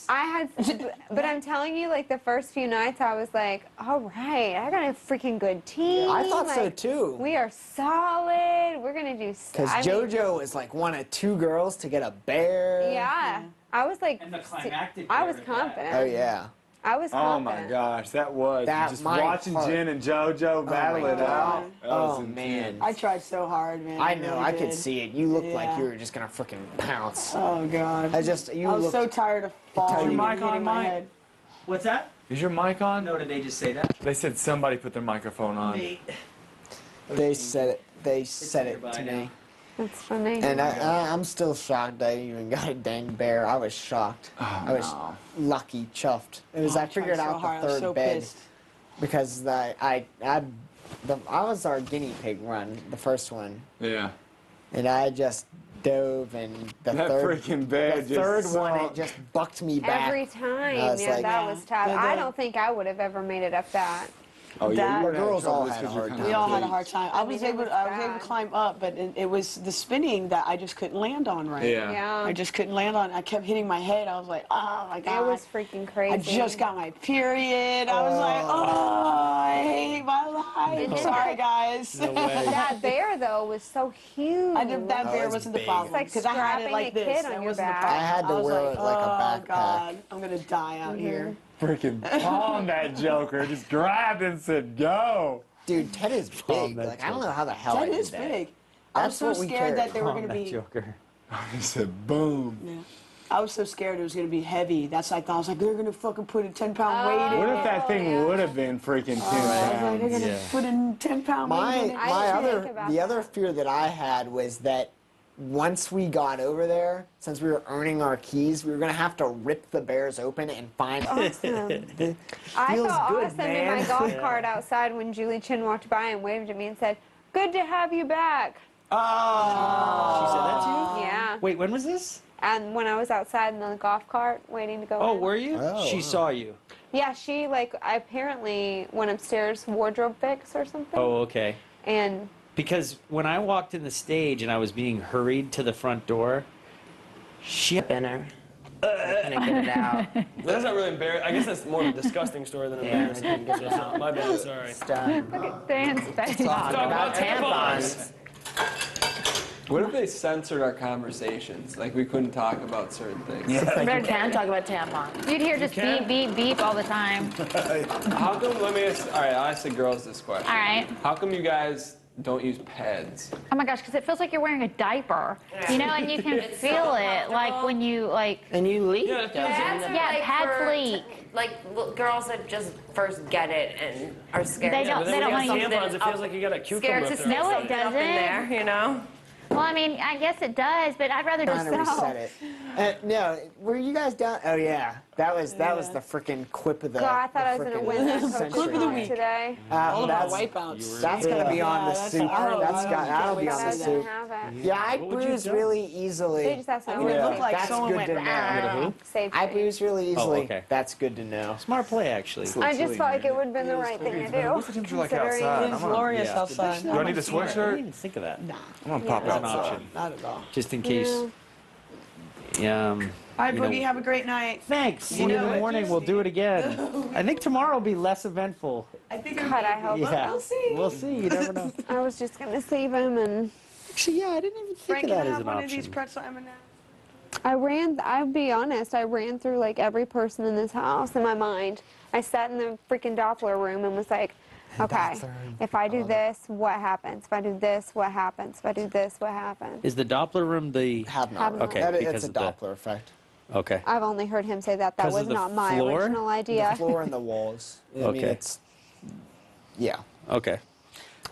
I had, but I'm telling you, like the first few nights, I was like, all right, I got a freaking good team. I thought so like, too. We are solid. We're gonna do. Because JoJo is like one of two girls to get a bear. Yeah, I was like, And the climactic I was bear at confident. Oh yeah. I was Oh confident. my gosh, that was That just my watching heart. Jen and JoJo battle my it out. That was Oh man. I tried so hard, man. I know. really I could did. see it. You looked like Yeah. you were just gonna freaking pounce. Oh god. I just you I was looked. so tired of Tell falling your and mic on, hitting my Mike. head. What's that? Is your mic on? No, did they just say that? They said somebody put their microphone on. They said it. They said it goodbye to now. me. That's funny. And I'm still shocked I even got a dang bear. I was shocked. I was lucky, chuffed. It was Oh, I figured tried so out hard. I the was third so bed pissed. because I was our guinea pig run, the first one, Yeah. and I just dove, and the That third, freaking bed the just third one, sunk. it just bucked me back. Every time, I was yeah, like- that was tough. The- I don't think I would have ever made it up that. Oh, yeah, That- you would have girls trouble all just had a 'cause you're hard kinda We all had a big. hard time. I was able to climb up, but it was the spinning that I just couldn't land on right. Yeah. Yeah. I just couldn't land on. I kept hitting my head. I was like, oh my god. It was freaking crazy. I just got my period. I was like, oh, I hate my life. Sorry, guys. That bear though was so huge. That bear it's wasn't the big. problem It's like because I had it strapping like a this. kid on That your wasn't the back. problem. I had to was wear like, it like a oh backpack. god, I'm gonna die out here. Freaking palm that joker. Just grabbed and said, go. Dude, Ted is big. Like, I don't know how the hell I That did is that. big. I was That's so what we scared that carry. they were gonna that be. Joker. He said, boom. Yeah. I was so scared it was gonna be heavy. That's like I was like, they're gonna fucking put a 10-pound weight in What it. if that thing would have been freaking 10 I was like, they're pounds? gonna put a 10-pound weight in it. The other fear that I had was that once we got over there, since we were earning our keys, we were gonna have to rip the bears open and find. Awesome. It I feels felt good, awesome man. in my golf cart outside when Julie Chin walked by and waved at me and said, "Good to have you back." She said that to you? Yeah. Wait, when was this? And when I was outside in the golf cart waiting to go. Oh, in. were you? She saw you. Yeah, she I apparently went upstairs wardrobe fix or something. Oh, okay. And Because when I walked in the stage and I was being hurried to the front door, she Spinner. Couldn't get it out. That's not really embarrassing. I guess that's more of a disgusting story than embarrassing. My bad, sorry. look at Dan's face. Talk about tampons. What if they censored our conversations? Like we couldn't talk about certain things. You can talk about tampons. You'd hear just beep, beep, beep all the time. How come, let me ask, all right, I'll ask the girls this question. All right. How come you guys don't use pads? Oh my gosh, because it feels like you're wearing a diaper. You know, and you can feel it, like when you, like... And you leak. Yeah, pads leak. Like girls that just first get it and are scared. They don't want to use tampons, it feels like you got a cucumber Scared to up stick there. No, it something up in there, doesn't. you know? Well, I mean, I guess it does, but I'd rather just Trying to reset it. No, were you guys down? Oh yeah, that was the freaking quip of the. God, I thought the I was gonna frickin' win that century. Clip of the week today. All of our That's wipeouts. that's gonna be on the soup. That'll be on the I soup. have it. Yeah, I What would you bruise do? really They easily. just asked me I mean, it looked like That's someone good went. to know. Save I me. bruise really easily. okay. That's good to know. Smart play, actually. I just felt like it would have been the right thing to do. What's the temperature like considering- outside? It's glorious outside. Do I need a I sweatshirt? didn't even think of that. I'm gonna pop As an outside. option, Not at all. just in case. All right, you know- Boogie, have a great night. Thanks. See you in the morning. We'll do it again. I think tomorrow will be less eventful. I think God, I hope. Yeah, We'll see. We'll see. You never know. I was just gonna save him, and Actually, yeah, I didn't even think Frank, of can I that as have an one of these option. pretzel M&Ms? I'll be honest, I ran through like every person in this house in my mind. I sat in the freaking Doppler room and was like, okay, if I do this, what happens? If I do this, what happens? If I do this, what happens? Is the Doppler room the? Have not. Have not. Okay, It's because a of the. Doppler effect. Okay. I've only heard him say that. That 'Cause of was the not my floor? original idea. The floor and the walls. I mean, Okay. it's. Yeah. Okay.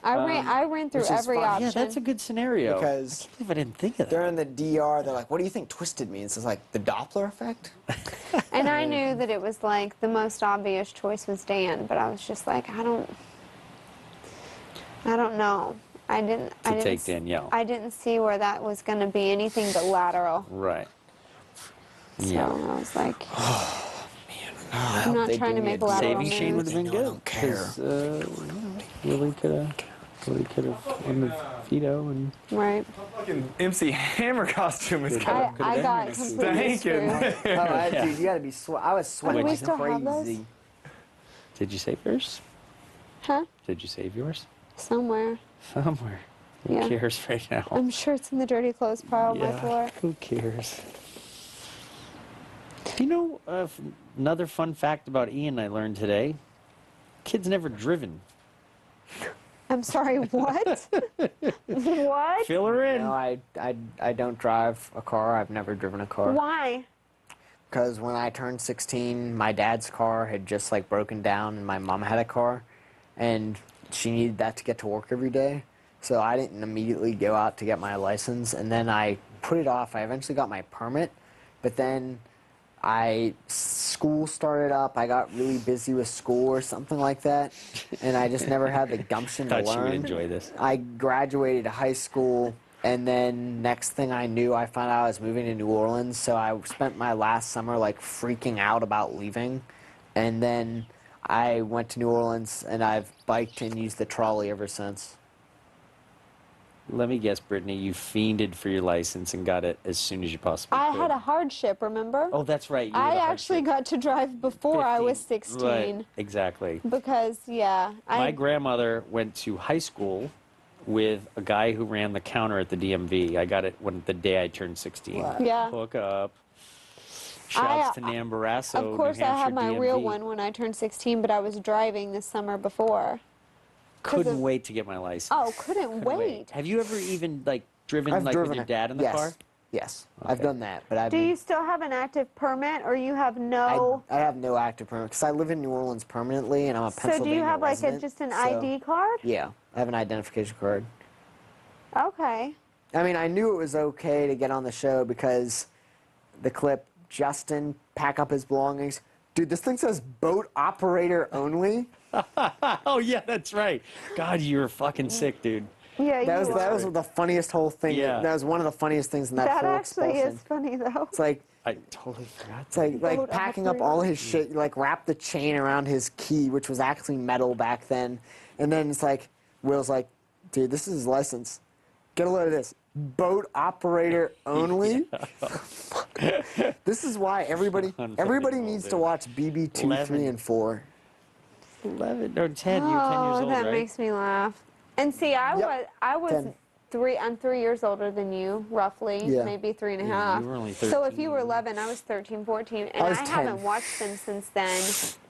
I ran through Which is every fine. option. Yeah, that's a good scenario. Because I can't believe I didn't think of that. they're in the DR, they're like, what do you think twisted means? It's like the Doppler effect? And I knew that it was like the most obvious choice was Dan, but I was just like, I don't know. I didn't take Danielle. I didn't see where that was going to be anything but lateral. Right. So Yeah. I was like, I'm hope not they trying to give me make a lateral Saving Shane would moves. have been I good. don't care. 'Cause, Willie could have won the veto and. Right. Fucking MC Hammer costume is kind of I got completely stinking. screwed. Dude, you gotta be I was sweating we like still have those? crazy. Did you save yours? Huh? Did you save yours? Somewhere. Somewhere. Who Yeah. cares right now? I'm sure it's in the dirty clothes pile on my floor. Who cares? You know, another fun fact about Ian I learned today. Kid's never driven. I'm sorry, what? What? Fill her in. No, I don't drive a car. I've never driven a car. Why? Because when I turned 16, my dad's car had just like broken down, and my mom had a car, and she needed that to get to work every day. So I didn't immediately go out to get my license, and then I put it off. I eventually got my permit, but then school started up. I got really busy with school or something like that, and I just never had the gumption to Thought learn. you would enjoy this. I graduated high school, And then next thing I knew, I found out I was moving to New Orleans. So I spent my last summer like freaking out about leaving. And then I went to New Orleans and I've biked and used the trolley ever since. Let me guess, Brittany, you fiended for your license and got it as soon as you possibly I could. had a hardship, remember? Oh, that's right. You I actually got to drive before I was 16. Right, exactly. Because, yeah. My grandmother went to high school with a guy who ran the counter at the DMV. I got it the day I turned 16. Wow. Yeah. Hook up. Shouts to Nan Barrasso, Of course, New I Hampshire had my DMV. real one when I turned 16, but I was driving this summer before. Couldn't wait to get my license. Oh, couldn't wait. Have you ever even driven I've with driven your it. dad in the Yes. car? Yes, I've done that, but I've Do you still have an active permit, or you have no? I have no active permit because I live in New Orleans permanently, and I'm a So Pennsylvania do you have like resident, just an so- ID card? Yeah, I have an identification card. Okay. I mean, I knew it was okay to get on the show because the clip, Justin, pack up his belongings. Dude, this thing says boat operator only. Oh, yeah, that's right. God, you were fucking sick, dude. Yeah, that was the funniest whole thing. Yeah. That was one of the funniest things in that That whole actually expulsion. is funny though. It's like I totally forgot. It's like Boat packing up all his shit. You like wrap the chain around his key, which was actually metal back then, and then it's like Will's like, dude, this is his license. Get a load of this. Boat operator only. This is why everybody needs to watch BB 2, 3, and 4. 11 or 10. Oh, You're 10 years old, that right? makes me laugh. And see, I was 10. I'm 3 years older than you, roughly, Yeah. maybe 3.5. Yeah, you were only So if you were 11, I was 13, 14, and I was I 10. haven't watched them since then.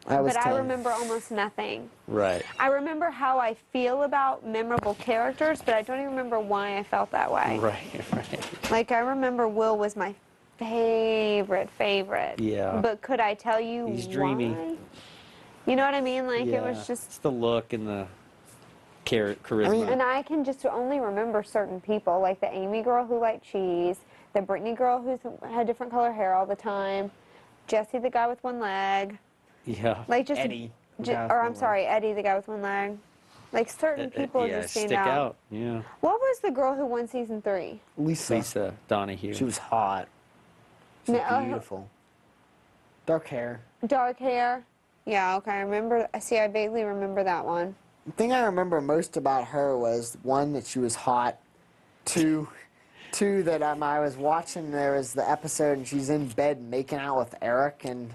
I was but 10. I remember almost nothing. Right. I remember how I feel about memorable characters, but I don't even remember why I felt that way. Right. Like, I remember Will was my favorite. Yeah. But could I tell you He's dreamy. why? You know what I mean? Like, Yeah. it was just... It's the look and the charisma. And I can just only remember certain people, like the Amy girl who liked cheese, the Britney girl who had different color hair all the time, Jesse the guy with one leg. Yeah. Like just Eddie. Eddie the guy with one leg. Like certain people yeah, just stand stick out. out. Yeah. What was the girl who won season 3? Lisa Donahue. She was hot. She was No, beautiful. Dark hair. Dark hair. Yeah, okay. I remember. See, I vaguely remember that one. The thing I remember most about her was, one, that she was hot. Two, that I was watching, there was the episode and she's in bed making out with Eric, and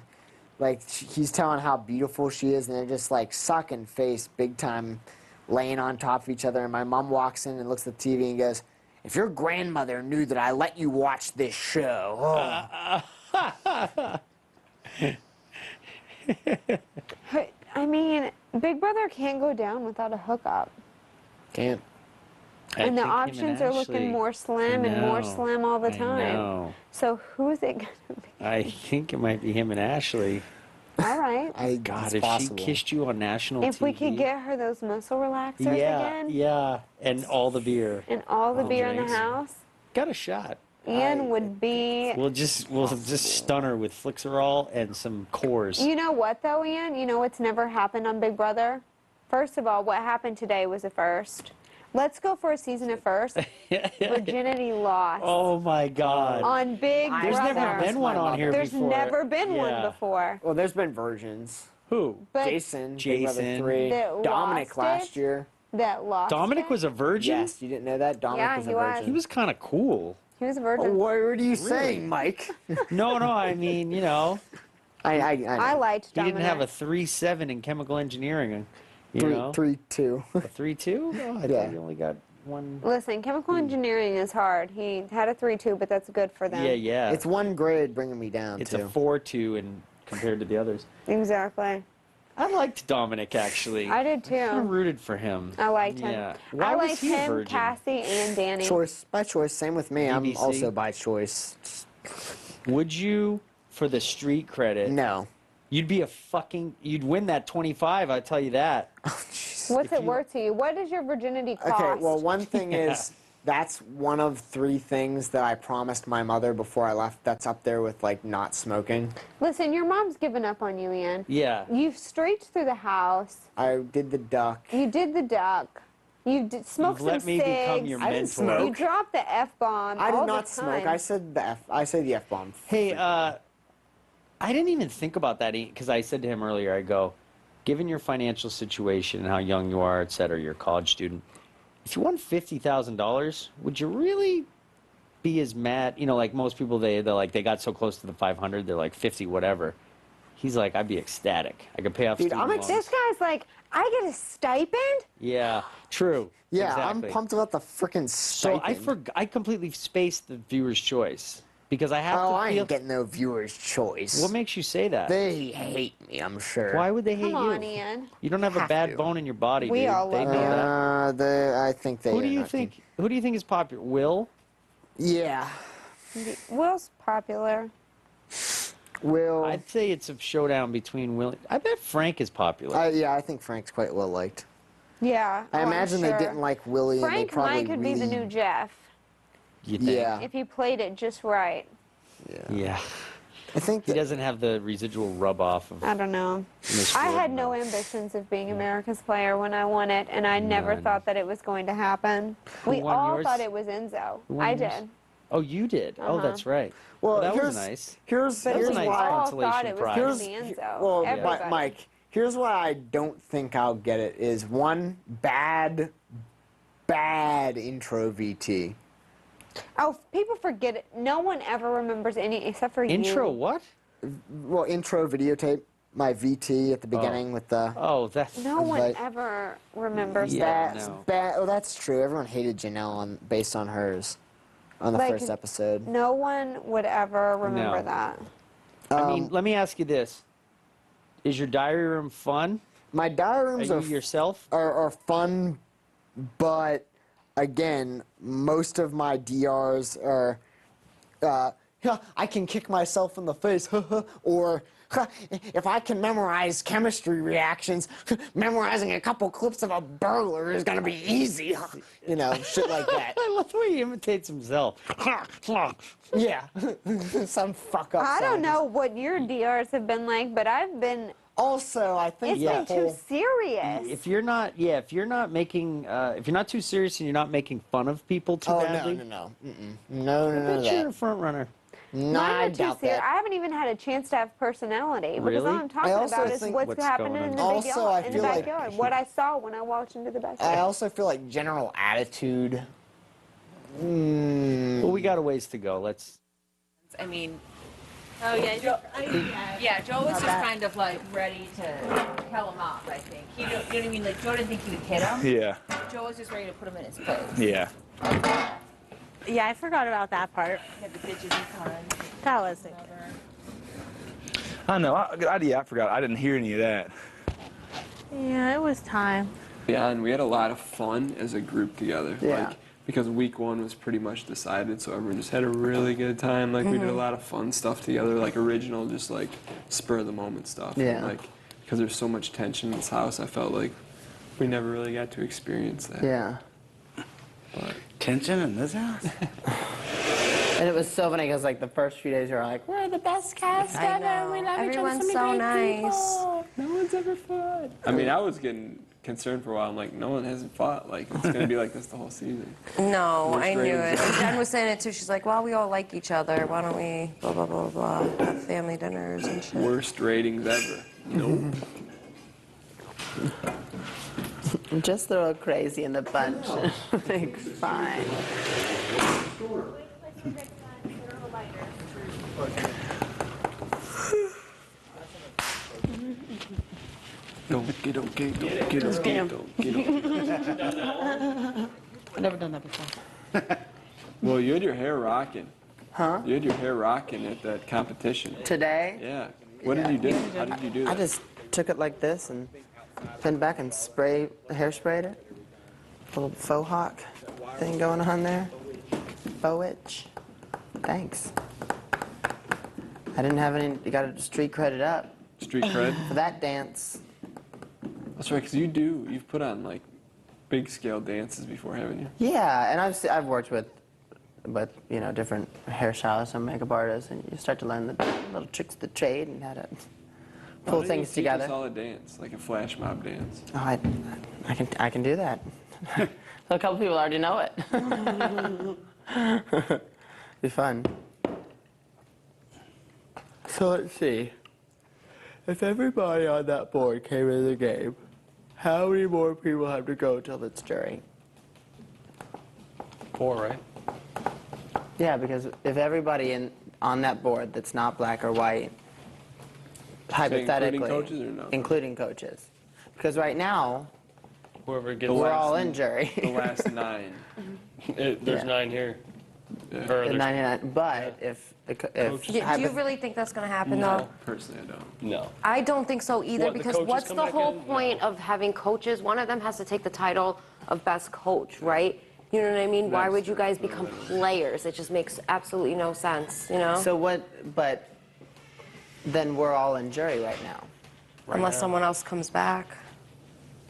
like he's telling how beautiful she is, and they're just like sucking face big time, laying on top of each other. And my mom walks in and looks at the TV and goes, "If your grandmother knew that I let you watch this show." Oh. I mean, Big Brother can't go down without a hookup. Can't. And the options are looking more slim and more slim all the I time. know. So who's it gonna be? I think it might be him and Ashley. All right. God, if she kissed you on national If TV. we could get her those muscle relaxers again, Yeah, and all the beer. and all the beer in drinks. the house, Got a shot. Ian would be. We'll just stun her with Flixerol and some Coors. You know what though, Ian? You know what's never happened on Big Brother? First of all, what happened today was a first. Let's go for a season of first. Virginity lost. Oh my God. On Big Brother. There's never been one on here There's before. never been one Yeah. before. Well, there's been virgins. Who? But Jason. Big Brother Jason. 3. That Dominic lost last it? year. That lost Dominic it? was a virgin? Yes, you didn't know that? Dominic Yeah, was a he was. virgin. He was kind of cool. He was a virgin. What are you saying, Mike? No, I mean, you know. I liked He Dominic. didn't have a 3.7 in chemical engineering. You know? 3.2. A 3.2? Oh, I Yeah. thought he only got one. Listen, chemical engineering is hard. He had a 3.2, but that's good for them. Yeah. It's one grade bringing me down, It's too. a 4.2 and compared to the others. Exactly. I liked Dominic, actually. I did too. I kinda rooted for him. I liked him. Yeah. Why I was liked he a him, virgin? Cassie, and Danny. Choice. By choice. Same with me. I'm BBC? also by choice. Would you, for the street credit? No. You'd be you'd win that 25, I tell you that. What's it worth to you? What does your virginity cost? Okay, well, one thing is, that's one of 3 things that I promised my mother before I left. That's up there with, like, not smoking. Listen, your mom's given up on you, Ian. Yeah. You've streaked through the house. I did the duck. You did the duck. You smoked some let me become your I didn't mentor. smoke. You dropped the F-bomb I all did not the smoke. time. I said the F-bomb. Hey, I didn't even think about that because I said to him earlier, I go, given your financial situation and how young you are, et cetera, you're a college student, if you won $50,000, would you really be as mad? You know, like most people, they got so close to the 500, they're like 50, whatever. He's like, I'd be ecstatic. I could pay off student loans. This guy's like, I get a stipend? Yeah, true. Yeah, exactly. I'm pumped about the freaking stipend. So I completely spaced the viewer's choice because I have to feel... I ain't getting no viewer's choice. What makes you say that? They hate me, I'm sure. Why would they hate Come you? on, Ian. You don't have a bad bone in your body, We dude. all They love know that. I think they. Who do you think? Who do you think is popular? Will? Yeah. Will's popular. Will. I'd say it's a showdown between Willie. I bet Frank is popular. Yeah, I think Frank's quite well liked. Yeah. I I'm imagine sure. they didn't like Willie. and they Frank probably could be the really- new Jeff. You think? Yeah. If he played it just right. Yeah. I think he doesn't have the residual rub off of. I don't know. Miss I had Jordan. no ambitions of being America's player when I won it, and I never None. thought that it was going to happen. Who We won all yours? thought it was Enzo. Who won I yours? did. Oh, you did. Oh, Uh-huh. that's right. Well, that was here's nice. here's But here's we nice why. all consolation thought it was prize. going to be Enzo. Well, Everybody. Mike, here's why I don't think I'll get it is one bad intro VT. Oh, people forget it. No one ever remembers any except for you. Intro what? Well, intro videotape. My VT at the beginning with the. Oh, that's. No one invite. ever remembers Yeah, that. no. Oh, that's true. Everyone hated Janelle based on hers, on the Like, first episode. No one would ever remember No. that. I mean, let me ask you this: is your diary room fun? My diary rooms Are you yourself? are fun, but again, most of my DRs are, I can kick myself in the face, or if I can memorize chemistry reactions, memorizing a couple clips of a burglar is gonna be easy. You know, shit like that. I love the way he imitates himself. Yeah, some fuck up. I don't scientist. know what your DRs have been like, but I've been. Also, I think It's been too serious. If you're not, if you're not making, if you're not too serious and you're not making fun of people too badly, no. I No, bet you're a front runner. No, Mine I are too doubt serious. that. I haven't even had a chance to have personality because Really? all I'm talking I also about is think- what's What's happening going in on? the Also, I backyard. In the feel like- backyard, what I saw when I walked into the backyard. I also feel like general attitude. Well, we got a ways to go. Let's. I mean, Oh yeah, Joe. yeah, Joe was Not just bad. kind of like ready to tell him off. I think you know what I mean. Like Joe didn't think he would hit him. Yeah. Joe was just ready to put him in his place. Yeah. Yeah, I forgot about that part. Had the bitches and cons. That wasn't I know. I forgot. I didn't hear any of that. Yeah, it was time. Yeah, and we had a lot of fun as a group together. Yeah. Like, because week one was pretty much decided, so everyone just had a really good time. Like, we did a lot of fun stuff together, like original, just like spur of the moment stuff. Yeah. And, like, because there's so much tension in this house, I felt like we never really got to experience that. Yeah. But Tension in this house? And it was so funny because like the first few days you were like, We're the best cast I ever. know. We love Everyone's each other. so many great nice. people. no one's ever fought. I mean, I was getting concerned for a while. I'm like, no one hasn't fought. Like, it's gonna be like this the whole season. No, Worst I knew it. ratings. And Jen was saying it too. She's like, well, we all like each other. Why don't we blah, blah, blah, blah, have family dinners and shit. Worst ratings ever. Nope. just throw a crazy in the bunch. Like, fine. Don't get okay, don't get okay, don't get okay. I've never done that before. Well, you had your hair rocking. Huh? You had your hair rocking at that competition. Today, Yeah. What did you do? How did you do that? I just took it like this and pinned back and hairsprayed it. A little faux hawk thing going on there. Faux itch. Thanks. I didn't have any, you got to street credit up Street cred? for that dance. That's right, because you've put on like big scale dances before, haven't you? Yeah, and I've worked with you know different hairstylists and makeup artists, and you start to learn the little tricks of the trade and how to pull Why don't you things teach together. us all a dance, like a flash mob dance. Oh, I can do that. So a couple people already know it. Be fun. So let's see. If everybody on that board came in the game, how many more people have to go till it's jury? 4, right? Yeah, because if everybody on that board that's not black or white, hypothetically, including coaches or no? Including coaches. Because right now, Whoever gets we're all in jury. The last 9. There's 9 here. Yeah. Or The there's- 99, but if Do you really think that's going to happen, No, though? personally, I don't. No. I don't think so either, What, the because coaches what's come the back whole in? point of having coaches? One of them has to take the title of best coach, right? You know what I mean? Why would you guys become players? It just makes absolutely no sense, you know? So what, but then we're all in jury right now. Unless someone else comes back.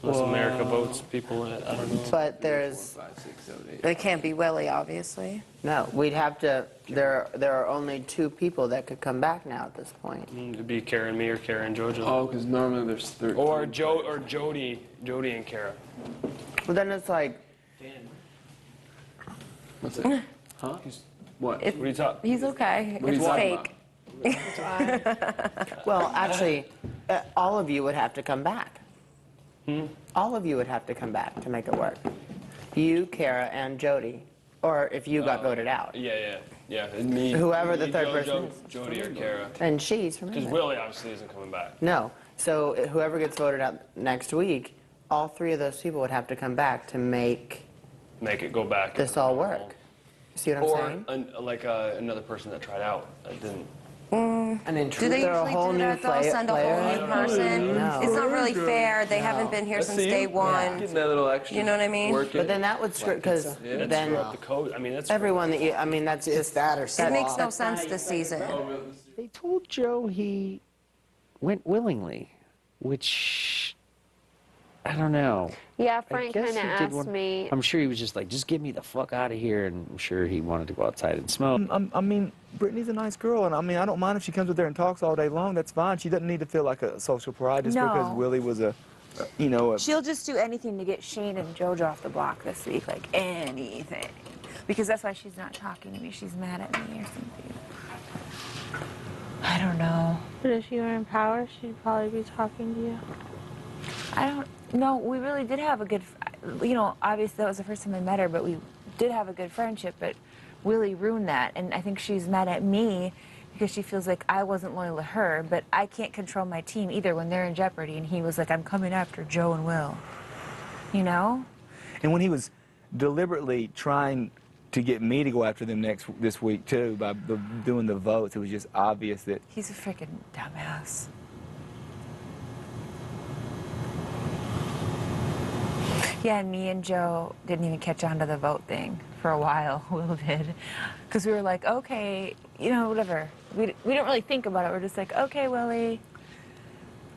Unless America votes people in, I don't know. But there's, 5, 6, 7, 8. It can't be Willie, obviously. no, we'd have to, there are only 2 people that could come back now at this point. It'd be Kara and me or Kara and JoJo. Oh, because normally there's 13. Or Jody and Kara. Well, then it's like, What's it? Huh? What? What are you talking? He's okay. What are you It's talking fake. well, actually, all of you would have to come back. All of you would have to come back to make it work. You, Kara, and Jody. Or if you got voted out. Yeah. And me. Whoever the me, third JoJo, person is. Jody or Kara. And she's from Because England. Willie obviously isn't coming back. No. So whoever gets voted out next week, all 3 of those people would have to come back to make Make it go back. this all work. See what I'm saying? Or another person that tried out that didn't. And in Do they they're a usually whole do new that, though? Send a whole new person? No. It's not really fair. They haven't been here since day one. Getting that little extra. You know what I mean? Work But in. then that would screw, because That's then screw up the code. I mean, that's everyone that you, I mean, that's just that or It makes no sense this season. They told Joe he went willingly, which I don't know. Yeah, I Frank guess kind of he did asked one- me. I'm sure he was just like, just get me the fuck out of here, and I'm sure he wanted to go outside and smoke. I mean, Brittany's a nice girl, and I mean, I don't mind if she comes up there and talks all day long. That's fine. She doesn't need to feel like a social pariah just because No. Willie was a She'll just do anything to get Shane and JoJo off the block this week, like anything. Because that's why she's not talking to me. She's mad at me or something. I don't know. But if you were in power, she'd probably be talking to you. I don't know. We really did have a good, you know, obviously that was the first time I met her, but we did have a good friendship, but Willie ruined that. And I think she's mad at me because she feels like I wasn't loyal to her, but I can't control my team either when they're in jeopardy. And he was like, I'm coming after Joe and Will. You know? And when he was deliberately trying to get me to go after them this week too by doing the votes, it was just obvious that He's a freaking dumbass. Yeah, and me and Joe didn't even catch on to the vote thing for a while. Will did. Because we were like, okay, you know, whatever. We don't really think about it. We're just like, okay, Willie.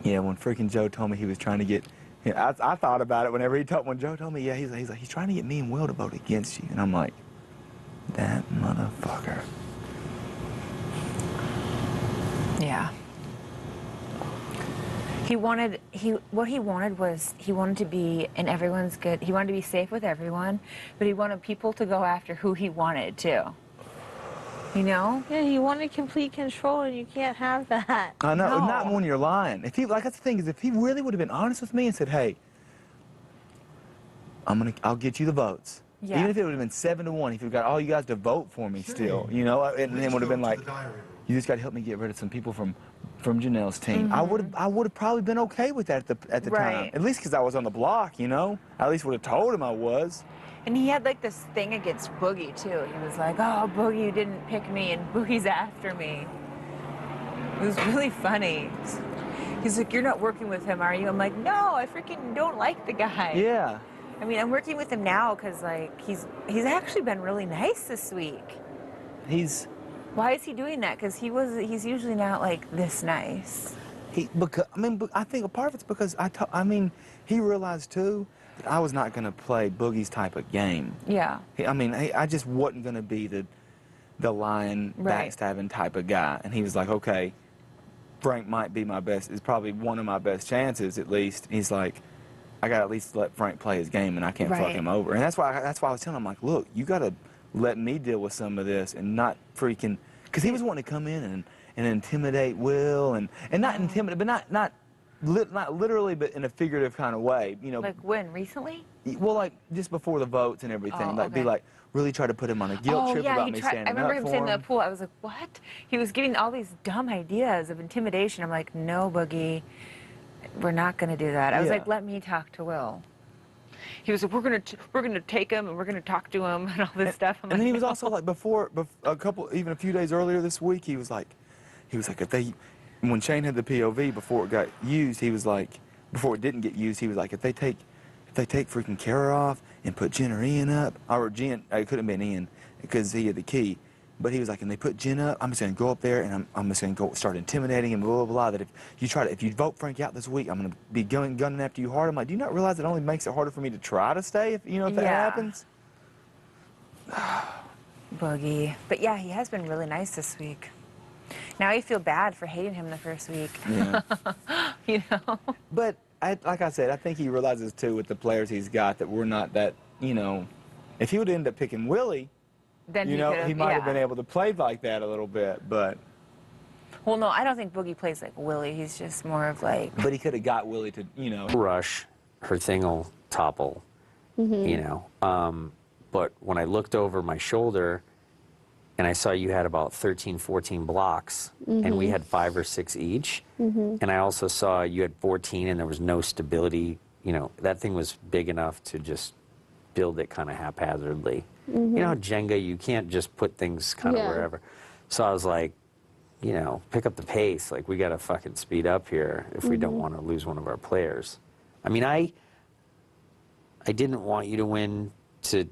yeah, when freaking Joe told me he was trying to get, I thought about it whenever when Joe told me, yeah, he's like, he's trying to get me and Will to vote against you, and I'm like, that motherfucker. Yeah. What he wanted was he wanted to be in everyone's good. He wanted to be safe with everyone, but he wanted people to go after who he wanted too. You know? Yeah, he wanted complete control, and you can't have that. I know, No. not when you're lying. If he, like, that's the thing, is if he really would have been honest with me and said, hey, I'll get you the votes. Yeah. Even if it would have been 7-1, if you got all you guys to vote for me still, you know, and it would have been like, you just got to help me get rid of some people from Janelle's team. I would have probably been okay with that at the time. Right. At least because I was on the block, you know. I at least would have told him I was. And he had like this thing against Boogie too. He was like, oh, Boogie, you didn't pick me, and Boogie's after me. It was really funny. He's like, you're not working with him, are you? I'm like, no, I freaking don't like the guy. Yeah. I mean, I'm working with him now because like he's actually been really nice this week. Why is he doing that? Because he's usually not like this nice. I think a part of it's because he realized too that I was not going to play Boogie's type of game. Yeah. I just wasn't going to be the lying, Right. backstabbing type of guy. And he was like, okay, Frank might be is probably one of my best chances at least. He's like, I got to at least let Frank play his game, and I can't fuck Right. him over. And that's why I was telling him, like, look, you got to let me deal with some of this and not freaking, because he was wanting to come in and intimidate Will, and not intimidate, but not literally, but in a figurative kind of way, you know. Like when? Recently? Well, like just before the votes and everything, Oh, like be okay. like really try to put him on a guilt trip about me standing I remember up him for saying in him. the pool, I was like, what? He was giving all these dumb ideas of intimidation. I'm like, no, Boogie, we're not going to do that. I was Yeah. like, let me talk to Will. He was like, we're gonna take him and we're gonna talk to him and all this stuff. I'm And then like, he was no. also like even a few days earlier this week, he was like, when Shane had the POV before it got used, he was like, before it didn't get used, he was like, if they take freaking Kara off and put Jen or Ian up, or Jen, it could have been Ian because he had the key. But he was like, and they put Jen up, I'm just going to go up there and I'm just going to go start intimidating him, blah, blah, blah, that if you vote Frank out this week, I'm going to be gunning after you hard. I'm like, do you not realize it only makes it harder for me to try to stay if that happens? Boogie. But yeah, he has been really nice this week. Now I feel bad for hating him the first week. Yeah. You know? But like I said, I think he realizes too with the players he's got that we're not that, you know, if he would end up picking Willie, Then you he know, could've- he might have yeah. been able to play like that a little bit, but. Well, no, I don't think Boogie plays like Willie. He's just more of like. But he could have got Willie to, you know. Rush, her thing will topple, you know. But when I looked over my shoulder and I saw you had about 13, 14 blocks and we had 5 or 6 each, and I also saw you had 14 and there was no stability, you know, that thing was big enough to just build it kind of haphazardly. You know how Jenga, you can't just put things kind of wherever. So I was like, you know, pick up the pace. Like, we got to fucking speed up here if we don't want to lose one of our players. I mean, I didn't want you to win to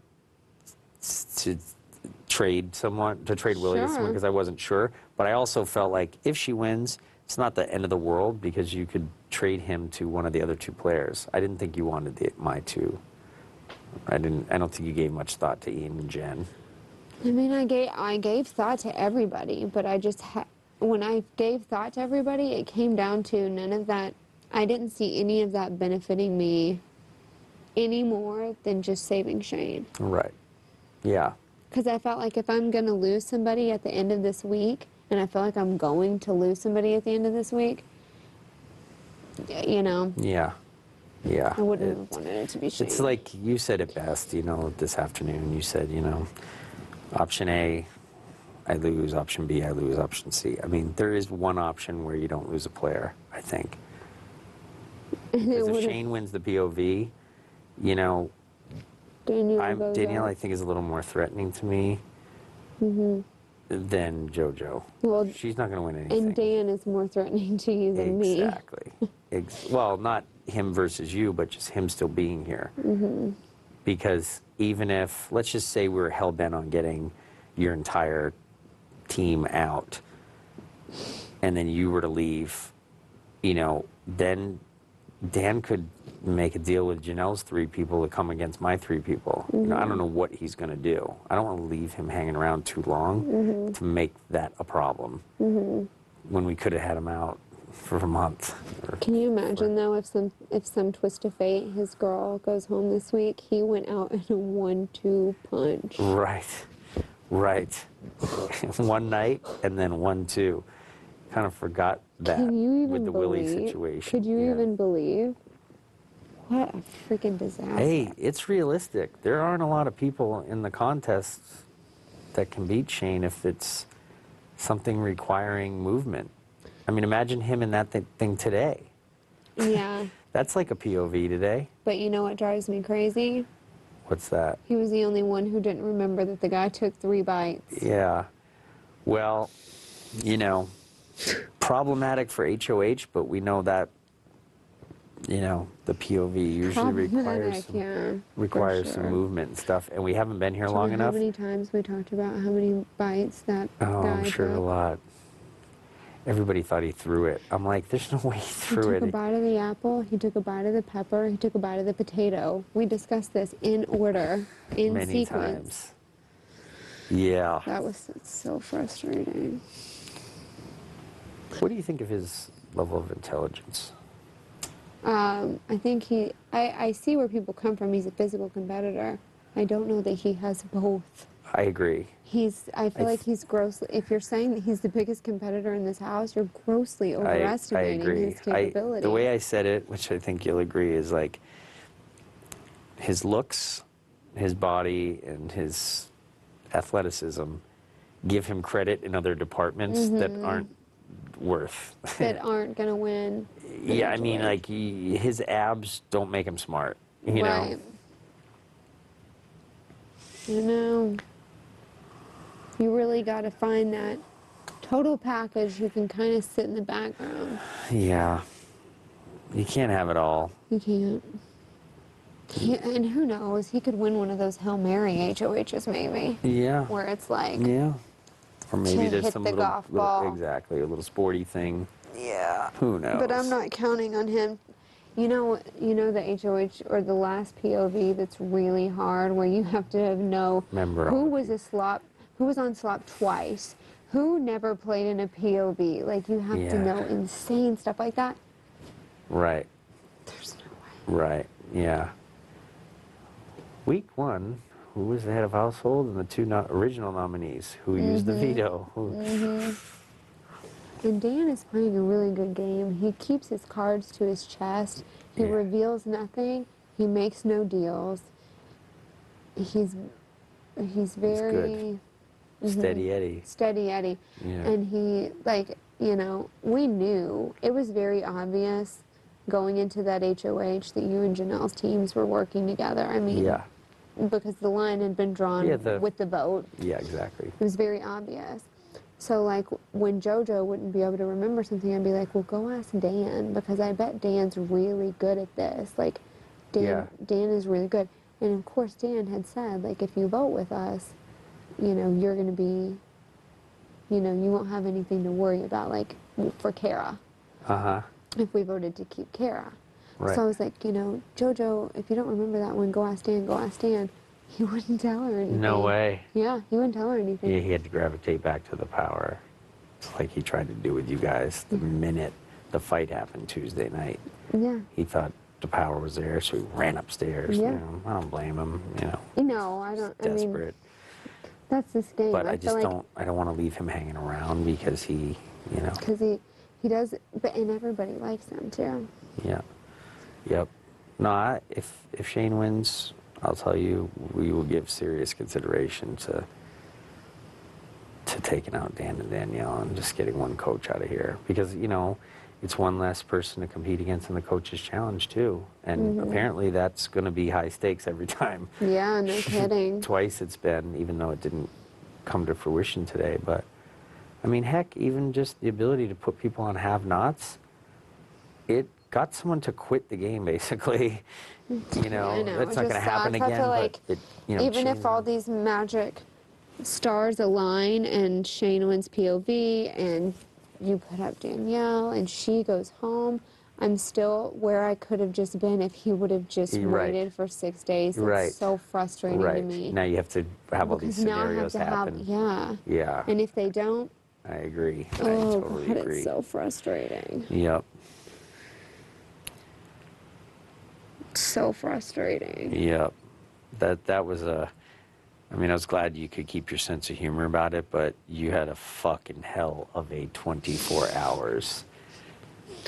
trade someone, to trade Willie to someone because I wasn't sure. But I also felt like if she wins, it's not the end of the world because you could trade him to one of the other 2 players. I didn't think you wanted my 2. I don't think you gave much thought to Ian and Jen. I mean, I gave thought to everybody, but I just when I gave thought to everybody, it came down to none of that. I didn't see any of that benefiting me any more than just saving Shane. Right. Yeah. Because I felt like if I'm going to lose somebody at the end of this week, and I feel like I'm going to lose somebody at the end of this week, you know. Yeah. Yeah. I wouldn't have wanted it to be Shane. It's like you said it best, you know, this afternoon. You said, you know, option A, I lose. Option B, I lose. Option C. I mean, there is one option where you don't lose a player, I think. Because if Shane wins the POV, you know, Danielle, I think, is a little more threatening to me than JoJo. Well, she's not going to win anything. And Dan is more threatening to you than me. Exactly. Well, not him versus you, but just him still being here. Because even if, let's just say we were hell-bent on getting your entire team out, and then you were to leave, you know, then Dan could make a deal with Janelle's 3 people to come against my 3 people. You know, I don't know what he's going to do. I don't want to leave him hanging around too long to make that a problem when we could have had him out for a month. Can you imagine though if some twist of fate, his girl goes home this week, he went out in a 1-2 punch. Right. One night and then 1-2. Kind of forgot that with the Willie situation. Could you even believe? What a freaking disaster. Hey, it's realistic. There aren't a lot of people in the contests that can beat Shane if it's something requiring movement. I mean, imagine him in that thing today. Yeah. That's like a POV today. But you know what drives me crazy? What's that? He was the only one who didn't remember that the guy took 3 bites. Yeah. Well, you know, problematic for HOH, but we know that, you know, the POV usually requires some movement and stuff, and we haven't been here long enough. How many times we talked about how many bites that guy I'm sure took? a lot. Everybody thought he threw it. I'm like, there's no way he threw He it. took a bite of the apple, he took a bite of the pepper, he took a bite of the potato. We discussed this in order, in Many sequence. times. Yeah. That was so frustrating. What do you think of his level of intelligence? I think I see where people come from. He's a physical competitor. I don't know that he has both. I agree. I feel like he's grossly, if you're saying that he's the biggest competitor in this house, you're grossly overestimating I agree. his capabilities. The way I said it, which I think you'll agree, is like his looks, his body, and his athleticism give him credit in other departments that aren't worth. That aren't going to win. Yeah, I mean, like, his abs don't make him smart, you know? You know, you really got to find that total package who can kind of sit in the background. Yeah. You can't have it all. You can't. And who knows, he could win one of those Hail Mary HOHs maybe. Yeah. Where it's like... Yeah. Or maybe to there's hit some the golf ball. exactly, a little sporty thing. Yeah. Who knows? But I'm not counting on him. You know the HOH or the last POV that's really hard, where you have to know who was on slop twice, who never played in a POV. Like, you have to know insane stuff like that. Right. There's no way. Right. Yeah. Week 1, who was the head of household, and the 2 original nominees who used the veto. And Dan is playing a really good game. He keeps his cards to his chest. He reveals nothing. He makes no deals. He's very Steady Eddie. Steady Eddie. Yeah. And he, like, you know, we knew it was very obvious going into that HOH that you and Janelle's teams were working together. I mean, because the line had been drawn with the vote. Yeah, exactly. It was very obvious. So, like, when JoJo wouldn't be able to remember something, I'd be like, well, go ask Dan, because I bet Dan's really good at this. Like, Dan is really good. And, of course, Dan had said, like, if you vote with us, you know, you're going to be, you know, you won't have anything to worry about, like, for Kara. If we voted to keep Kara. Right. So I was like, you know, JoJo, if you don't remember that one, go ask Dan, go ask Dan. He wouldn't tell her anything. No way. Yeah, he wouldn't tell her anything. Yeah, he had to gravitate back to the power, like he tried to do with you guys the minute the fight happened Tuesday night. Yeah. He thought the power was there, so he ran upstairs. Yeah. You know, I don't blame him, you know. No, I don't. Desperate. I mean, that's this game. But I just like, I don't want to leave him hanging around because he, you know. Because he does, but and everybody likes him too. Yeah. Yep. No, if Shane wins, I'll tell you, we will give serious consideration to taking out Dan and Danielle and just getting one coach out of here. Because, you know, it's one less person to compete against in the coach's challenge, too. And apparently that's going to be high stakes every time. Yeah, no kidding. Twice it's been, even though it didn't come to fruition today. But, I mean, heck, even just the ability to put people on have-nots, it got someone to quit the game, basically. You know, that's not going to happen again. Like, but it, you know, even if all these magic stars align and Shane wins POV and you put up Danielle and she goes home, I'm still where I could have just been if he would have just waited for 6 days. It's so frustrating to me. Now you have to have all these scenarios happen. Yeah. And if they don't, I agree. I oh totally God, agree. it's so frustrating. Yep. So frustrating. Yep. That was I mean, I was glad you could keep your sense of humor about it, but you had a fucking hell of a 24 hours.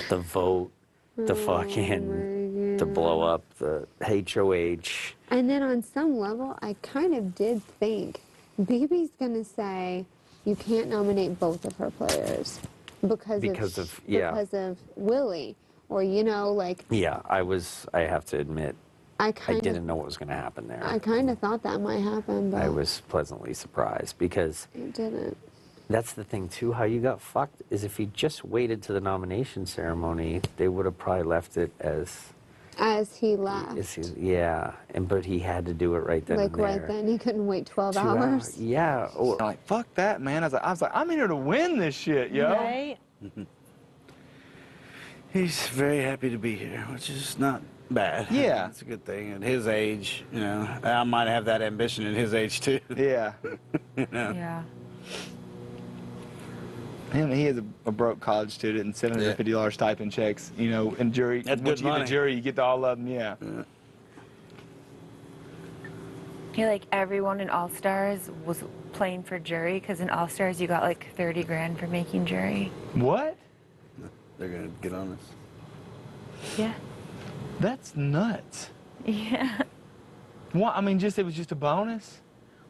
The vote, the fucking, to blow up the HOH. And then on some level, I kind of did think BB's going to say you can't nominate both of her players because of Willie, or, you know, like. Yeah, I have to admit, I didn't know what was going to happen there. I kind of thought that might happen, but I was pleasantly surprised because it didn't. That's the thing too. How you got fucked is if he just waited to the nomination ceremony, they would have probably left it as he left. But he had to do it right then. Like and there. right then, he couldn't wait 12 hours. Yeah. Or, like, fuck that, man. I was like, I'm in here to win this shit, yo. Right. He's very happy to be here, which is not bad. Yeah. It's a good thing. At his age, you know, I might have that ambition at his age, too. Yeah. You know? Yeah. He is a broke college student and $750 stipend checks. You know, and jury. That's once good you get money. the jury, you get to all of them. Yeah. Yeah, like everyone in All Stars was playing for jury because in All Stars you got like 30 grand for making jury. What? They're gonna get on us. Yeah. That's nuts. Yeah. What? I mean, it was just a bonus.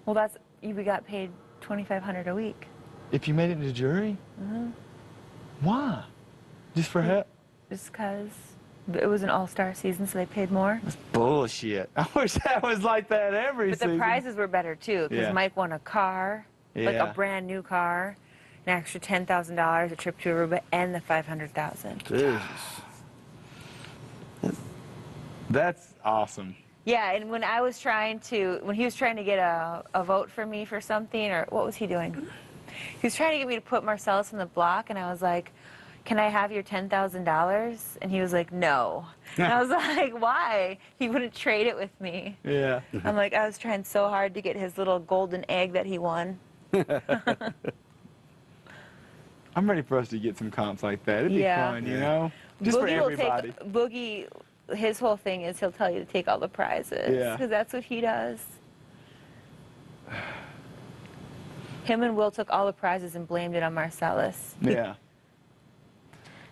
Well, we got paid $2,500 a week. If you made it into jury. Mm-hmm. Why? Just for help? Just because it was an all-star season, so they paid more. Bullshit. I wish that was like that every But season. the prizes were better too, because Yeah. Mike won a car, like Yeah. a brand new car, an extra $10,000, a trip to Aruba, and the $500,000. Jesus. That's awesome. Yeah, and when he was trying to get a vote for me for something, or what was he doing? He was trying to get me to put Marcellus in the block, and I was like, can I have your $10,000? And he was like, no. And I was like, why? He wouldn't trade it with me. Yeah. I'm like, I was trying so hard to get his little golden egg that he won. I'm ready for us to get some comps like that. It'd be Yeah. fun, you know? Just for everybody. Boogie, his whole thing is he'll tell you to take all the prizes. Yeah. Because that's what he does. Him and Will took all the prizes and blamed it on Marcellus. Yeah.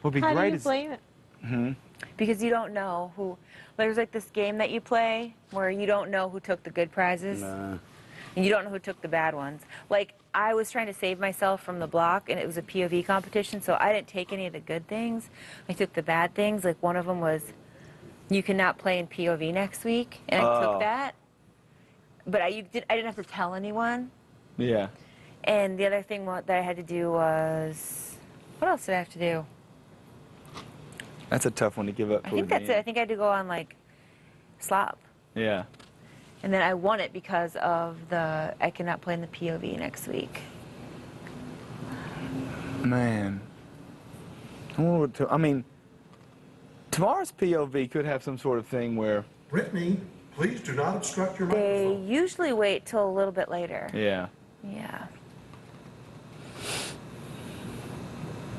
What'd be How great do you is. blame it? Hmm. Because you don't know who. There's like this game that you play where you don't know who took the good prizes. Nah. And you don't know who took the bad ones. Like, I was trying to save myself from the block, and it was a POV competition, so I didn't take any of the good things. I took the bad things. Like, one of them was, you cannot play in POV next week, and I took that. But I didn't have to tell anyone. Yeah. And the other thing that I had to do was, what else did I have to do? That's a tough one to give up. I think that's it. I think I had to go on, like, slop. Yeah. And then I won it because of I cannot play in the POV next week. Man. I mean, tomorrow's POV could have some sort of thing where. Britney, please do not obstruct your They microphone. usually wait till a little bit later. Yeah. Yeah.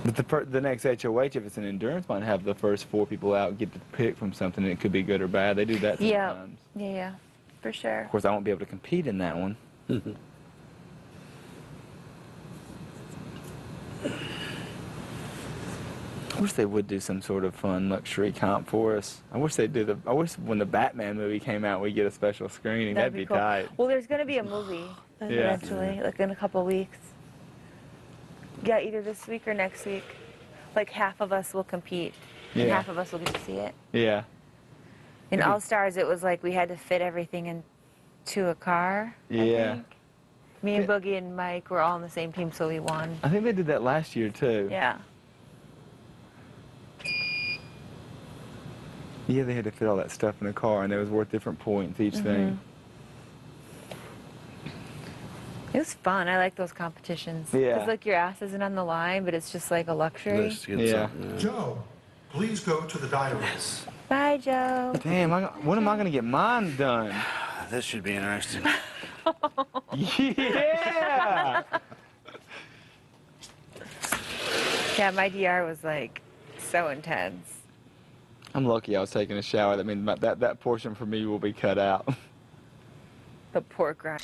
But the next HOH, if it's an endurance, might have the first 4 people out get to pick from something, and it could be good or bad. They do that sometimes. Yeah. Yeah. For sure. Of course, I won't be able to compete in that one. I wish they would do some sort of fun luxury comp for us. I wish they'd do I wish when the Batman movie came out, we'd get a special screening. That'd be cool. tight. Well, there's going to be a movie eventually, like in a couple weeks. Yeah, either this week or next week. Like half of us will compete, and half of us will get to see it. Yeah. In All Stars, it was like we had to fit everything into a car. Yeah. Me and Boogie and Mike were all on the same team, so we won. I think they did that last year, too. Yeah. Yeah, they had to fit all that stuff in a car, and it was worth different points each thing. It was fun. I like those competitions. Yeah. Because, like, your ass isn't on the line, but it's just like a luxury. Yeah. Joe, please go to the diary. Bye, Joe. Damn, when am I going to get mine done? This should be interesting. Yeah! Yeah, my DR was, like, so intense. I'm lucky I was taking a shower. That means that portion for me will be cut out. The pork rind.